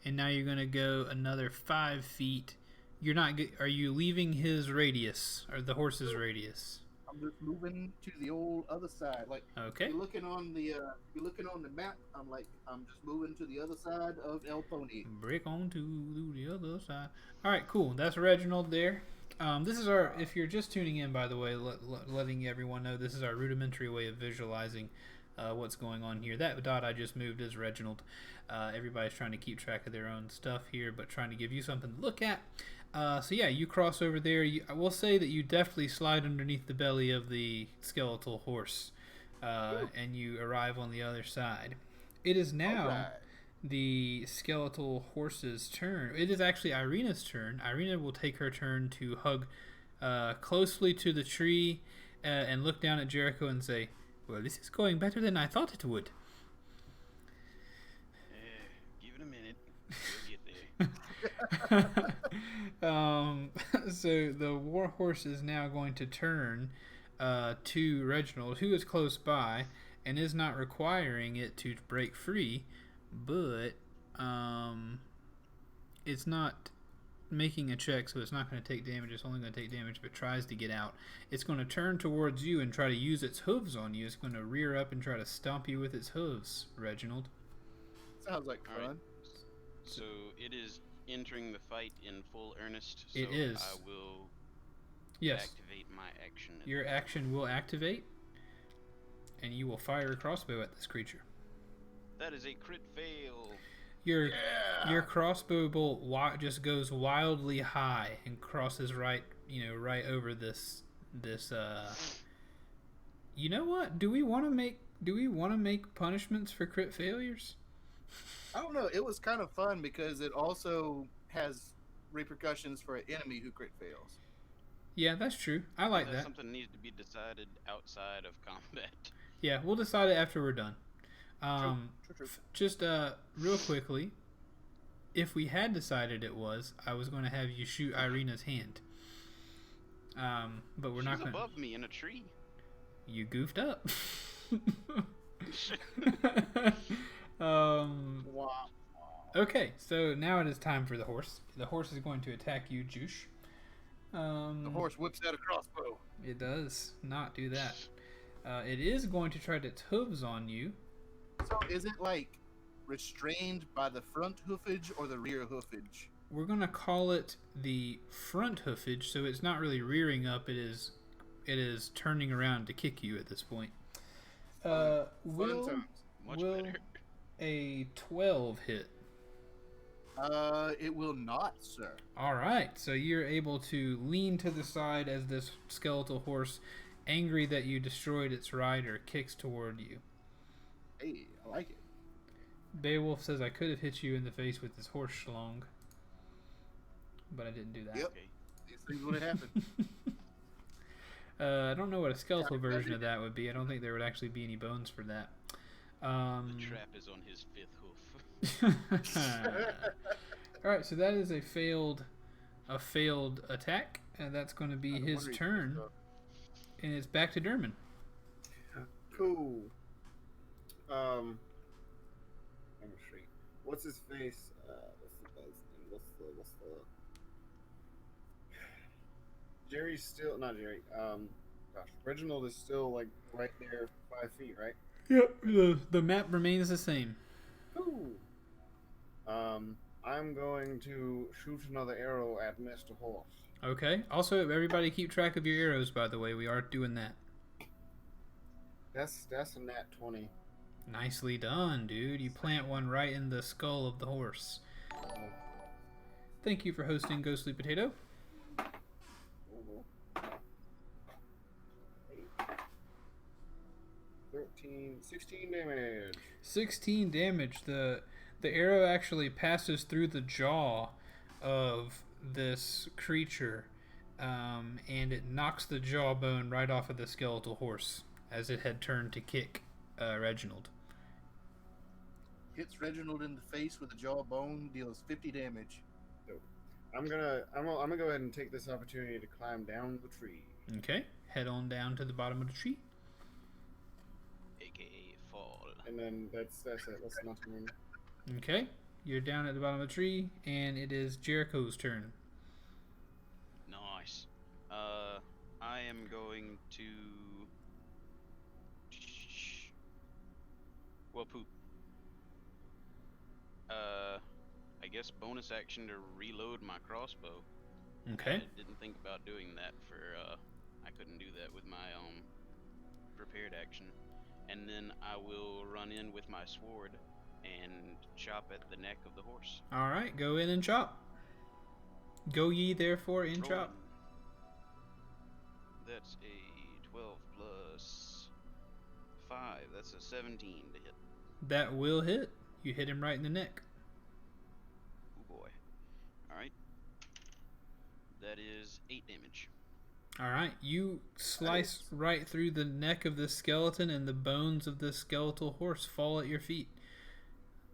and now you're going to go another 5 feet. You're not. Are you leaving his radius or the horse's radius? I'm just moving to the old other side. Like, Okay. you're looking on the map. I'm just moving to the other side of El Pony. Break on to the other side. All right, cool. That's Reginald there. This is our. If you're just tuning in, by the way, letting everyone know this is our rudimentary way of visualizing what's going on here. That dot I just moved is Reginald. Everybody's trying to keep track of their own stuff here, but trying to give you something to look at. So yeah, you cross over there. I will say that you definitely slide underneath the belly of the skeletal horse, and you arrive on the other side. It is now the skeletal horse's turn. It is actually Ireena's turn. Ireena will take her turn to hug closely to the tree and look down at Jericho and say, "Well, this is going better than I thought it would." Give it a minute. We'll get there. So the war horse is now going to turn to Reginald, who is close by and is not requiring it to break free, but it's not making a check, so it's not going to take damage. It's only going to take damage if it tries to get out. It's going to turn towards you and try to use its hooves on you. It's going to rear up and try to stomp you with its hooves, Reginald. Sounds like fun. Right. So it is entering the fight in full earnest. So It is. I will activate my action. Your action will activate, and you will fire a crossbow at this creature. That is a crit fail. Your crossbow bolt just goes wildly high and crosses right over this. You know what? Do we want to make punishments for crit failures? I don't know. It was kind of fun because it also has repercussions for an enemy who crit fails. Yeah, that's true. I like that. Something needs to be decided outside of combat. Yeah, we'll decide it after we're done. True. Just real quickly, if we had decided it was, I was going to have you shoot Ireena's hand. But we're not going to. Above me in a tree. You goofed up. Wow. Okay, so now it is time for the horse. The horse is going to attack you, Juice. The horse whips out a crossbow. It does not do that. It is going to try its hooves on you. So is it like restrained by the front hoofage or the rear hoofage? We're going to call it the front hoofage, so it's not really rearing up. It is turning around to kick you at this point. Will better. A 12 hit? It will not, sir. All right, so you're able to lean to the side as this skeletal horse, angry that you destroyed its rider, kicks toward you. Hey, I like it. Beowulf says, "I could have hit you in the face with this horse schlong, but I didn't do that." Yep. Okay. These things would have happened. I don't know what a skeletal version of that would be. I don't think there would actually be any bones for that. The trap is on his fifth hoof. Alright, so that is a failed attack, and that's going to be his turn. And it's back to Durmon. Cool. Let me see. What's his face? What's the guy's name? What's the Jerry's still not Jerry. Gosh, Reginald is still like right there, 5 feet, right? Yep. The map remains the same. Ooh. I'm going to shoot another arrow at Mr. Horse. Okay. Also, everybody keep track of your arrows, by the way. We are doing that. That's a nat 20. Nicely done, dude. You plant one right in the skull of the horse. Thank you for hosting Ghostly Potato. 16 damage. 16 damage. The arrow actually passes through the jaw of this creature, and it knocks the jawbone right off of the skeletal horse as it had turned to kick Reginald. Hits Reginald in the face with a jawbone, deals 50 damage. I'm gonna go ahead and take this opportunity to climb down the tree. Okay, head on down to the bottom of the tree. AKA fall. And then that's it. That's nothing. Okay, you're down at the bottom of the tree, and it is Jericho's turn. Nice. I am going to. Well, poop. I guess bonus action to reload my crossbow. Okay. I didn't think about doing that for. I couldn't do that with my prepared action, and then I will run in with my sword and chop at the neck of the horse. All right, go in and chop. Go ye therefore in chop. Rolling. That's a 12 plus 5. That's a 17 to hit. That will hit. You hit him right in the neck. Oh boy. Alright. That is 8 damage. All right, you slice right through the neck of the skeleton, and the bones of the skeletal horse fall at your feet.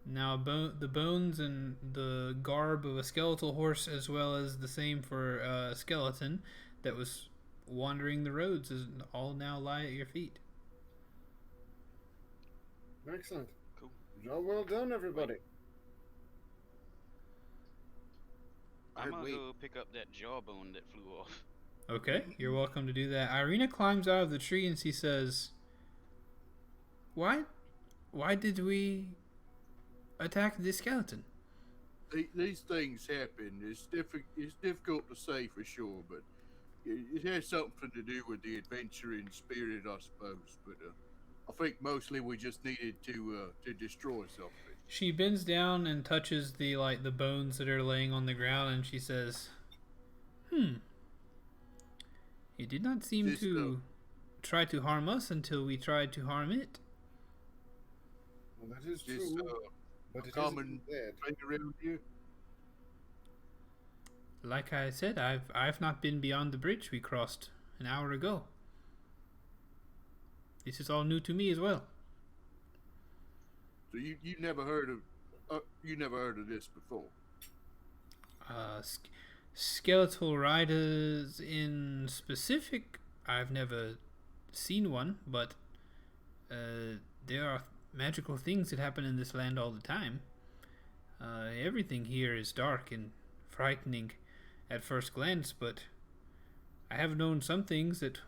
Now, the bones and the garb of a skeletal horse, as well as the same for a skeleton that was wandering the roads, is all now lie at your feet. Excellent. Cool. Job well done, everybody. I'm gonna go pick up that jawbone that flew off. Okay, you're welcome to do that. Ireena climbs out of the tree and she says, Why did we attack the skeleton? These things happen. It's difficult to say for sure, but it has something to do with the adventuring spirit, I suppose. But I think mostly we just needed to destroy something. She bends down and touches the bones that are laying on the ground, and she says, It did not seem to try to harm us until we tried to harm it. Well, that is true. But it common dead. thing around here. Like I said, I've not been beyond the bridge we crossed an hour ago. This is all new to me as well. So you never heard of this before? Skeletal riders in specific, I've never seen one, but there are magical things that happen in this land all the time. Everything here is dark and frightening at first glance, but I have known some things that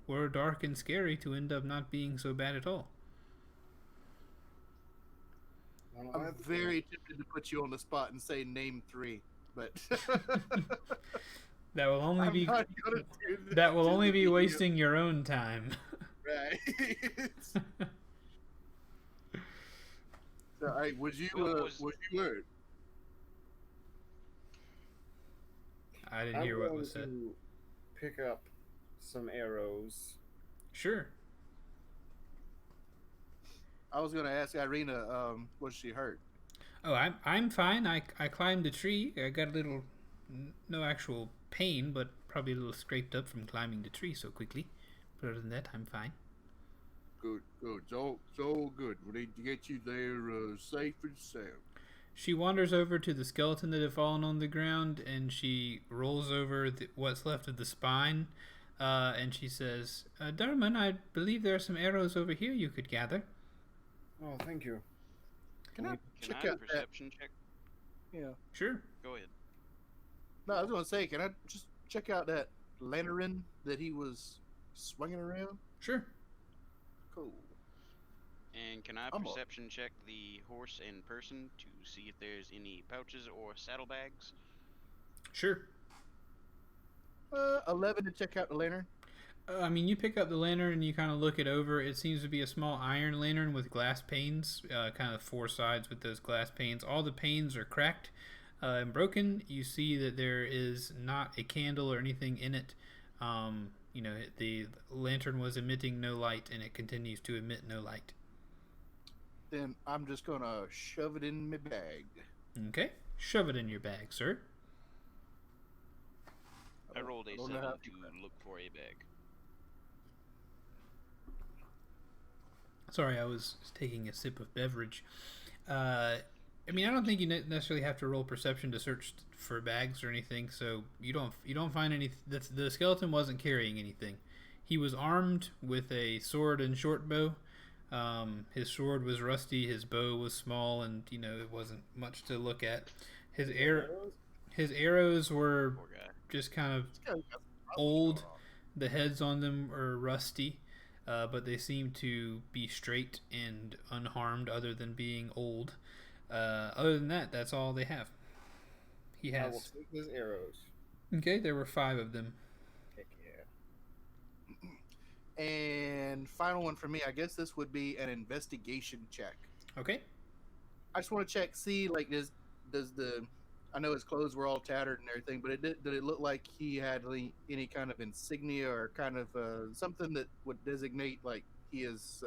were dark and scary to end up not being so bad at all. I'm very tempted to put you on the spot and say name 3, but that will only be video. wasting your own time. Right. So, hey, was you heard? I didn't hear what was said. To pick up some arrows. Sure. I was gonna ask Ireena, was she hurt? Oh, I'm fine. I climbed the tree. I got a little, no actual pain, but probably a little scraped up from climbing the tree so quickly. But other than that, I'm fine. Good. It's all good. We need to get you there safe and sound. She wanders over to the skeleton that had fallen on the ground, and she rolls over what's left of the spine, and she says, Durmon, I believe there are some arrows over here you could gather. Oh, thank you. Can I check out perception check? Yeah. Sure. Go ahead. No, I was gonna say, can I just check out that lantern that he was swinging around? Sure. Cool. And can I perception check the horse and person to see if there's any pouches or saddlebags? Sure. 11 to check out the lantern. I mean, you pick up the lantern and you kind of look it over. It seems to be a small iron lantern with glass panes, kind of 4 sides with those glass panes. All the panes are cracked and broken. You see that there is not a candle or anything in it. The lantern was emitting no light, and it continues to emit no light. Then I'm just gonna shove it in my bag. Okay. Shove it in your bag, sir. I rolled a 7 to look for a bag. Sorry, I was taking a sip of beverage. I don't think you necessarily have to roll perception to search for bags or anything. So you don't find any. The skeleton wasn't carrying anything. He was armed with a sword and short bow. His sword was rusty. His bow was small, and it wasn't much to look at. His arrows were just kind of old. The heads on them are rusty. But they seem to be straight and unharmed, other than being old. Other than that, that's all they have. He I will has. take his arrows. Okay, there were 5 of them. Heck yeah. And final one for me, I guess this would be an investigation check. Okay. I just want to check, see, like, does the, I know his clothes were all tattered and everything, but did it look like he had any kind of insignia or kind of something that would designate like he is,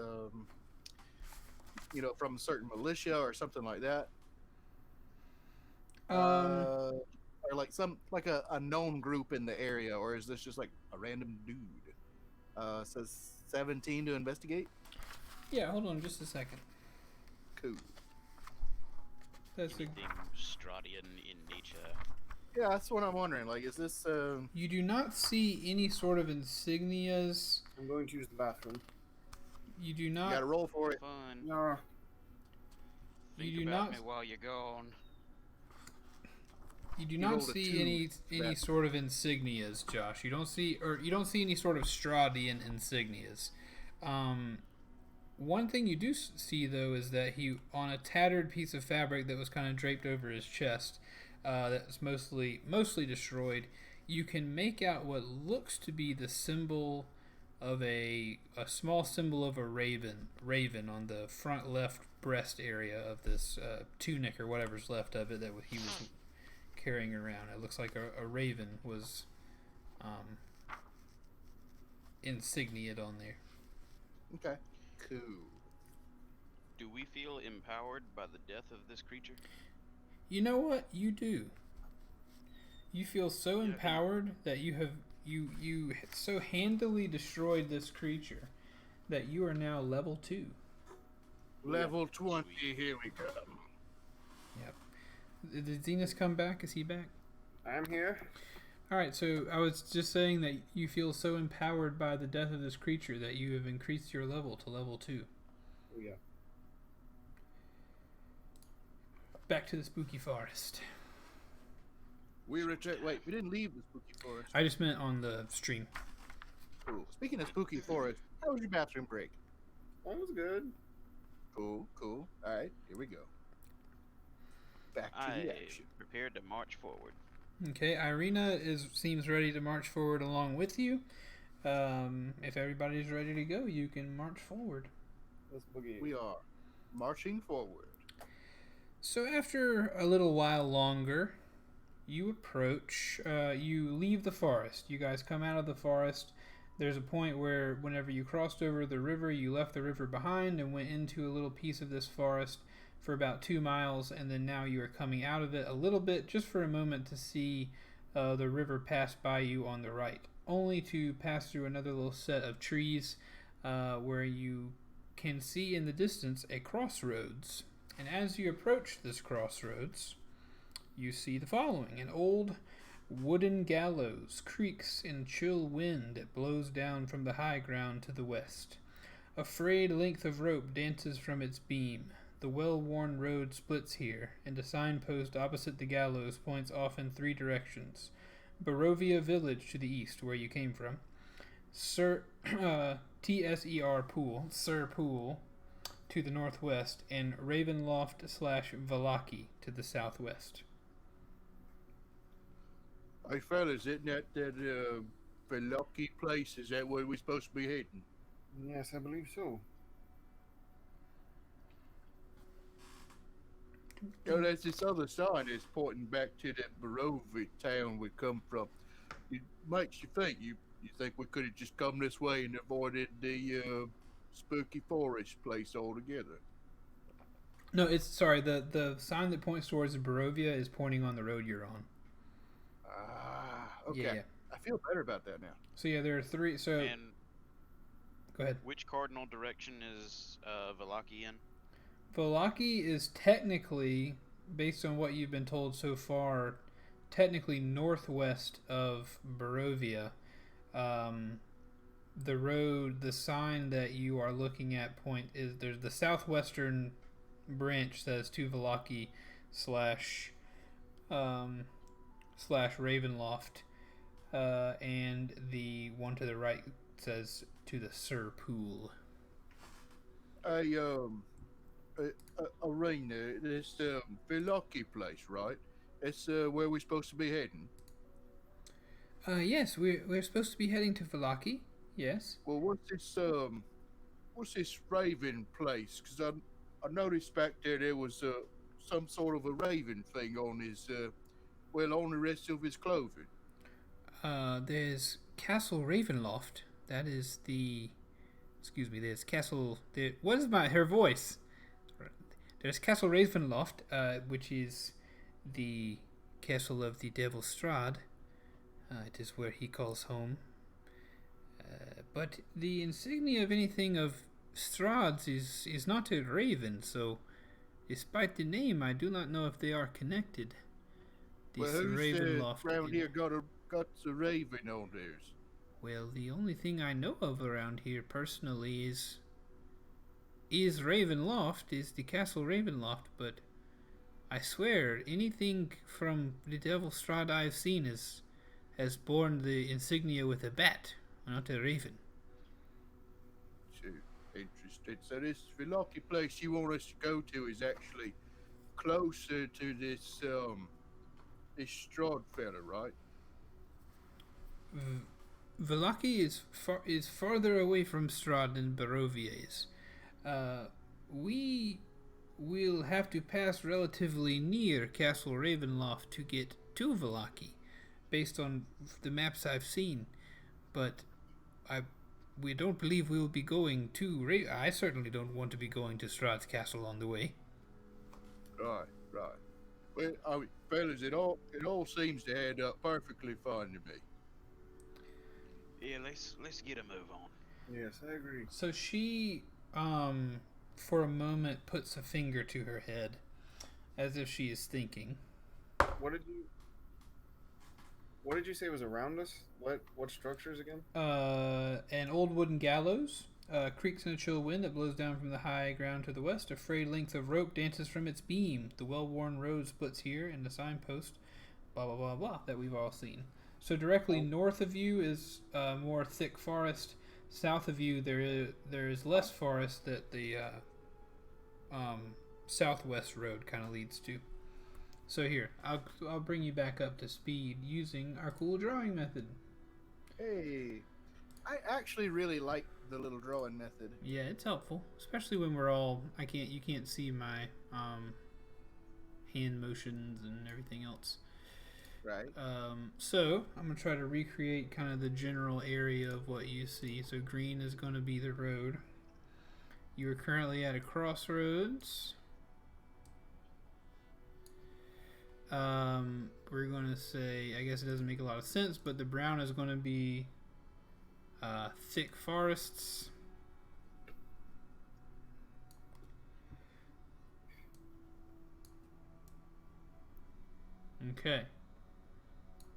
from a certain militia or something like that? Or like a known group in the area, or is this just like a random dude? Says 17 to investigate. Yeah, hold on just a second. Cool. That's a, Anything Strahdian in nature. Yeah, that's what I'm wondering. Like, is this? you do not see any sort of insignias. I'm going to use the bathroom. You do You not. got to roll for it. Fun. No. You Think do about not. me while you're gone. You do You not rolled a see 2. any That- sort of insignias, Josh. You don't see any sort of Strahdian insignias. One thing you do see though is that he, on a tattered piece of fabric that was kind of draped over his chest, that was mostly destroyed. You can make out what looks to be the symbol of a small symbol of a raven on the front left breast area of this tunic or whatever's left of it that he was carrying around. It looks like a raven was insigniaed on there. Okay. Cool. Do we feel empowered by the death of this creature? You know what? You do. You feel so Yeah, empowered that you so handily destroyed this creature that you are now level 2. Level 20, here we come. Yep. Did Zenas come back? Is he back? I'm here. Alright, so I was just saying that you feel so empowered by the death of this creature that you have increased your level to level 2. Oh, yeah. Back to the spooky forest. We return. Wait, we didn't leave the spooky forest. I just meant on the stream. Cool. Speaking of spooky forest, how was your bathroom break? That was good. Cool. All right, here we go. Back to the action. Prepared to march forward. Okay, Ireena seems ready to march forward along with you. If everybody's ready to go, you can march forward. Let's boogie. We are marching forward. So after a little while longer, you approach, you leave the forest. You guys come out of the forest. There's a point where whenever you crossed over the river, you left the river behind and went into a little piece of this forest for about 2 miles, and then now you are coming out of it a little bit just for a moment to see the river pass by you on the right, only to pass through another little set of trees where you can see in the distance a crossroads. And as you approach this crossroads, you see the following. An old wooden gallows creaks in chill wind that blows down from the high ground to the west. A frayed length of rope dances from its beam. The well-worn road splits here, and a signpost opposite the gallows points off in 3 directions. Barovia Village to the east, where you came from. TSER Pool, Sir Pool, to the northwest, and Ravenloft/Valaki to the southwest. Hey, fellas, isn't that lucky place? Is that where we're supposed to be heading? Yes, I believe so. Oh, there's this other sign that's pointing back to that Barovia town we come from. It makes you think. You think we could have just come this way and avoided the spooky forest place altogether? No, it's sorry. The sign that points towards Barovia is pointing on the road you're on. Okay. Yeah. I feel better about that now. So yeah, there are 3. So And go ahead. which cardinal direction is Valaki in? Valaki is technically, based on what you've been told so far, technically northwest of Barovia. The sign that you are looking at there's the southwestern branch says to Valaki / Ravenloft, and the one to the right says to the Sir Pool. Ireena, this Velaki place, right? That's where we're supposed to be heading. Yes, we're supposed to be heading to Valaki. Yes. Well, what's this raven place? Because I noticed back there was some sort of a raven thing on his on the rest of his clothing. There's Castle Ravenloft. That is the. Excuse me. There's Castle. What is her voice? There's Castle Ravenloft, which is the castle of the Devil Strahd. It is where he calls home. But the insignia of anything of Strahd's is not a raven, so despite the name, I do not know if they are connected. Well, who's around here got a raven on theirs? Well, the only thing I know of around here personally is Ravenloft, is the Castle Ravenloft, but I swear anything from the Devil Strahd I've seen has borne the insignia with a bat, not a raven. Interesting. So this Velocity place you want us to go to is actually closer to this Strahd fella, right? Valaki is farther away from Strahd than Barovia is. We will have to pass relatively near Castle Ravenloft to get to Valaki, based on the maps I've seen. But we don't believe we will be going to. I certainly don't want to be going to Strahd's castle on the way. Right. Well, I mean, fellas, it all seems to add up perfectly fine to me. Yeah, let's get a move on. Yes, I agree. So she, for a moment, puts a finger to her head, as if she is thinking. What did you say was around us? What structures again? An old wooden gallows, creaks in a chill wind that blows down from the high ground to the west. A frayed length of rope dances from its beam. The well-worn road splits here, and the signpost, blah blah blah blah, that we've all seen. So directly north of you is more thick forest. South of you there is less forest that the southwest road kind of leads to. So here, I'll bring you back up to speed using our cool drawing method. Hey, I actually really like the little drawing method. Yeah, it's helpful, especially when we're all. You can't see my hand motions and everything else. Right. So I'm gonna try to recreate kind of the general area of what you see. So green is going to be the road. You are currently at a crossroads. We're going to say, I guess it doesn't make a lot of sense, but the brown is going to be thick forests. Okay.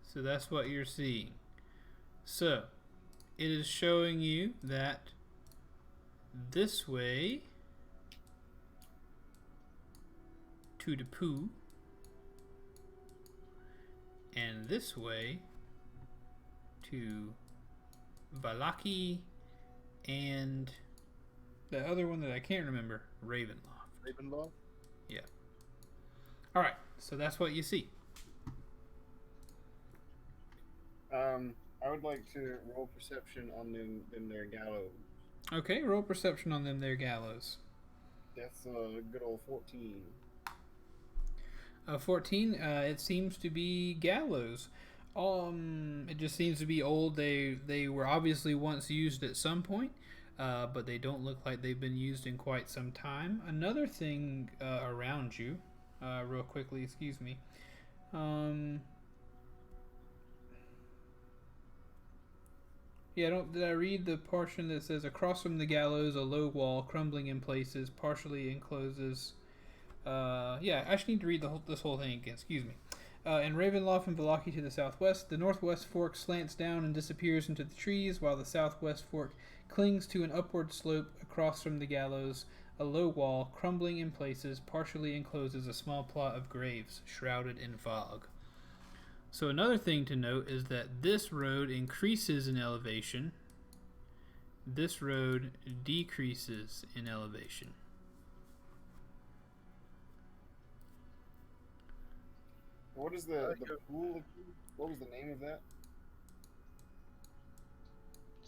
So that's what you're seeing. So it is showing you that this way to the poo, and this way to Valaki, and the other one that I can't remember, Ravenloft. Ravenloft? Yeah. Alright, so that's what you see. I would like to roll perception on them their gallows. Okay, roll perception on them their gallows. That's a good old 14. 14, it seems to be gallows. It just seems to be old. They were obviously once used at some point, but they don't look like they've been used in quite some time. Another thing around you, real quickly, excuse me. Did I read the portion that says, across from the gallows, a low wall, crumbling in places, partially encloses... I actually need to read this whole thing again, excuse me. In Ravenloft and Valaki to the southwest, the northwest fork slants down and disappears into the trees, while the southwest fork clings to an upward slope across from the gallows. A low wall, crumbling in places, partially encloses a small plot of graves, shrouded in fog. So another thing to note is that this road increases in elevation. This road decreases in elevation. What is the pool? What was the name of that?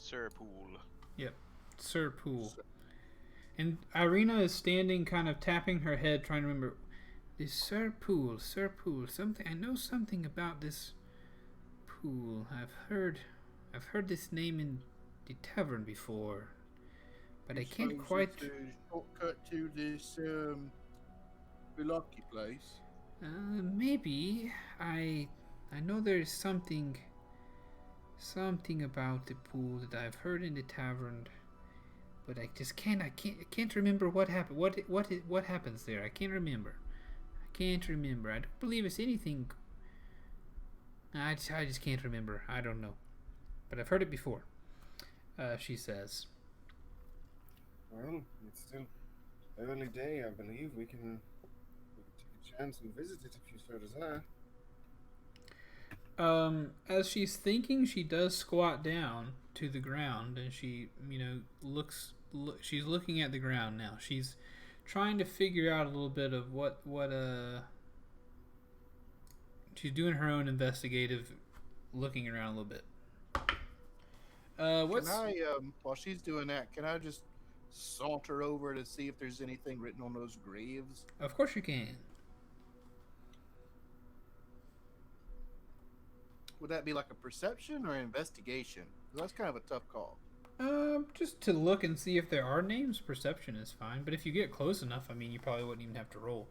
Sir Pool. Yep, Sir Pool. And Ireena is standing, kind of tapping her head, trying to remember. This Sir Pool, something. I know something about this pool. I've heard this name in the tavern before, but I can't Suppose quite. it's a shortcut to this lucky place. Maybe I know there's something about the pool that I've heard in the tavern, but I just can't remember what happened. What happens there? I can't remember. I don't believe it's anything. I just can't remember. I don't know, but I've heard it before. She says. Well, it's still early day, I believe. We can take a chance and visit it if you so desire. As she's thinking, she does squat down to the ground, and she, she's looking at the ground now. She's trying to figure out a little bit of what she's doing her own investigative, looking around a little bit. Can I, while she's doing that, can I just saunter over to see if there's anything written on those graves? Of course you can. Would that be like a perception or an investigation? That's kind of a tough call. Just to look and see if there are names. Perception is fine, but if you get close enough, I mean, you probably wouldn't even have to roll.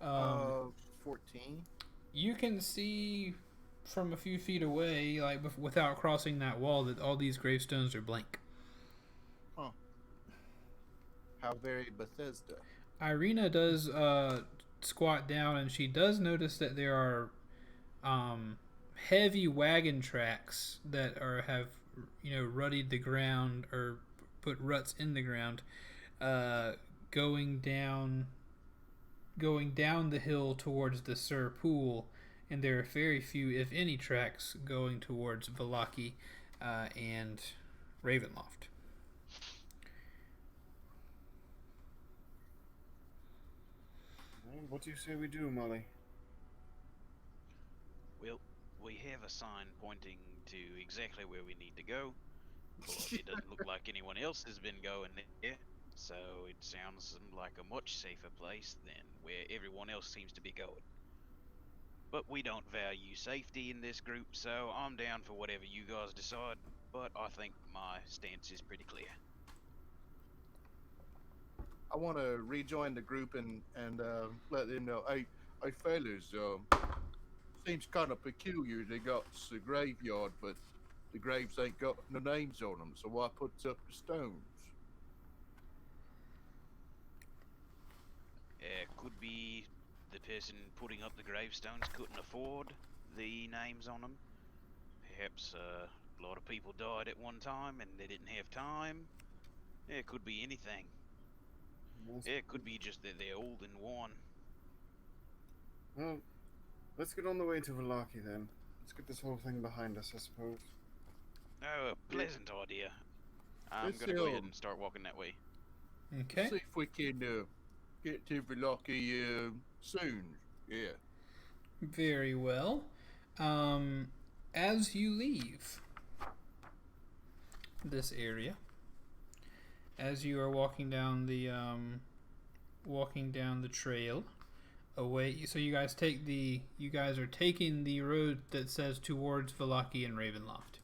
14. You can see from a few feet away, like without crossing that wall, that all these gravestones are blank. Huh. How very Bethesda. Ireena does squat down, and she does notice that there are heavy wagon tracks that have rutted the ground or put ruts in the ground, going down the hill towards the Sir Pool, and there are very few, if any, tracks going towards Vallaki and Ravenloft. Well, what do you say we do, Molly? Well, we have a sign pointing to exactly where we need to go, but it doesn't look like anyone else has been going there, so it sounds like a much safer place than where everyone else seems to be going. But we don't value safety in this group, so I'm down for whatever you guys decide, but I think my stance is pretty clear. I want to rejoin the group and let them know. Hey, fellas, seems kind of peculiar. They got the graveyard, but the graves ain't got no names on them. So why put up the stones? Could be the person putting up the gravestones couldn't afford the names on them. Perhaps a lot of people died at one time and they didn't have time. It could be anything. It could be just that they're old and worn. Well, let's get on the way to Vallaki then. Let's get this whole thing behind us, I suppose. Oh, a pleasant idea. I'm Let's gonna go ahead and start walking that way. Okay. See if we can get to Vallaki soon. Yeah. Very well. As you leave this area, as you are walking down the trail away, so you guys are taking the road that says towards Vallaki and Ravenloft.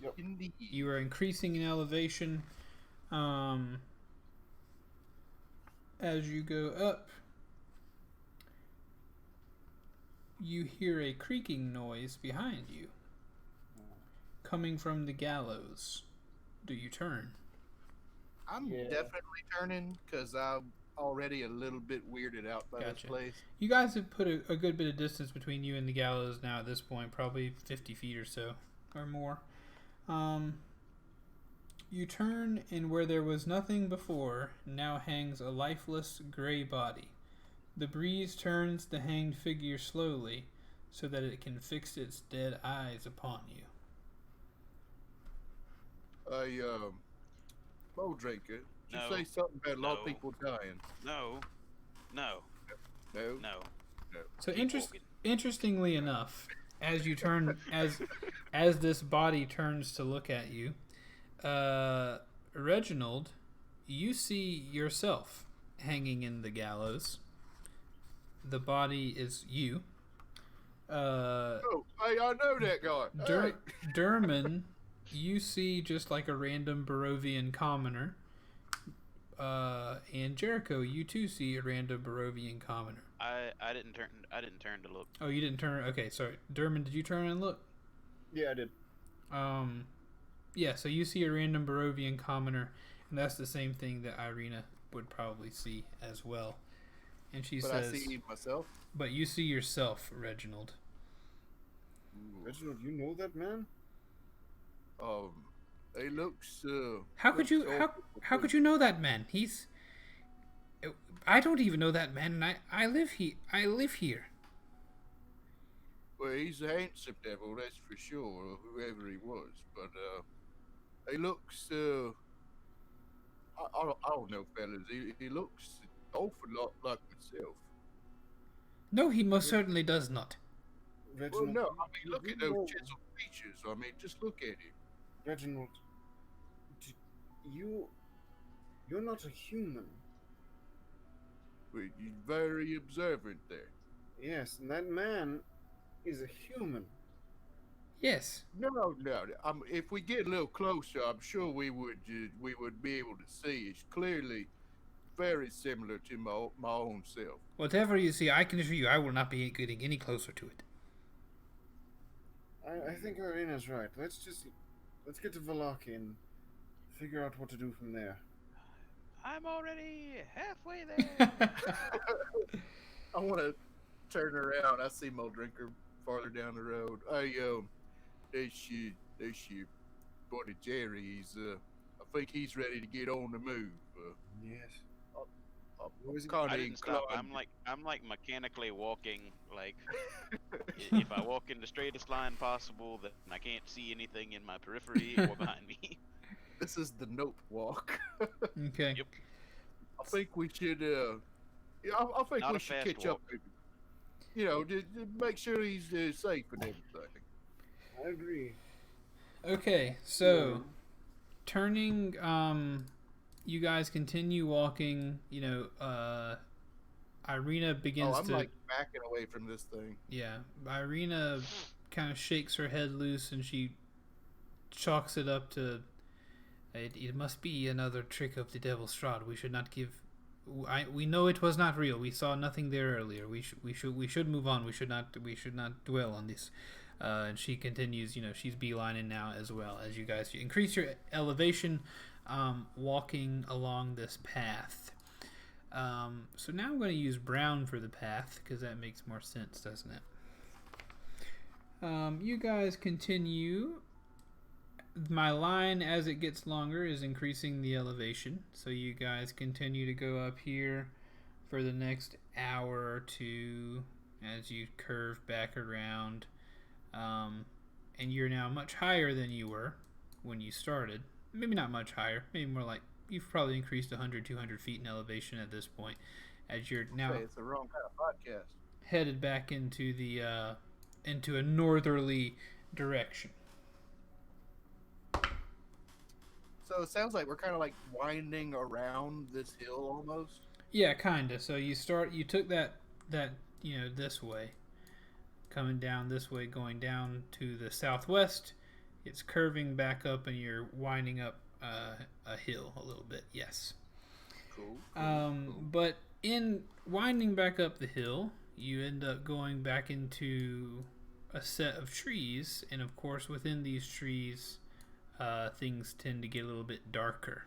Yep. Indeed. You are increasing in elevation. As you go up, you hear a creaking noise behind you, coming from the gallows. Do you turn? I'm definitely turning because I'm already a little bit weirded out by this place. You guys have put a good bit of distance between you and the gallows now at this point, probably 50 feet or so, or more. You turn, and where there was nothing before, now hangs a lifeless gray body. The breeze turns the hanged figure slowly, so that it can fix its dead eyes upon you. Hey, Mo Drinker, did you No. say something about a lot of No. people dying? No. No? So Keep walking. interestingly enough, as you turn, as this body turns to look at you, Reginald, you see yourself hanging in the gallows. The body is you. Oh, hey, I know that guy. Hey. Durmon, you see just like a random Barovian commoner. And Jericho, you too see a random Barovian commoner. I didn't turn to look. Oh, you didn't turn. Okay, sorry. Durmon, did you turn and look? Yeah, I did. Yeah. So you see a random Barovian commoner, and that's the same thing that Ireena would probably see as well. And she But says, I see myself. "But you see yourself, Reginald." Reginald, you know that man? He looks. How could you? How could you know that man? He's. I don't even know that man, and I live here. Well, he's a handsome devil, that's for sure, or whoever he was. But he looks. I don't know, fellas. He looks an awful lot like myself. No, he most certainly does not. Well, Reginald, no, I mean, look at those know- chiseled features. I mean, just look at him. Reginald, you're not a human. Well, you're very observant there. Yes, and that man is a human. Yes. No. If we get a little closer, I'm sure we would be able to see. It's clearly very similar to my own self. Whatever you see, I can assure you, I will not be getting any closer to it. I think Ireena's right. Let's get to Vallaki and figure out what to do from there. I'm already halfway there. I want to turn around. I see Mo Drinker farther down the road. Hey, there's your buddy Jerry. I think he's ready to get on the move. Yes. I didn't stop. I'm like mechanically walking. Like if I walk in the straightest line possible, then I can't see anything in my periphery or behind me. This is the Nope walk. Okay. Yep. I think we should. I think Not we a should fast catch walk. up with him. You know, to make sure he's safe and everything. I agree. Okay, so turning, you guys continue walking. Ireena begins I'm to. like backing away from this thing. Yeah, Ireena kind of shakes her head loose and she chalks it up to. It must be another trick of the Devil's Strahd. We should not give. We know it was not real. We saw nothing there earlier. We should move on. We should not dwell on this. And she continues. She's beelining now as well as you guys increase your elevation, walking along this path. So now I'm going to use brown for the path because that makes more sense, doesn't it? You guys continue. My line, as it gets longer, is increasing the elevation. So you guys continue to go up here for the next hour or two as you curve back around. And you're now much higher than you were when you started. Maybe not much higher. Maybe more like you've probably increased 100, 200 feet in elevation at this point. As you're now It's the wrong kind of podcast. headed back into a northerly direction. So it sounds like we're kind of like winding around this hill almost. Yeah, kinda. So you took that this way, coming down this way, going down to the southwest. It's curving back up, and you're winding up a hill a little bit. Yes. Cool. But in winding back up the hill, you end up going back into a set of trees, and of course, within these trees, things tend to get a little bit darker.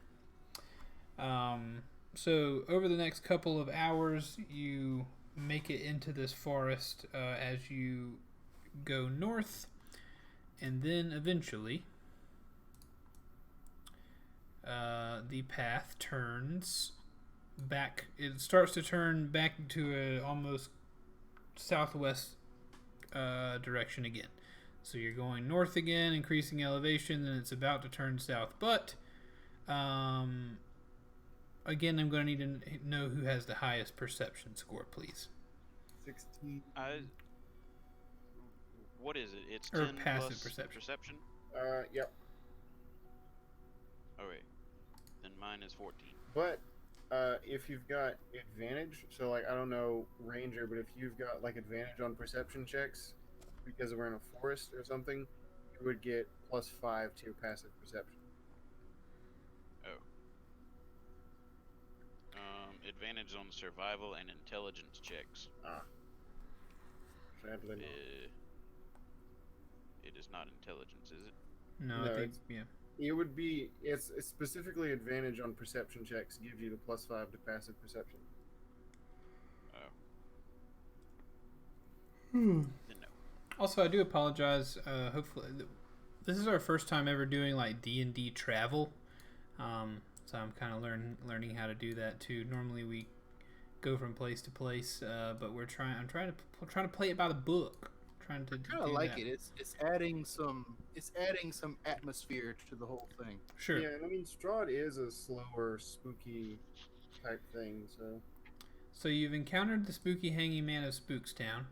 So over the next couple of hours, you make it into this forest as you go north, and then eventually the path turns back. It starts to turn back to a almost southwest direction again. So you're going north again, increasing elevation, and it's about to turn south. But again, I'm going to need to know who has the highest perception score, please. 16. What is it? It's Or 10 passive plus perception. perception. Yep. Okay. Then mine is 14. But if you've got advantage, so like I don't know Ranger, but if you've got like advantage on perception checks because we're in a forest or something, you would get +5 to your passive perception. Oh. Advantage on survival and intelligence checks. Sadly, not. It is not intelligence, is it? No, No, I think it's- yeah. It would be it's specifically advantage on perception checks gives you the +5 to passive perception. Oh. Hmm. Then no. Also, I do apologize. Hopefully, this is our first time ever doing like D&D travel, so I'm kind of learning how to do that too. Normally, we go from place to place, but I'm trying to play it by the book. Trying to Kind of like it. It's adding some atmosphere to the whole thing. Sure. Yeah, and I mean Strahd is a slower, spooky type thing, so So you've encountered the spooky hanging man of Spookstown.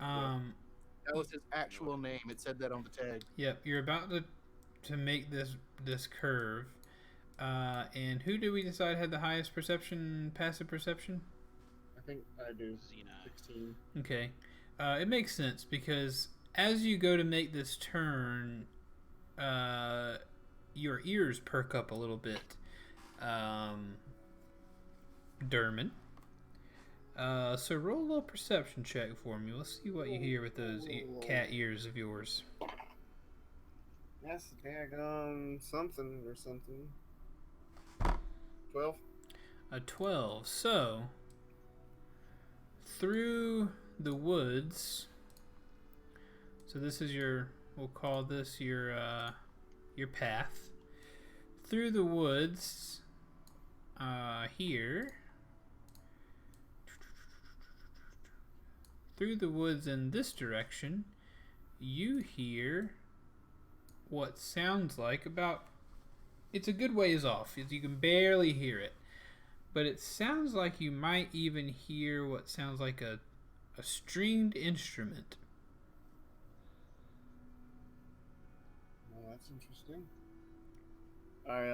That was his actual name. It said that on the tag. Yep. You're about to make this curve, and who did we decide had the highest passive perception? I think I do. Xena. 16. Okay. It makes sense because as you go to make this turn, your ears perk up a little bit. Durmon. So roll a little perception check for me. Let's see what you hear with those cat ears of yours. That's daggone something or something. 12. A 12. So through the woods. So this is we'll call this your path through the woods. Here. Through the woods in this direction, you hear what sounds like it's a good ways off. You can barely hear it. But it sounds like you might even hear what sounds like a stringed instrument. Well, that's interesting. I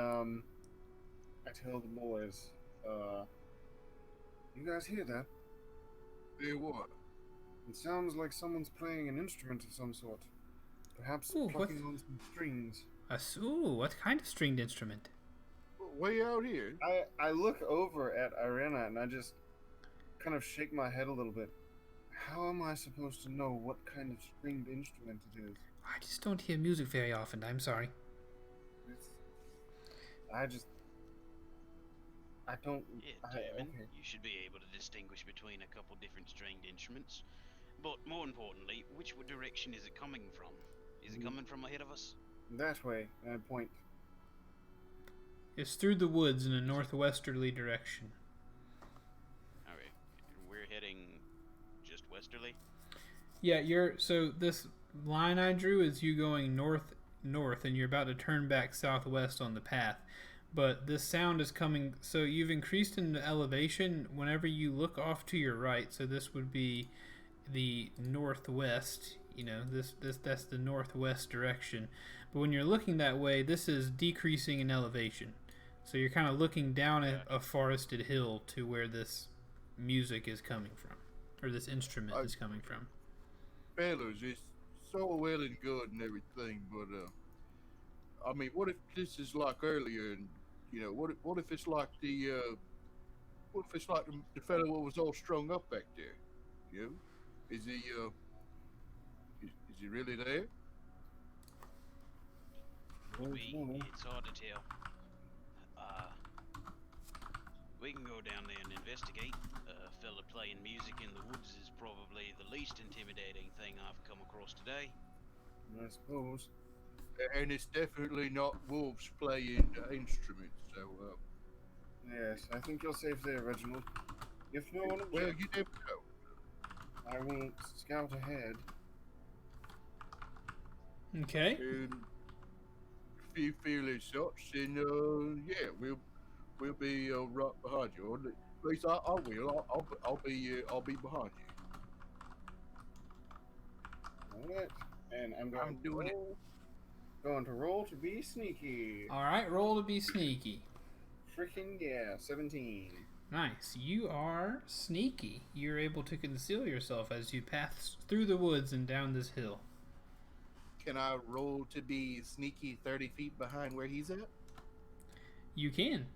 tell the boys, you guys hear that? Hear what? It sounds like someone's playing an instrument of some sort. Perhaps Ooh, plucking on some strings. What kind of stringed instrument? Way out here. I look over at Ireena and I just kind of shake my head a little bit. How am I supposed to know what kind of stringed instrument it is? I just don't hear music very often. I'm sorry. I don't. Yeah, Okay. Durmon, you should be able to distinguish between a couple different stringed instruments. But more importantly, which direction is it coming from? Is it coming from ahead of us? That way, and I point. It's through the woods in a northwesterly direction. Alright, we're heading just westerly? Yeah, so this line I drew is you going north, and you're about to turn back southwest on the path. But this sound is coming, so you've increased in the elevation whenever you look off to your right. So this would be the northwest. That's the northwest direction. But when you're looking that way, this is decreasing in elevation. So you're kind of looking down at a forested hill to where this music is coming from, or this instrument is coming from. Fellas, it's so well and good and everything, but I mean, what if this is like earlier, and what if it's like the fellow what was all strung up back there? Is he really there? It's hard to tell. We can go down there and investigate. A fella playing music in the woods is probably the least intimidating thing I've come across today. I suppose. And it's definitely not wolves playing instruments. So, Yes, I think you're safe there, Reginald. If no one well, objects, you never know. I will scout ahead. Okay. And if you feel as such, then yeah, we'll be right behind you. Or at least I will. I'll be behind you. Alright. And I'm going I'm doing it. Going to roll to be sneaky. All right, roll to be sneaky. Freaking yeah, 17. Nice. You are sneaky. You're able to conceal yourself as you pass through the woods and down this hill. Can I roll to be sneaky 30 feet behind where he's at? You can.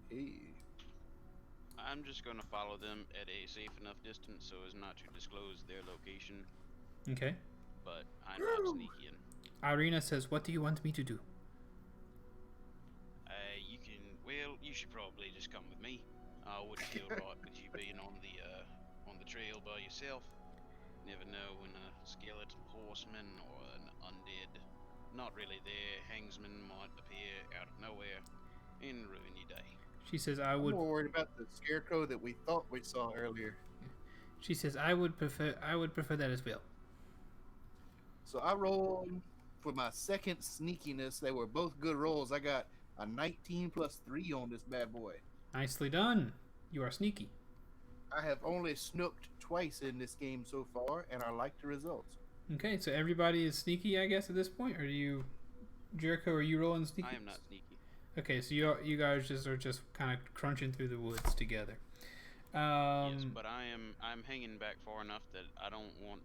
Hey. I'm just going to follow them at a safe enough distance so as not to disclose their location, Okay. but I'm not sneaking. Ireena says, "What do you want me to do?" You can. Well, you should probably just come with me. I wouldn't feel right with you being on the trail by yourself. Never know when a skeleton horseman or an undead, not really there, hangsman might appear out of nowhere and ruin your day. She says, "I I'm would." more worried about the scarecrow that we thought we saw earlier. She says, "I would prefer that as well." So I rolled for my second sneakiness. They were both good rolls. I got a 19 plus 3 on this bad boy. Nicely done. You are sneaky. I have only snooked twice in this game so far, and I like the results. Okay, so everybody is sneaky, I guess, at this point. Or do you, Jericho? Are you rolling sneaky? I am not sneaky. Okay, so you guys are just kind of crunching through the woods together. Yes, but I'm hanging back far enough that I don't want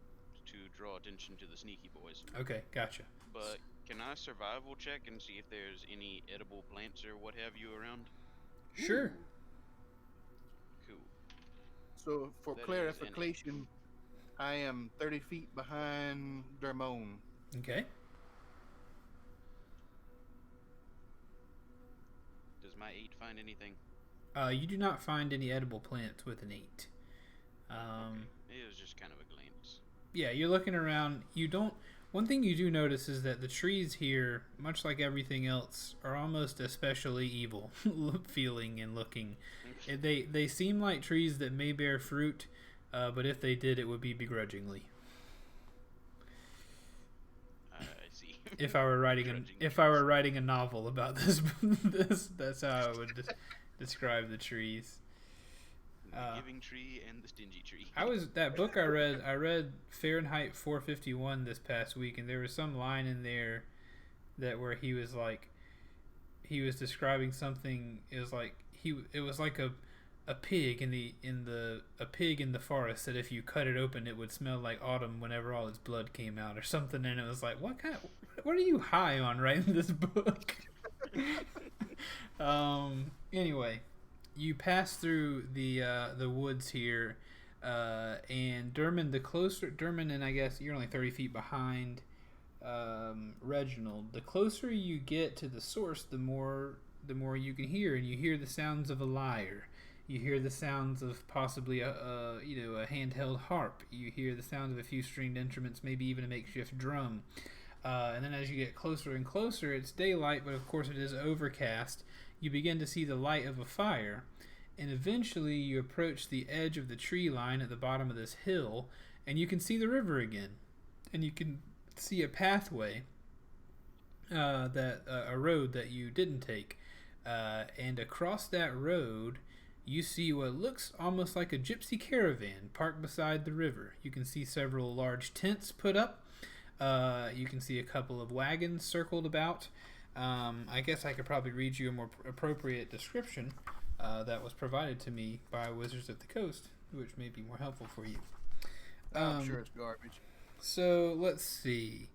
to draw attention to the sneaky boys. Okay, gotcha. But can I survival check and see if there's any edible plants or what have you around? Sure. Cool. So for That is clarification, I am 30 feet behind Durmon. Okay. Does my 8 find anything? You do not find any edible plants with an 8. It was just kind of a glance. Yeah, you're looking around. You don't. One thing you do notice is that the trees here, much like everything else, are almost especially evil feeling and looking. They seem like trees that may bear fruit, but if they did, it would be begrudgingly. I see. If I were writing a novel about this, that's how I would describe the trees. The giving tree and the stingy tree. That book I read Fahrenheit 451 this past week, and there was some line in there where he was describing something. It was like a pig a pig in the forest that if you cut it open it would smell like autumn whenever all its blood came out or something, and it was like, what are you high on writing this book? Anyway, you pass through the woods here, and Durmon, and I guess you're only 30 feet behind Reginald. The closer you get to the source, the more you can hear, and you hear the sounds of a lyre. You hear the sounds of possibly a handheld harp. You hear the sounds of a few stringed instruments, maybe even a makeshift drum. And then as you get closer and closer, it's daylight, but of course it is overcast. You begin to see the light of a fire, and eventually you approach the edge of the tree line at the bottom of this hill, and you can see the river again. And you can see a pathway, a road that you didn't take. And across that road, you see what looks almost like a gypsy caravan parked beside the river. You can see several large tents put up. You can see a couple of wagons circled about. I guess I could probably read you a more appropriate description that was provided to me by Wizards of the Coast, which may be more helpful for you. I'm sure it's garbage. So, let's see.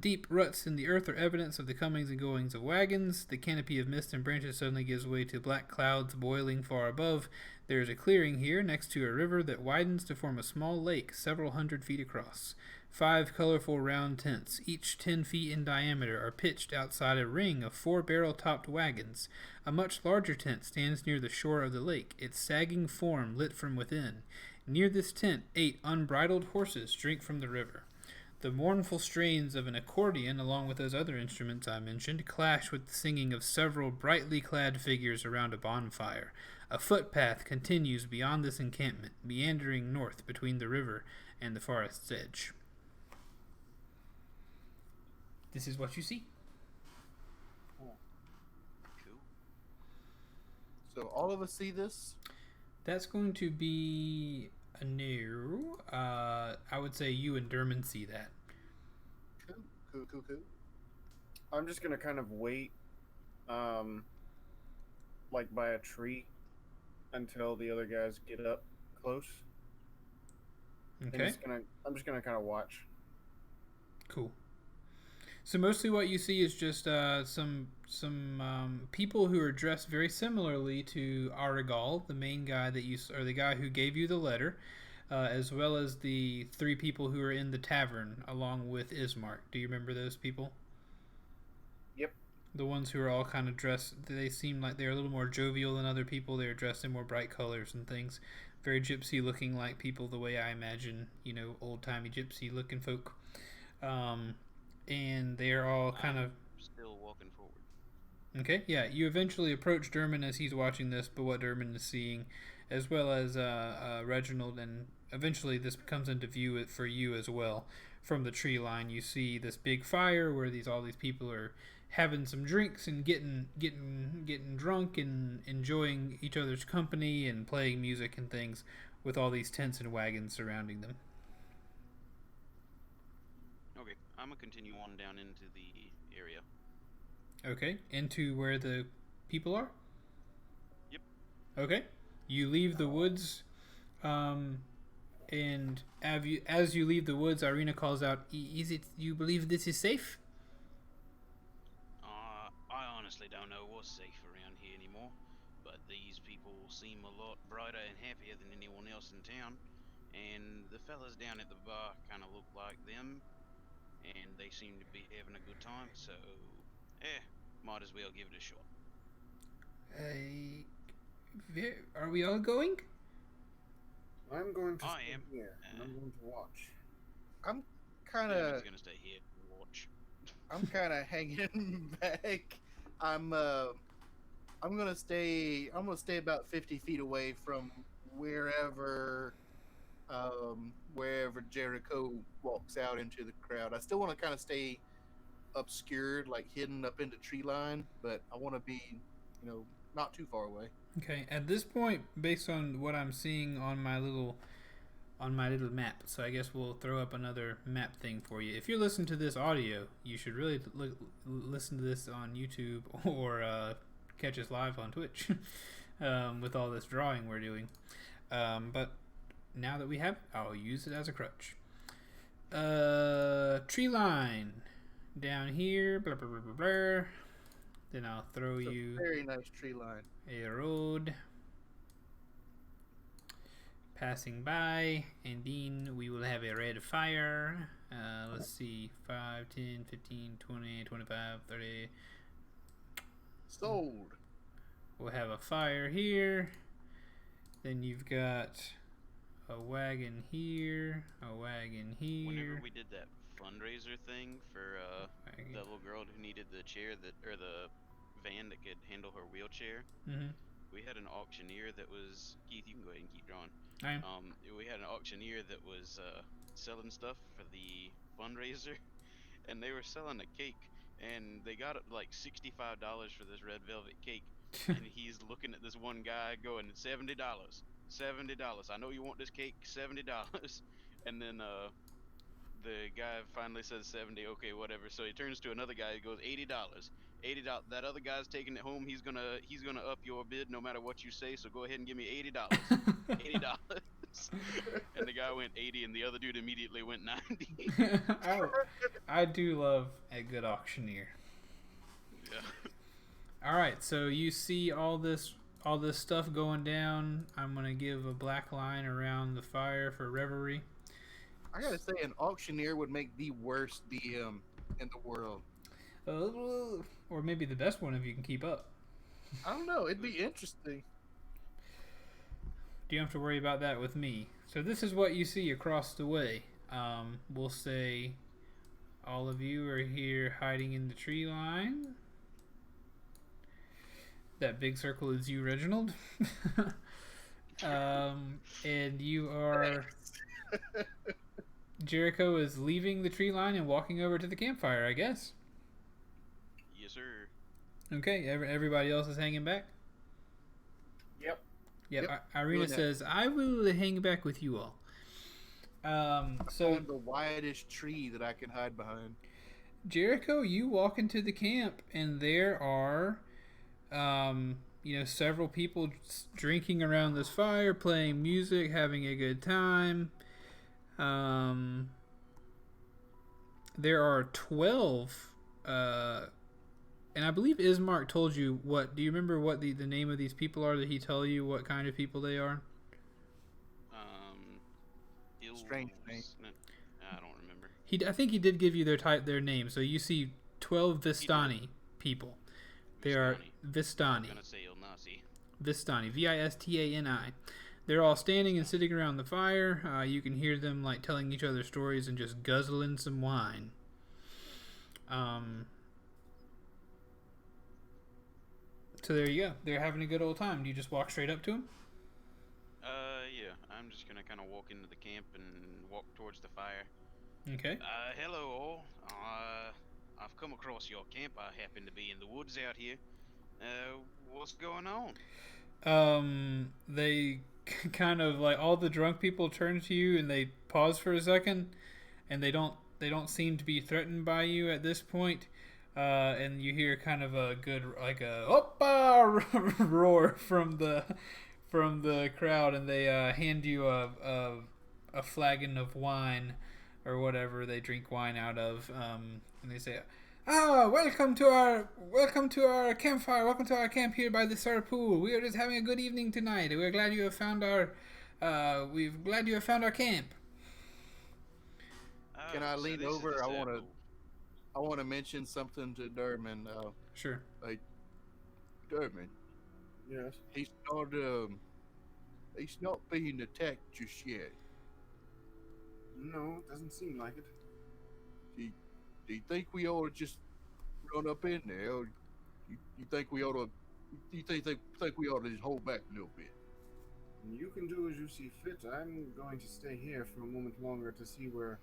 Deep ruts in the earth are evidence of the comings and goings of wagons. The canopy of mist and branches suddenly gives way to black clouds boiling far above. There is a clearing here next to a river that widens to form a small lake several hundred feet across. 5 colorful round tents, each 10 feet in diameter, are pitched outside a ring of 4 barrel-topped wagons. A much larger tent stands near the shore of the lake, its sagging form lit from within. Near this tent, 8 unbridled horses drink from the river. The mournful strains of an accordion, along with those other instruments I mentioned, clash with the singing of several brightly clad figures around a bonfire. A footpath continues beyond this encampment, meandering north between the river and the forest's edge. This is what you see. Cool. So all of us see this? That's going to be a no. I would say you and Durmon see that. Cool. I'm just gonna kind of wait, like by a tree, until the other guys get up close. Okay. I'm just gonna kind of watch. Cool. So mostly what you see is just some people who are dressed very similarly to Arigal, the main guy or the guy who gave you the letter, as well as the three people who are in the tavern along with Ismark. Do you remember those people? Yep. The ones who are all kind of dressed, they seem like they're a little more jovial than other people. They're dressed in more bright colors and things. Very gypsy looking like people the way I imagine, old-timey gypsy looking folk. And they're all kind of still walking forward. okay. Yeah, you eventually approach Durmon as he's watching this, but what Durmon is seeing, as well as Reginald, and eventually this comes into view for you as well. From the tree line, you see this big fire where all these people are having some drinks and getting drunk and enjoying each other's company and playing music and things, with all these tents and wagons surrounding them. Okay, I'm gonna continue on down into the area. Okay, into where the people are? Yep. Okay. You leave the woods, and as you leave the woods, Ireena calls out, "Is it you believe this is safe?" I honestly don't know what's safe around here anymore, but these people seem a lot brighter and happier than anyone else in town, and the fellas down at the bar kind of look like them, and they seem to be having a good time, so, might as well give it a shot. Are we all going? I'm going to I stay am. here, and I'm going to watch. I'm kind I'm of gonna stay here and watch. I'm kind of hanging back. I'm gonna stay about 50 feet away from wherever Jericho walks out into the crowd. I still want to kind of stay obscured, like hidden up into tree line, but I want to be, not too far away. Okay. At this point, based on what I'm seeing on my little map, so I guess we'll throw up another map thing for you. If you're listening to this audio, you should really listen to this on YouTube or catch us live on Twitch with all this drawing we're doing. But now that we have it, I'll use it as a crutch. Tree line down here, blah, blah, blah, blah, blah. Then I'll throw you very nice tree line. a road passing by, and then we will have a red fire. Let's see, 5, 10, 15, 20, 25, 30. Sold. We'll have a fire here. Then you've got a wagon here, a wagon here. Whenever we did that fundraiser thing for the little girl who needed the chair or the van that could handle her wheelchair, we had an auctioneer that was Keith. You can go ahead and keep drawing. We had an auctioneer that was selling stuff for the fundraiser, and they were selling a cake, and they got it like $65 for this red velvet cake. And he's looking at this one guy going, $70. I know you want this cake, $70. And then the guy finally says 70. Okay, whatever. So he turns to another guy. He goes, $80. That other guy's taking it home. He's gonna up your bid no matter what you say. So go ahead and give me $80. $80. And the guy went 80, and the other dude immediately went 90. I do love a good auctioneer. Yeah. All right, so you see all this stuff going down. I'm gonna give a black line around the fire for reverie. I gotta say, an auctioneer would make the worst DM in the world. Or maybe the best one if you can keep up. I don't know. It'd be interesting. Do you have to worry about that with me? So this is what you see across the way. We'll say all of you are here hiding in the tree line. That big circle is you, Reginald. And you are... Jericho is leaving the tree line and walking over to the campfire, I guess. Yes, sir. Okay, everybody else is hanging back? Yep. Ireena says, I will hang back with you all. So the widest tree that I can hide behind. Jericho, you walk into the camp, and there are, several people drinking around this fire, playing music, having a good time. There are 12, and I believe Ismark told you what. Do you remember what the name of these people are? Did he tell you what kind of people they are? Strange name. I don't remember. I think he did give you their name. So you see 12 Vistani people. They are Vistani. I'm gonna say Ilnasi. Vistani, Vistani. They're all standing and sitting around the fire. You can hear them like telling each other stories and just guzzling some wine. So there you go. They're having a good old time. Do you just walk straight up to them? Yeah. I'm just gonna kind of walk into the camp and walk towards the fire. Okay. Hello all. I've come across your camp. I happen to be in the woods out here. What's going on? They kind of like all the drunk people turn to you and they pause for a second, and they don't seem to be threatened by you at this point. And you hear kind of a good like a oppa roar from the crowd, and they hand you a flagon of wine or whatever they drink wine out of, and they say, welcome to our campfire. Welcome to our camp here by the Sir Pool. We are just having a good evening tonight. We're glad you have found our camp. Can I lean over? I want to mention something to Durmon. Sure. Like, Durmon. Yes. He's not being attacked just yet. No, it doesn't seem like it. Do you think we ought to just run up in there, or you think we ought to? You think we ought to just hold back a little bit? You can do as you see fit. I'm going to stay here for a moment longer to see what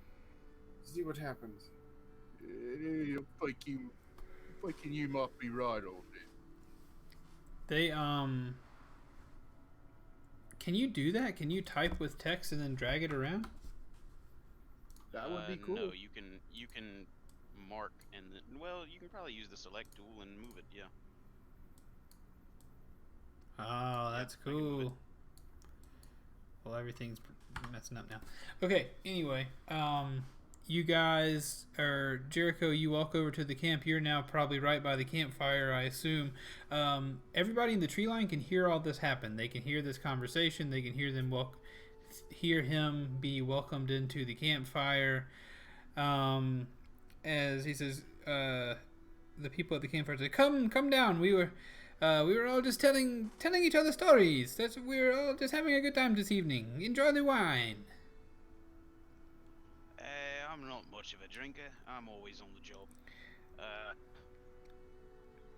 happens. I'm thinking you might be right on that. They Can you do that? Can you type with text and then drag it around? That would be cool. No, you can mark and then, you can probably use the select tool and move it. Yeah. Oh, that's cool. Well, everything's messing up now. Okay, anyway, you guys, or Jericho, you walk over to the camp. You're now probably right by the campfire, I assume. Everybody in the tree line can hear all this happen. They can hear this conversation. They can hear hear him be welcomed into the campfire. As he says, the people at the campfire say, "Come down. We were all just telling each other stories. We're all just having a good time this evening. Enjoy the wine." I'm not much of a drinker. I'm always on the job.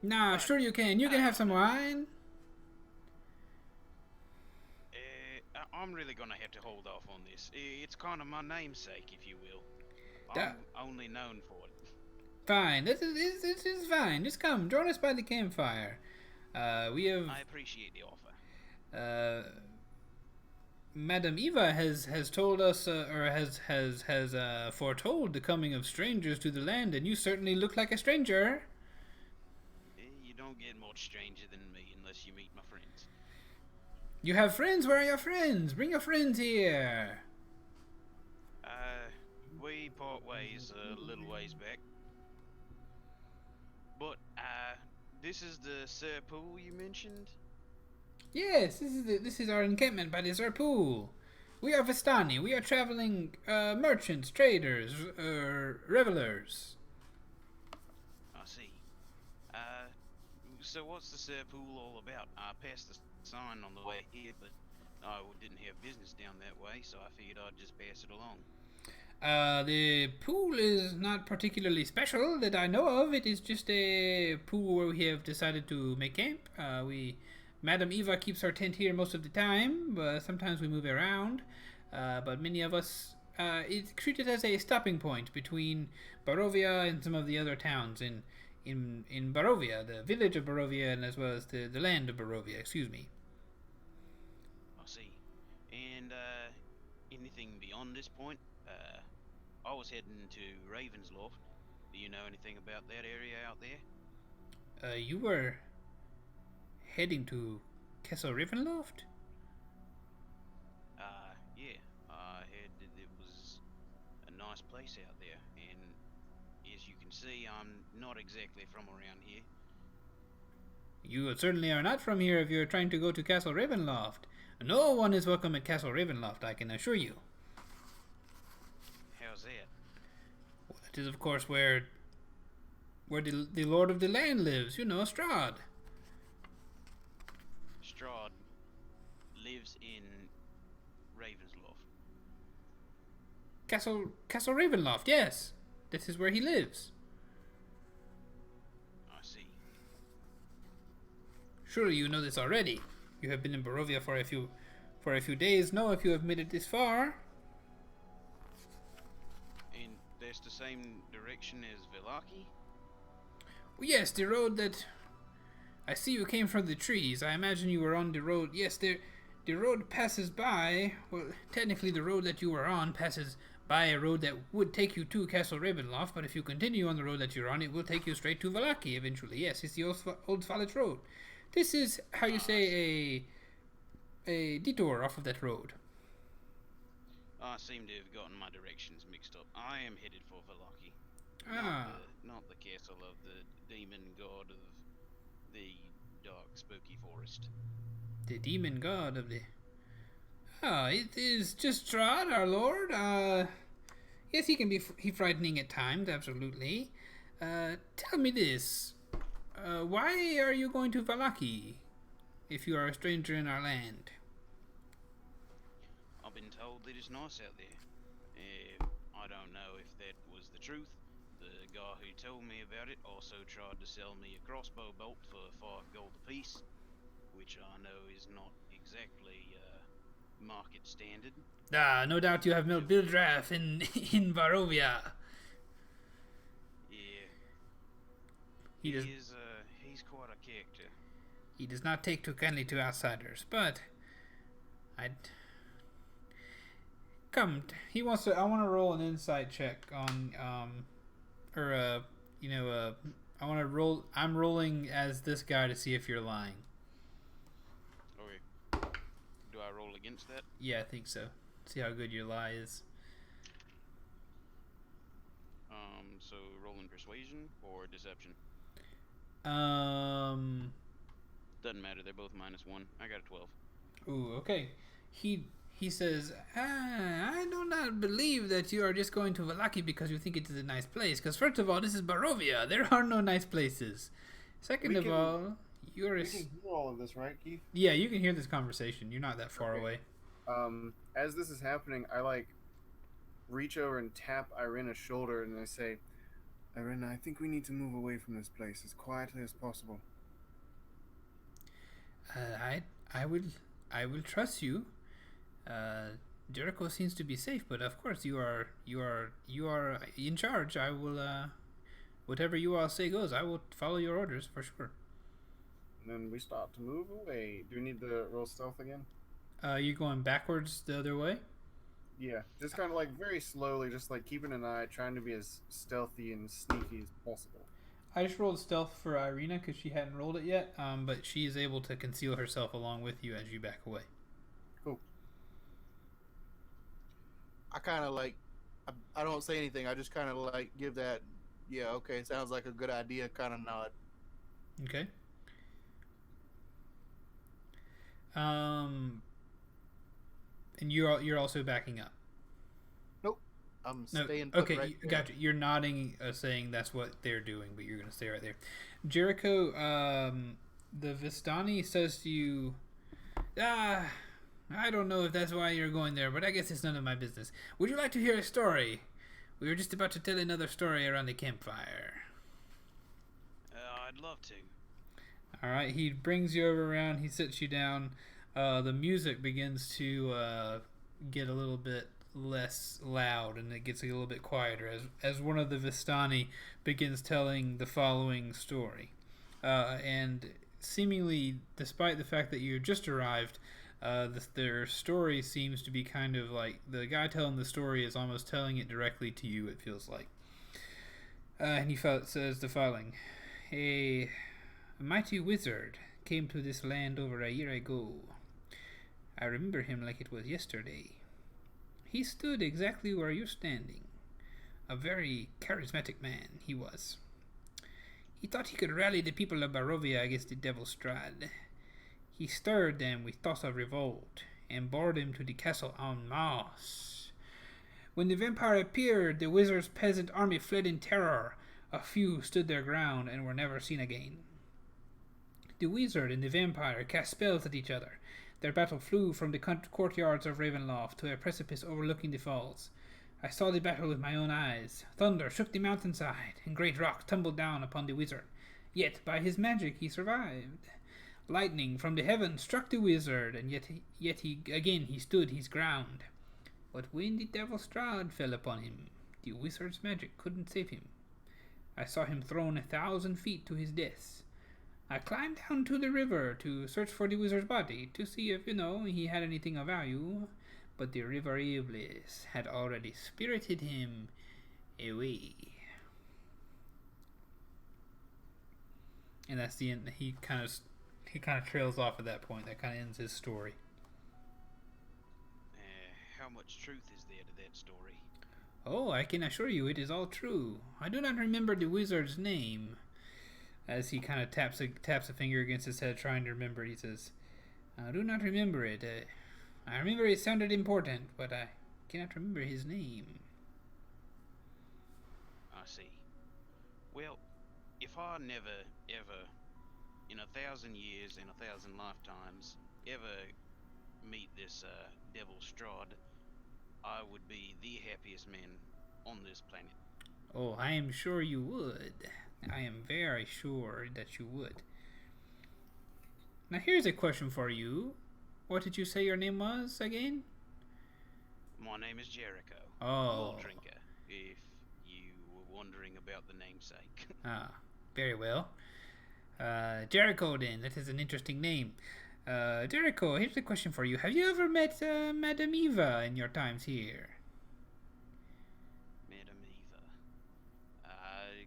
Nah, sure you can. You can have some wine. I'm really gonna have to hold off on this. It's kind of my namesake, if you will. I'm only known for it. Fine. This is fine. Just come. Join us by the campfire. I appreciate the offer. Madam Eva has told us, or has foretold the coming of strangers to the land, and you certainly look like a stranger. You don't get much stranger than me unless you meet my friends. You have friends? Where are your friends? Bring your friends here. We part ways a little ways back. But, this is the Sir Pool you mentioned? Yes, this is our encampment by the Sir Pool. We are Vistani. We are traveling merchants, traders, revelers. I see. So what's the Sir Pool all about? I passed the sign on the way here, but I didn't have business down that way, so I figured I'd just pass it along. The pool is not particularly special that I know of. It is just a pool where we have decided to make camp. Madam Eva keeps our tent here most of the time, but sometimes we move around. But many of us, it's treated as a stopping point between Barovia and some of the other towns in Barovia, the village of Barovia, and as well as the land of Barovia. Excuse me. I see. And anything beyond this point? I was heading to Ravensloft. Do you know anything about that area out there? You were heading to Castle Ravenloft? Yeah. I heard that it was a nice place out there, and as you can see, I'm not exactly from around here. You certainly are not from here if you're trying to go to Castle Ravenloft. No one is welcome at Castle Ravenloft, I can assure you. How's that? Well, that is, of course, where the Lord of the Land lives. You know, Strahd. Strahd lives in Ravensloft. Castle Ravenloft, yes. This is where he lives. I see. Surely you know this already. You have been in Barovia for a few days. Know if you have made it this far. And that's the same direction as Velaki? Well, yes, the road that I see you came from the trees. I imagine you were on the road. Yes, the road passes by. Well, technically, the road that you were on passes by a road that would take you to Castle Ravenloft. But if you continue on the road that you're on, it will take you straight to Velaki eventually. Yes, it's the old Svalich Road. This is how you say a detour off of that road. I seem to have gotten my directions mixed up. I am headed for Velaki. Ah. Not the castle of the demon god of the dark, spooky forest. The demon god of the... it is just Strahd, our lord. Yes, he can be frightening at times, absolutely. Tell me this. Why are you going to Velaki, if you are a stranger in our land? I've been told that it's nice out there. I don't know if that was the truth. The guy who told me about it also tried to sell me a crossbow bolt for 5 gold apiece, which I know is not exactly market standard. No doubt you have met Bildrath in Barovia. Yeah. He's quite a character. He does not take too kindly to outsiders, but he wants to. I want to roll an insight check on I want to roll. I'm rolling as this guy to see if you're lying. Okay. Do I roll against that? Yeah, I think so. See how good your lie is. So rolling persuasion or deception? Doesn't matter. They're both -1. I got a 12. Ooh, okay. He says, I do not believe that you are just going to Velaki because you think it is a nice place. Because first of all, this is Barovia. There are no nice places. Second of all, you're a... You can hear all of this, right, Keith? Yeah, you can hear this conversation. You're not that far away. As this is happening, I reach over and tap Ireena's shoulder and I say, Ireena, I think we need to move away from this place as quietly as possible. I will trust you. Jericho seems to be safe, but of course you are in charge. I will whatever you all say goes. I will follow your orders for sure. And then we start to move away. Do we need to roll stealth again? You're going backwards the other way? Yeah, just kind of very slowly, just keeping an eye, trying to be as stealthy and sneaky as possible. I just rolled stealth for Ireena because she hadn't rolled it yet, but she is able to conceal herself along with you as you back away. Cool. I kind of I don't say anything. I just kind of give that, yeah, okay, sounds like a good idea kind of nod. Okay. And you're also backing up. Nope, I'm staying. Okay, right gotcha. You're nodding, saying that's what they're doing, but you're gonna stay right there. Jericho, the Vistani says to you, I don't know if that's why you're going there, but I guess it's none of my business. Would you like to hear a story? We were just about to tell another story around the campfire. I'd love to. All right, he brings you over around. He sits you down. The music begins to get a little bit less loud, and it gets a little bit quieter as one of the Vistani begins telling the following story. And seemingly, despite the fact that you just arrived, their story seems to be kind of the guy telling the story is almost telling it directly to you, it feels like. And says the following. A mighty wizard came to this land over a year ago. I remember him like it was yesterday. He stood exactly where you're standing. A very charismatic man, he was. He thought he could rally the people of Barovia against the devil Strahd. He stirred them with thoughts of revolt, and bore them to the castle en masse. When the vampire appeared, the wizard's peasant army fled in terror. A few stood their ground and were never seen again. The wizard and the vampire cast spells at each other. Their battle flew from the courtyards of Ravenloft to a precipice overlooking the falls. I saw the battle with my own eyes. Thunder shook the mountainside, and great rocks tumbled down upon the wizard. Yet by his magic he survived. Lightning from the heavens struck the wizard, and yet he stood his ground. But when the devil Strahd fell upon him, the wizard's magic couldn't save him. I saw him thrown 1,000 feet to his death. I climbed down to the river to search for the wizard's body, to see if, he had anything of value. But the river Iblis had already spirited him away. And that's the end. He kind of trails off at that point. That kind of ends his story. How much truth is there to that story? Oh, I can assure you it is all true. I do not remember the wizard's name. As he kind of taps a finger against his head, trying to remember, he says, I do not remember it. I remember it sounded important, but I cannot remember his name. I see. Well, if I never, ever, in 1,000 years and 1,000 lifetimes, ever meet this devil Strahd, I would be the happiest man on this planet. Oh, I am sure you would. I am very sure that you would. Now here's a question for you. What did you say your name was again? My name is Jericho. Oh. Bull Drinker, if you were wondering about the namesake. Ah, very well. Jericho then, that is an interesting name. Jericho, here's a question for you. Have you ever met Madame Eva in your times here? Madame Eva.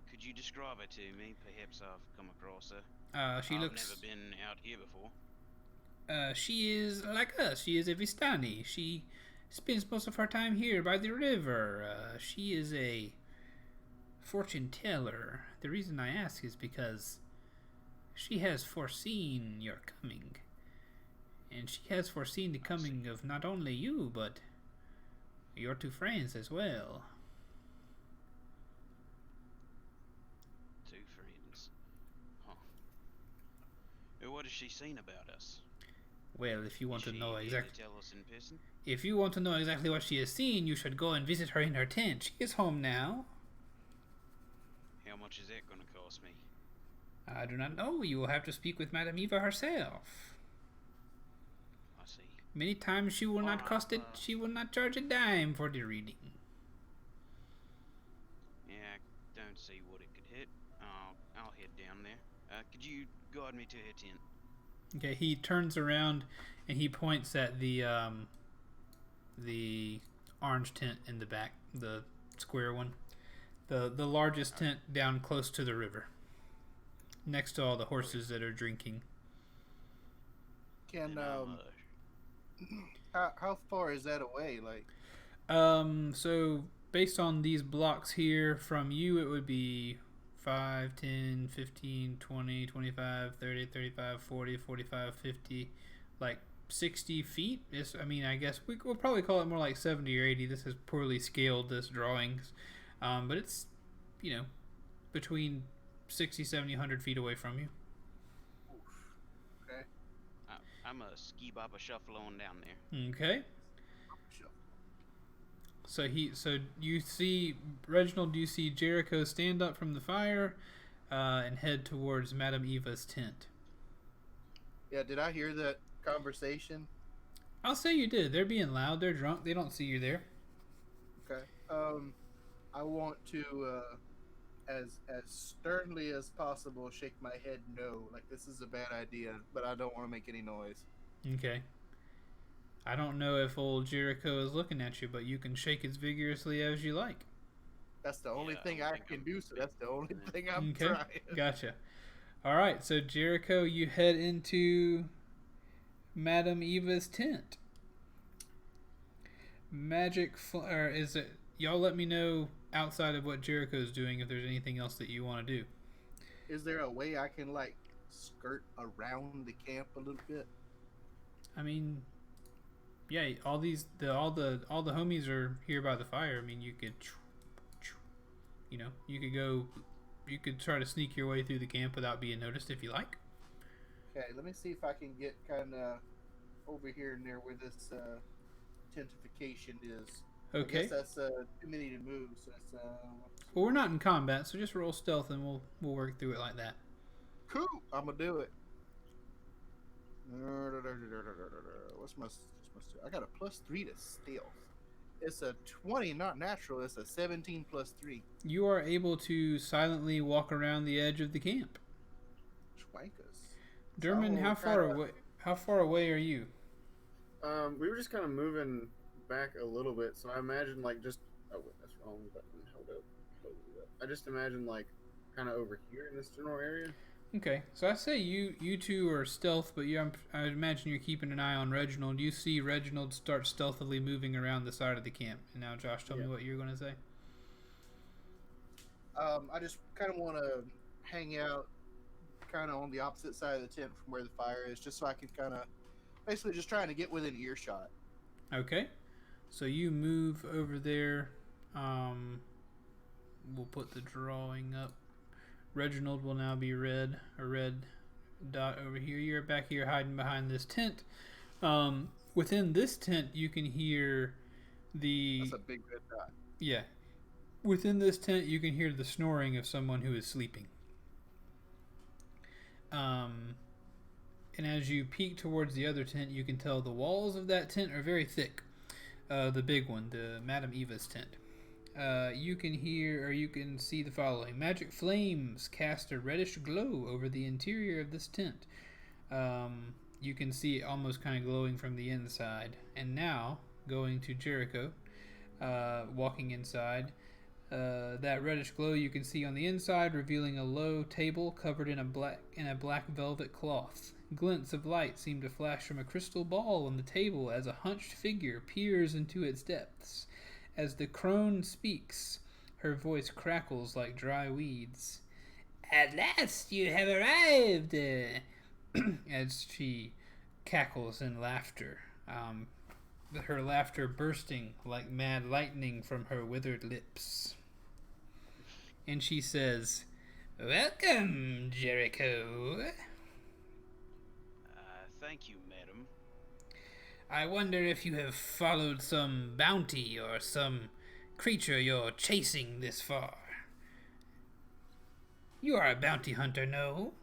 Could you describe her to me? Perhaps I've come across her. I've never been out here before. She is like us. She is a Vistani. She spends most of her time here by the river. She is a fortune teller. The reason I ask is because she has foreseen your coming. And she has foreseen the coming of not only you, but your two friends as well. Two friends? Huh. What has she seen about us? Well, if you want to know exactly, tell us in person? If you want to know exactly what she has seen, you should go and visit her in her tent. She is home now. How much is that going to cost me? I do not know. You will have to speak with Madame Eva herself. I see. Many times she will not cost it. She will not charge a dime for the reading. Yeah, I don't see what it could hit. I'll head down there. Could you guide me to her tent? Okay, he turns around and he points at the orange tent in the back, the square one, the largest tent down close to the river, next to all the horses that are drinking. Can how far is that away? Like, so based on these blocks here from you, it would be 5, 10, 15, 20, 25, 30, 35, 40, 45, 50, like 60 feet. I guess we'll probably call it more like 70 or 80. This is poorly scaled, this drawings. But it's, between 60, 70, 100 feet away from you. okay. I'm a ski baba shuffle on down there. Okay. So you see Reginald, you see Jericho stand up from the fire and head towards Madame Eva's tent. Yeah, did I hear that conversation? I'll say you did. They're being loud. They're drunk. They don't see you there. Okay. I want to, as sternly as possible, shake my head no. Like, this is a bad idea, but I don't want to make any noise. Okay. I don't know if old Jericho is looking at you, but you can shake as vigorously as you like. That's the only Yeah, thing I I think can I'm do. So that's the only fitting in. thing I'm Okay, trying. gotcha. All right, so Jericho, you head into Madame Eva's tent. Or is it? Y'all let me know outside of what Jericho's doing if there's anything else that you want to do. Is there a way I can like skirt around the camp a little bit? I mean, yeah, all the homies are here by the fire. I mean, you could, you could try to sneak your way through the camp without being noticed if you like. Okay, let me see if I can get kind of over here near where this tentification is. I Okay. guess that's too many to move. So it's Well, we're not in combat, so just roll stealth and we'll work through it like that. cool. I'm gonna do it. What's my? I got a +3 to stealth. It's a 20, not natural. It's a 17 +3. You are able to silently walk around the edge of the camp. Schwankers. Durmon, So how far away? How far away are you? We were just kind of moving back a little bit, so I imagine like just. Oh wait, that's wrong button. Hold up. I just imagine like kind of over here in this general area. Okay, so I say you two are stealth, but I imagine you're keeping an eye on Reginald. You see Reginald start stealthily moving around the side of the camp. And now, Josh, tell me what you're going to say. I just kind of want to hang out kind of on the opposite side of the tent from where the fire is, just so I can kind of basically just trying to get within earshot. Okay, so you move over there. We'll put the drawing up. Reginald will now be red, a red dot over here. You're back here hiding behind this tent. Within this tent, you can hear That's a big red dot. Yeah. Within this tent, you can hear the snoring of someone who is sleeping. And as you peek towards the other tent, you can tell the walls of that tent are very thick. The big one, the Madame Eva's tent. You can hear, or you can see the following. Magic flames cast a reddish glow over the interior of this tent. You can see it almost kind of glowing from the inside. And now, going to Jericho, walking inside, that reddish glow you can see on the inside, revealing a low table covered in a black velvet cloth. Glints of light seem to flash from a crystal ball on the table as a hunched figure peers into its depths. As the crone speaks, her voice crackles like dry weeds. "At last you have arrived!" as she cackles in laughter, her laughter bursting like mad lightning from her withered lips. And she says, "Welcome, Jericho." Thank you, madam. I wonder if you have followed some bounty or some creature you're chasing this far. You are a bounty hunter, no?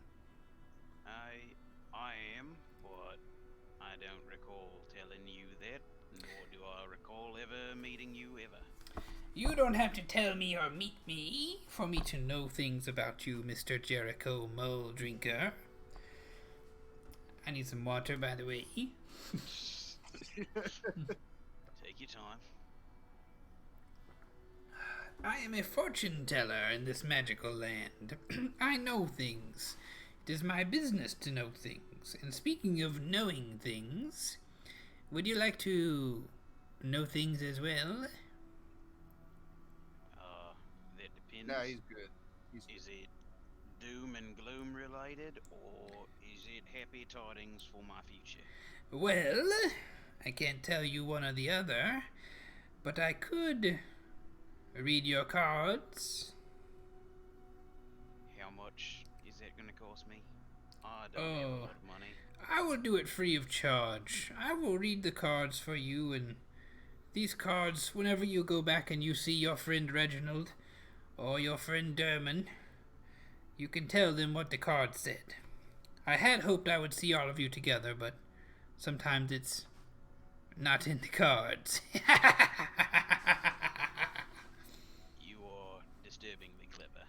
I am, but I don't recall telling you that, nor do I recall ever meeting you ever. You don't have to tell me or meet me for me to know things about you, Mr. Jericho Mull Drinker. I need some water, by the way. Take your time. I am a fortune teller in this magical land. I know things. It is my business to know things. And speaking of knowing things, would you like to know things as well? That depends. Nah, he's good. Is it doom and gloom related, or is it happy tidings for my future? Well, I can't tell you one or the other, but I could read your cards. How much is that going to cost me? I don't have a lot of money. I will do it free of charge. I will read the cards for you, and these cards, whenever you go back and you see your friend Reginald or your friend Durmon, you can tell them what the cards said. I had hoped I would see all of you together, but sometimes it's not in the cards. You are disturbingly clever.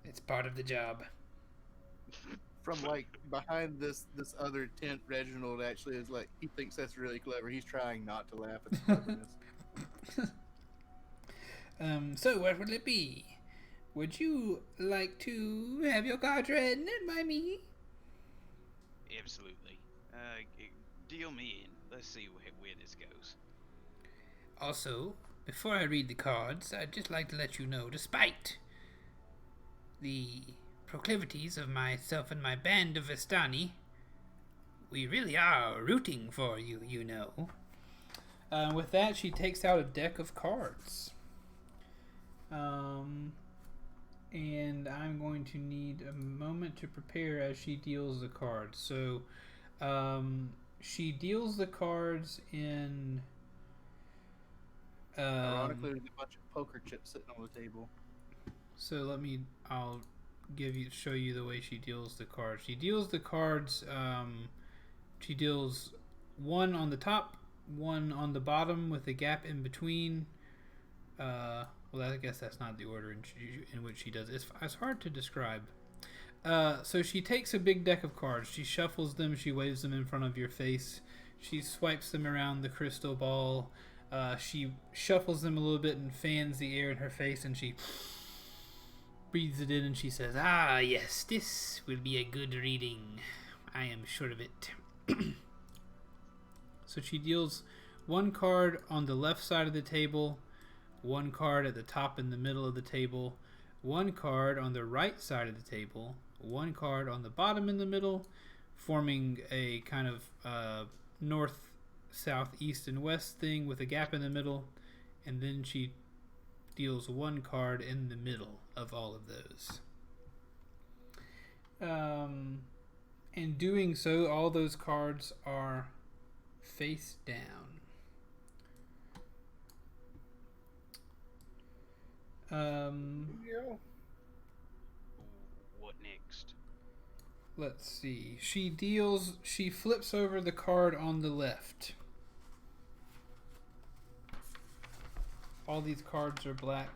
It's part of the job. From like behind this other tent, Reginald actually is like, he thinks that's really clever. He's trying not to laugh at the cleverness. So what will it be? Would you like to have your cards read by me? Absolutely. Deal me in. Let's see where this goes. Also, before I read the cards, I'd just like to let you know, despite the proclivities of myself and my band of Vistani, we really are rooting for you, you know. With that, she takes out a deck of cards. And I'm going to need a moment to prepare as she deals the cards. So, she deals the cards in. Ironically, there's a bunch of poker chips sitting on the table. So I'll show you the way she deals the cards. She deals the cards. She deals one on the top, one on the bottom with a gap in between. Well, I guess that's not the order in which she does it. It's hard to describe. So she takes a big deck of cards. She shuffles them. She waves them in front of your face. She swipes them around the crystal ball. She shuffles them a little bit and fans the air in her face, and she breathes it in, and she says, "Ah, yes, this will be a good reading. I am sure of it." So she deals one card on the left side of the table, one card at the top in the middle of the table, one card on the right side of the table, one card on the bottom in the middle, forming a kind of north, south, east, and west thing with a gap in the middle, and then she deals one card in the middle of all of those. In doing so, all those cards are face down. Yeah. What next? Let's see. She flips over the card on the left. All these cards are black.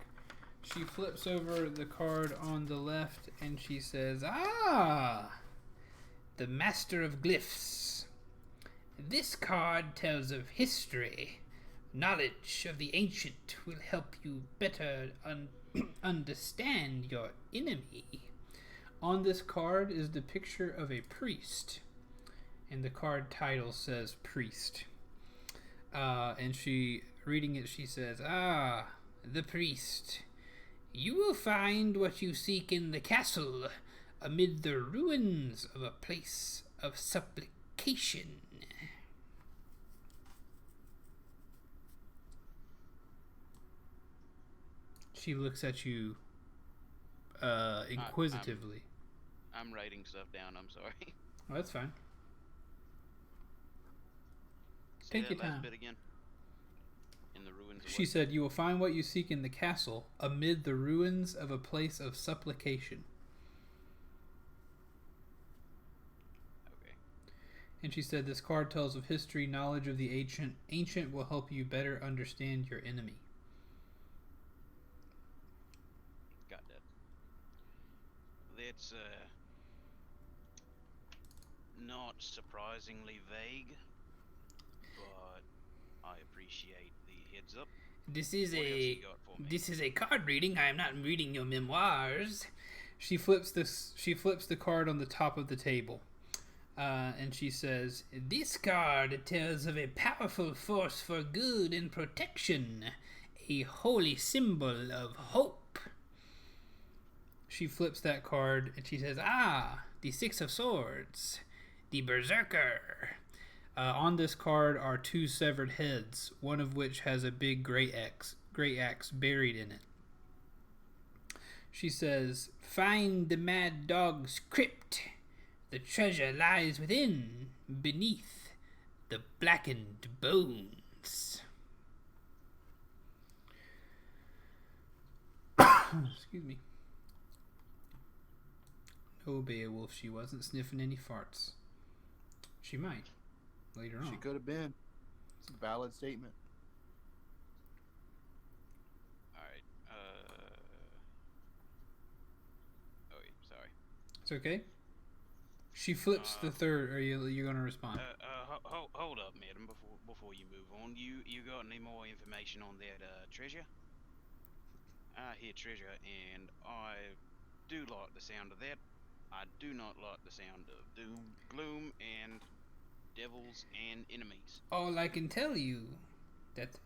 She flips over the card on the left and she says, "Ah! The Master of Glyphs. This card tells of history. Knowledge of the ancient will help you better understand your enemy." On this card is the picture of a priest, and the card title says priest. And she, reading it, she says, "Ah, the priest. You will find what you seek in the castle, amid the ruins of a place of supplication." She looks at you inquisitively. I'm writing stuff down. I'm sorry. Oh, that's fine. Say Take that your last time. bit again. In the ruins of She what? said, "You will find what you seek in the castle, amid the ruins of a place of supplication." Okay. And she said, "This card tells of history. Knowledge of the ancient will help you better understand your enemy." Got that. That's not surprisingly vague, but I appreciate the heads up. This is What else you got for me? This is a card reading. I am not reading your memoirs. She flips the card on the top of the table, and she says, "This card tells of a powerful force for good and protection, a holy symbol of hope." She flips that card and she says, "Ah, the Six of Swords, the Berserker." On this card are two severed heads, one of which has a big great axe buried in it. She says, "Find the mad dog's crypt. The treasure lies within, beneath the blackened bones." Excuse me. No, Beowulf, she wasn't sniffing any farts. She might, later on. She could have been. It's a valid statement. Alright. Oh, wait, sorry. It's okay. She flips the third. Are you gonna respond? Hold up, madam, before you move on. You got any more information on that treasure? I hear treasure, and I do like the sound of that. I do not like the sound of doom, gloom, and devils and enemies. All I can tell you that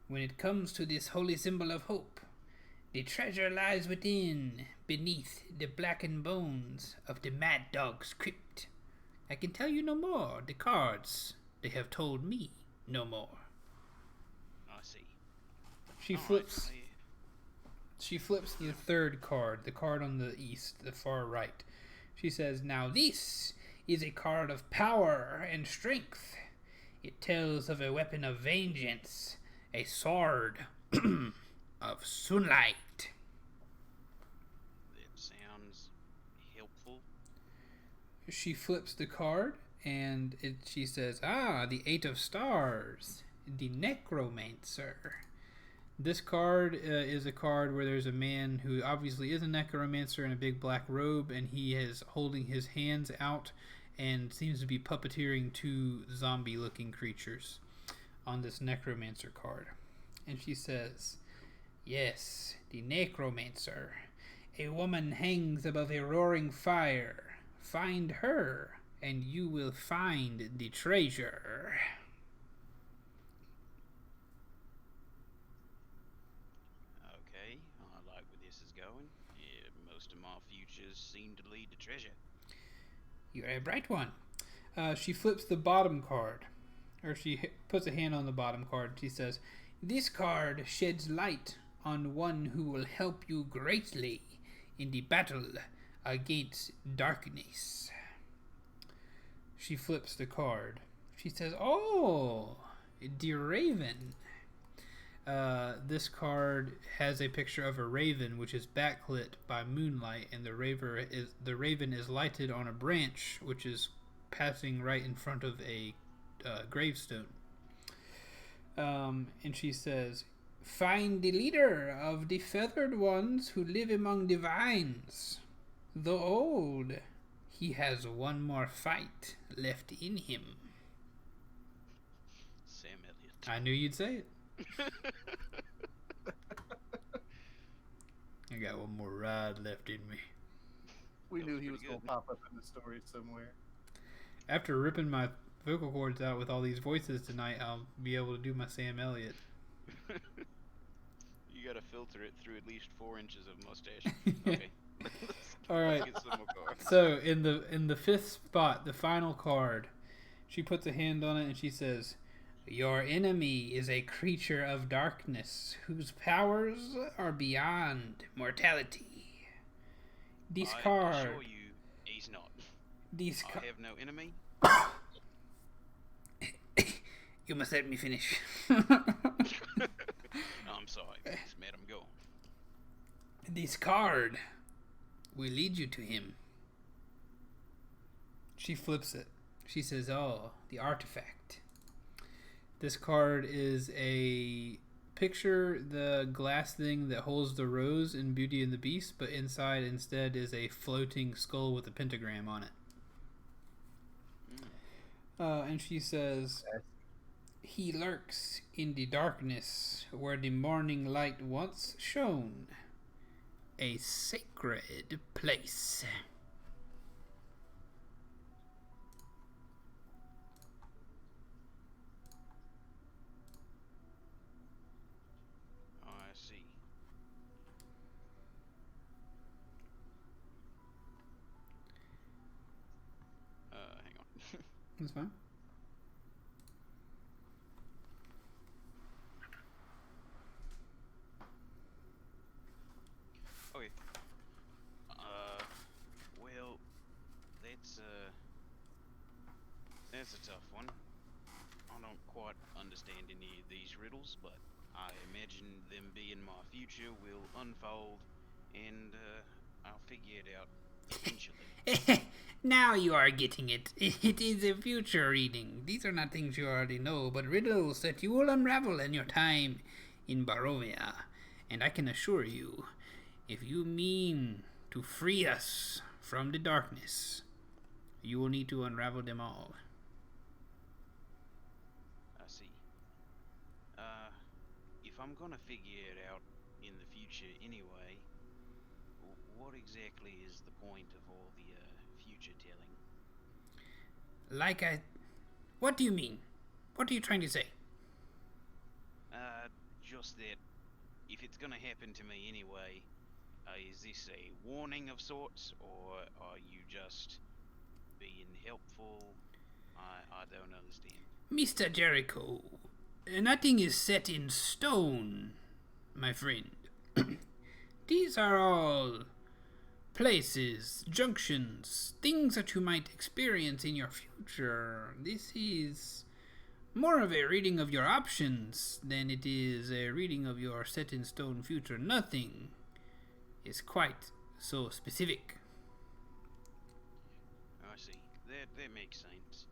when it comes to this holy symbol of hope, the treasure lies within, beneath the blackened bones of the Mad Dog's crypt. I can tell you no more. The cards, they have told me no more. I see. She Alright, flips. She flips the third card, the card on the east, the far right. She says, "Now this is a card of power and strength. It tells of a weapon of vengeance, a sword of sunlight." It sounds helpful. She flips the card, and she says, the Eight of Stars, the Necromancer. This card is a card where there's a man who obviously is a necromancer in a big black robe, and he is holding his hands out and seems to be puppeteering two zombie-looking creatures on this necromancer card. And she says, "Yes, the Necromancer. A woman hangs above a roaring fire. Find her, and you will find the treasure." Okay, I like where this is going. Yeah, most of my futures seem to lead to treasure. You're a bright one. She flips the bottom card, or she puts a hand on the bottom card. She says, "This card sheds light on one who will help you greatly in the battle against darkness." She flips the card. She says, "Oh, the Raven." This card has a picture of a raven, which is backlit by moonlight, and the raven is lighted on a branch, which is passing right in front of a gravestone. And she says, "Find the leader of the feathered ones who live among the vines. Though old, he has one more fight left in him." Sam Elliott. I knew you'd say it. I got one more ride left in me. We That knew was he was pretty going to good. pop up in the story somewhere. After ripping my vocal cords out with all these voices tonight, I'll be able to do my Sam Elliott. You gotta filter it through at least 4 inches of mustache. Okay. All right. Let's get some more cards. So in the fifth spot, the final card, she puts a hand on it and she says, "Your enemy is a creature of darkness whose powers are beyond mortality." This I card. assure you, he's not. This I card. have no enemy. You must let me finish. I'm sorry, please, madam, go on. This card will lead you to him. She flips it. She says, "Oh, the artifact." This card is a picture the glass thing that holds the rose in Beauty and the Beast, but inside instead is a floating skull with a pentagram on it. And she says, "He lurks in the darkness where the morning light once shone. A sacred place." I see. Hang on. That's fine. Okay. Well, that's a tough one. I don't quite understand any of these riddles, but I imagine them being my future will unfold, and I'll figure it out eventually. Now you are getting it. It is a future reading. These are not things you already know, but riddles that you will unravel in your time in Barovia. And I can assure you, if you mean to free us from the darkness, you will need to unravel them all. I see. If I'm gonna figure it out, in the future anyway. What exactly is the point of all the future telling? What do you mean? What are you trying to say? Just that if it's gonna happen to me anyway, is this a warning of sorts, or are you just being helpful? I don't understand. Mr. Jericho, nothing is set in stone, my friend. These are all places, junctions, things that you might experience in your future. This is more of a reading of your options than it is a reading of your set in stone future. Nothing is quite so specific. I see. That makes sense.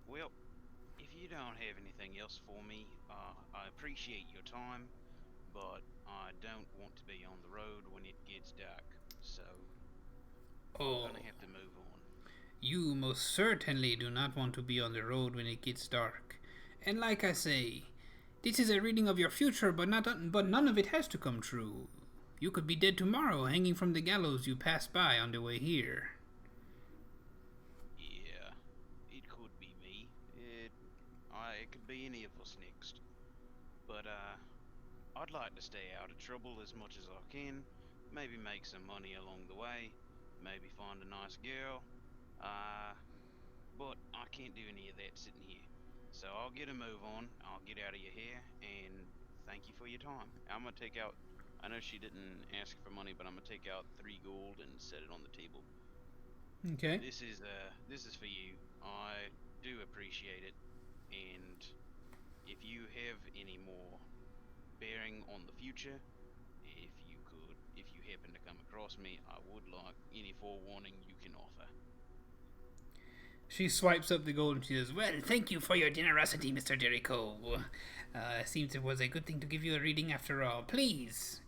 Well, if you don't have anything else for me, I appreciate your time, but I don't want to be on the road when it gets dark, so Oh, I'm gonna have to move on. you most certainly do not want to be on the road when it gets dark. And like I say, this is a reading of your future, but none of it has to come true. You could be dead tomorrow, hanging from the gallows you passed by on the way here. Yeah, it could be me. It could be any of us next. But I'd like to stay out of trouble as much as I can. Maybe make some money along the way. Maybe find a nice girl. But I can't do any of that sitting here. So I'll get a move on. I'll get out of your hair, and thank you for your time. I'm gonna take out. I know she didn't ask for money, but I'm gonna take out 3 gold and set it on the table. Okay. This is for you. I do appreciate it, and if you have any more bearing on the future, if you happen to come across me, I would like any forewarning you can offer. She swipes up the gold and she says, "Well, thank you for your generosity, Mr. Jericho. Seems it was a good thing to give you a reading after all. Please,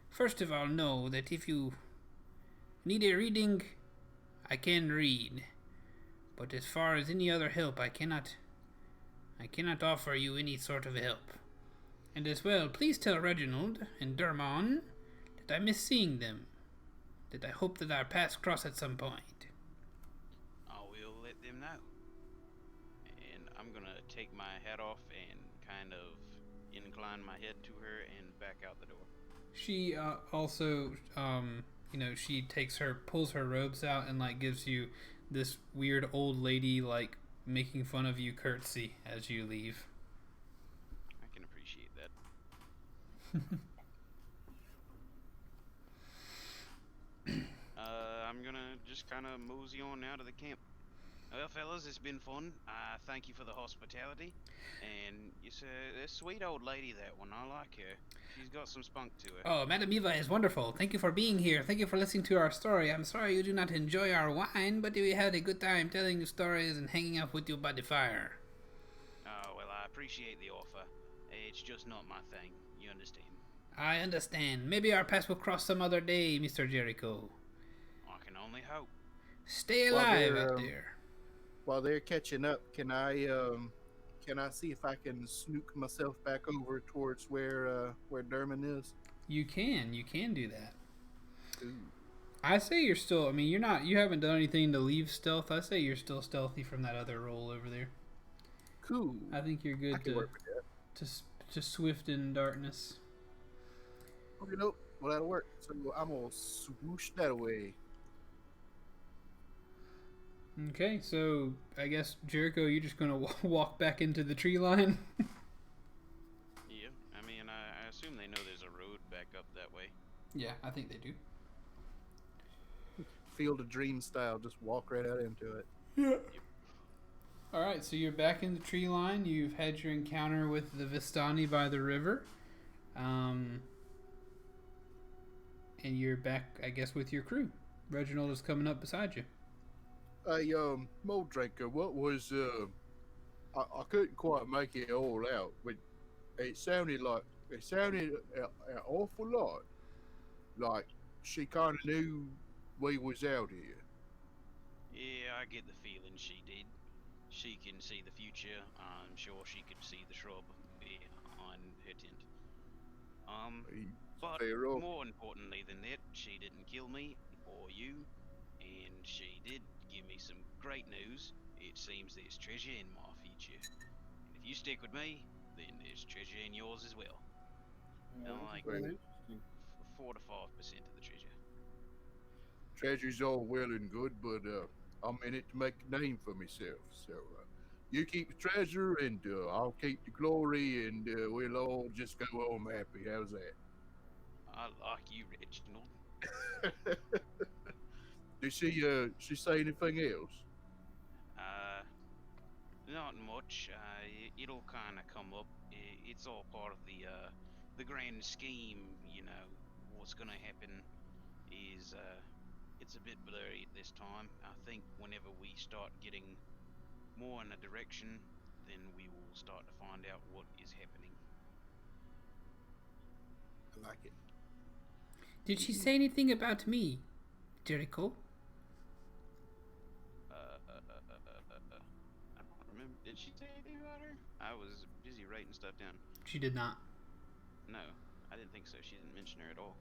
first of all, know that if you need a reading, I can read. But as far as any other help, I cannot offer you any sort of help. And as well, please tell Reginald and Durmon that I miss seeing them. That I hope that our paths cross at some point." I will let them know. And I'm gonna take my hat off and kind of incline my head to her and back out the door. She also, she pulls her robes out and like gives you this weird old lady like making fun of you curtsy as you leave. I can appreciate that. I'm gonna just kind of mosey on out of the camp. Well, fellas, it's been fun. Thank you for the hospitality. And it's a sweet old lady, that one. I like her. She's got some spunk to her. Oh, Madame Eva is wonderful. Thank you for being here. Thank you for listening to our story. I'm sorry you do not enjoy our wine, but we had a good time telling you stories and hanging out with you by the fire. Oh, well, I appreciate the offer. It's just not my thing. You understand? I understand. Maybe our paths will cross some other day, Mr. Jericho. I can only hope. Stay While alive they're, out there. While they're catching up, can I see if I can snook myself back over towards where Durmon is? You can do that. Ooh. I say you're still, you haven't done anything to leave stealth. I say you're still stealthy from that other roll over there. Cool. I think you're I good can work with that. to swift in darkness. Okay, nope. Well, that'll work. So I'm gonna swoosh that away. Okay, so I guess Jericho, you're just gonna walk back into the tree line. Yeah, I assume they know there's a road back up that way. Yeah, I think they do. Field of Dream style, just walk right out into it. Yeah. All right, so you're back in the tree line. You've had your encounter with the Vistani by the river, and you're back, I guess, with your crew. Reginald is coming up beside you. Hey, Mold Drinker, what was, I couldn't quite make it all out, but it sounded an awful lot like she kind of knew we was out here. Yeah, I get the feeling she did. She can see the future. I'm sure she could see the shrub behind her tent. But fair off. more importantly than that, she didn't kill me or you, and she did give me some great news. It seems there's treasure in my future. And if you stick with me, then there's treasure in yours as well. Like Really? 4 to 5% of the treasure. Treasure's all well and good, but I'm in it to make a name for myself. So you keep the treasure, and I'll keep the glory, and we'll all just go home happy. How's that? I like you, Reginald. Did she say anything else? Not much. It'll kind of come up. It's all part of the grand scheme. You know, what's gonna happen is it's a bit blurry at this time. I think whenever we start getting more in a direction, then we will start to find out what is happening. I like it. Did she say anything about me, Jericho? I don't remember. Did she say anything about her? I was busy writing stuff down. She did not. No, I didn't think so. She didn't mention her at all.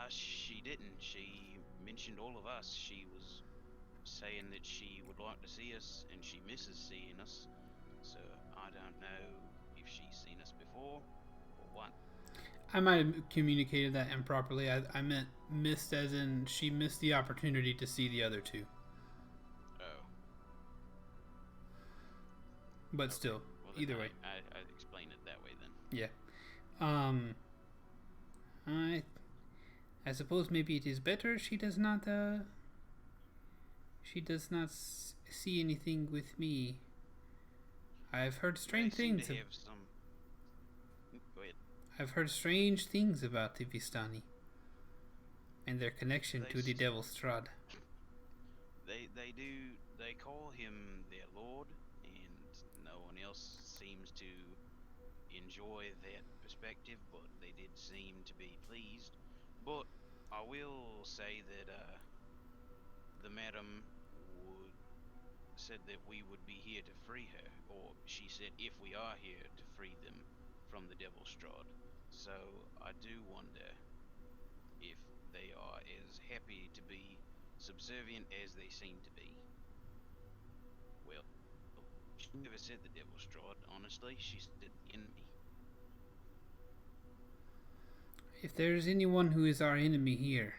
She didn't. She mentioned all of us. She was saying that she would like to see us and she misses seeing us. So I don't know if she's seen us before or what. I might have communicated that improperly. I meant missed as in she missed the opportunity to see the other two. Oh. But Okay. still, Well, then either way. I'd explain it that way then. Yeah. I suppose maybe it is better she does not see anything with me. I've heard strange They seem things. to have some. Go ahead. I've heard strange things about the Vistani and their connection They to the s- Devil Strahd. They call him their lord, and no one else seems to enjoy that perspective, but they did seem to be pleased. But I will say that the madam said that we would be here to free her, or she said if we are here to free them from the Devil Strahd. So I do wonder if they are as happy to be subservient as they seem to be. Well, she never said the Devil Strahd, honestly. She said the enemy. If there is anyone who is our enemy here,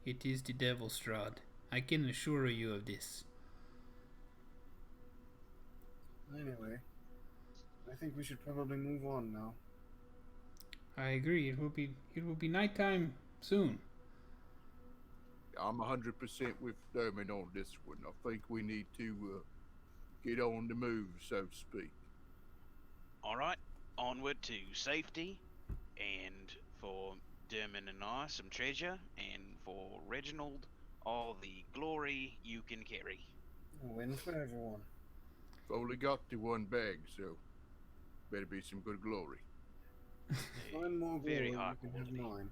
it is the Devil Strahd. I can assure you of this. Anyway, I think we should probably move on now. I agree. It will be nighttime soon. I'm 100% with Durmon on this one. I think we need to get on the move, so to speak. Alright, onward to safety, and for Durmon and I, some treasure, and for Reginald, all the glory you can carry. A win for everyone. I've only got the one bag, so better be some good glory. Find more glory, Very you high can have quality. mine.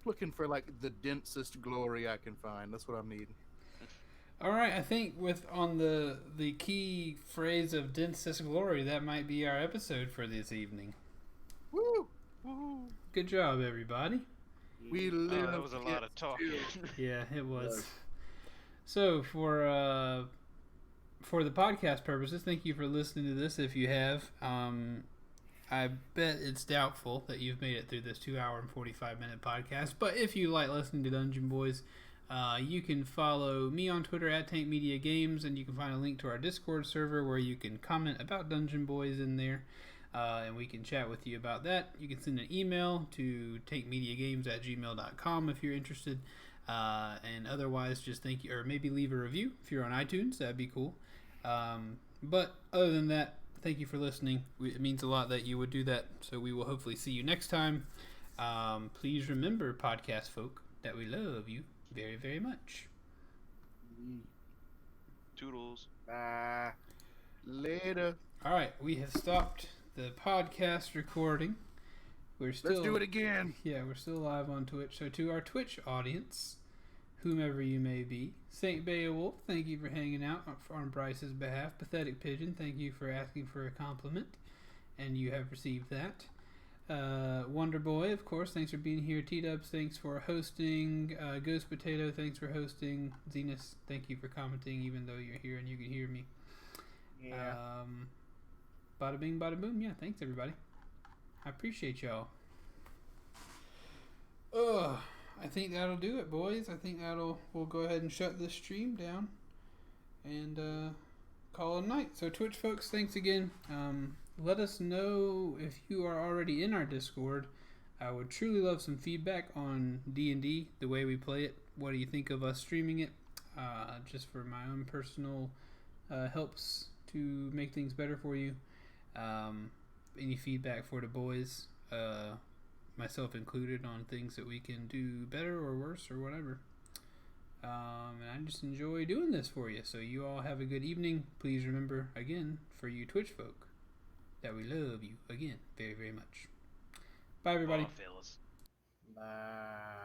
Looking for like the densest glory I can find. That's what I'm needing. All right, I think with on the key phrase of densest glory, that might be our episode for this evening. Woo! Woo! Good job, everybody. We Oh, live. that was a lot of talking. Yeah, it was. So for the podcast purposes, thank you for listening to this. If you have, I bet it's doubtful that you've made it through this 2-hour and 45-minute podcast. But if you like listening to Dungeon Boys, you can follow me on Twitter at Tank Media Games, and you can find a link to our Discord server where you can comment about Dungeon Boys in there, and we can chat with you about that. You can send an email to tankmediagames@gmail.com if you're interested, and otherwise just thank you, or maybe leave a review if you're on iTunes. That'd be cool. But other than that, thank you for listening. It means a lot that you would do that, so we will hopefully see you next time. Please remember, podcast folk, that we love you very, very much. Toodles. Bye. Later. All right, we have stopped the podcast recording. We're still Let's do it again. Yeah, we're still live on Twitch. So to our Twitch audience, whomever you may be, Saint Beowulf, thank you for hanging out on Bryce's behalf. Pathetic Pigeon, thank you for asking for a compliment, and you have received that. Wonder Boy, of course, thanks for being here. T-Dubs, thanks for hosting. Ghost Potato, thanks for hosting. Zenus, thank you for commenting, even though you're here and you can hear me. Yeah. Bada bing, bada boom. Yeah, thanks everybody. I appreciate y'all. I think that'll do it, boys. I think we'll go ahead and shut this stream down and call it a night. So Twitch folks, thanks again. Let us know if you are already in our Discord. I would truly love some feedback on D&D, the way we play it. What do you think of us streaming it? Just for my own personal helps to make things better for you. Any feedback for the boys, myself included, on things that we can do better or worse or whatever. And I just enjoy doing this for you. So you all have a good evening. Please remember, again, for you Twitch folk, that we love you, again, very, very much. Bye, everybody. Fellas. Bye.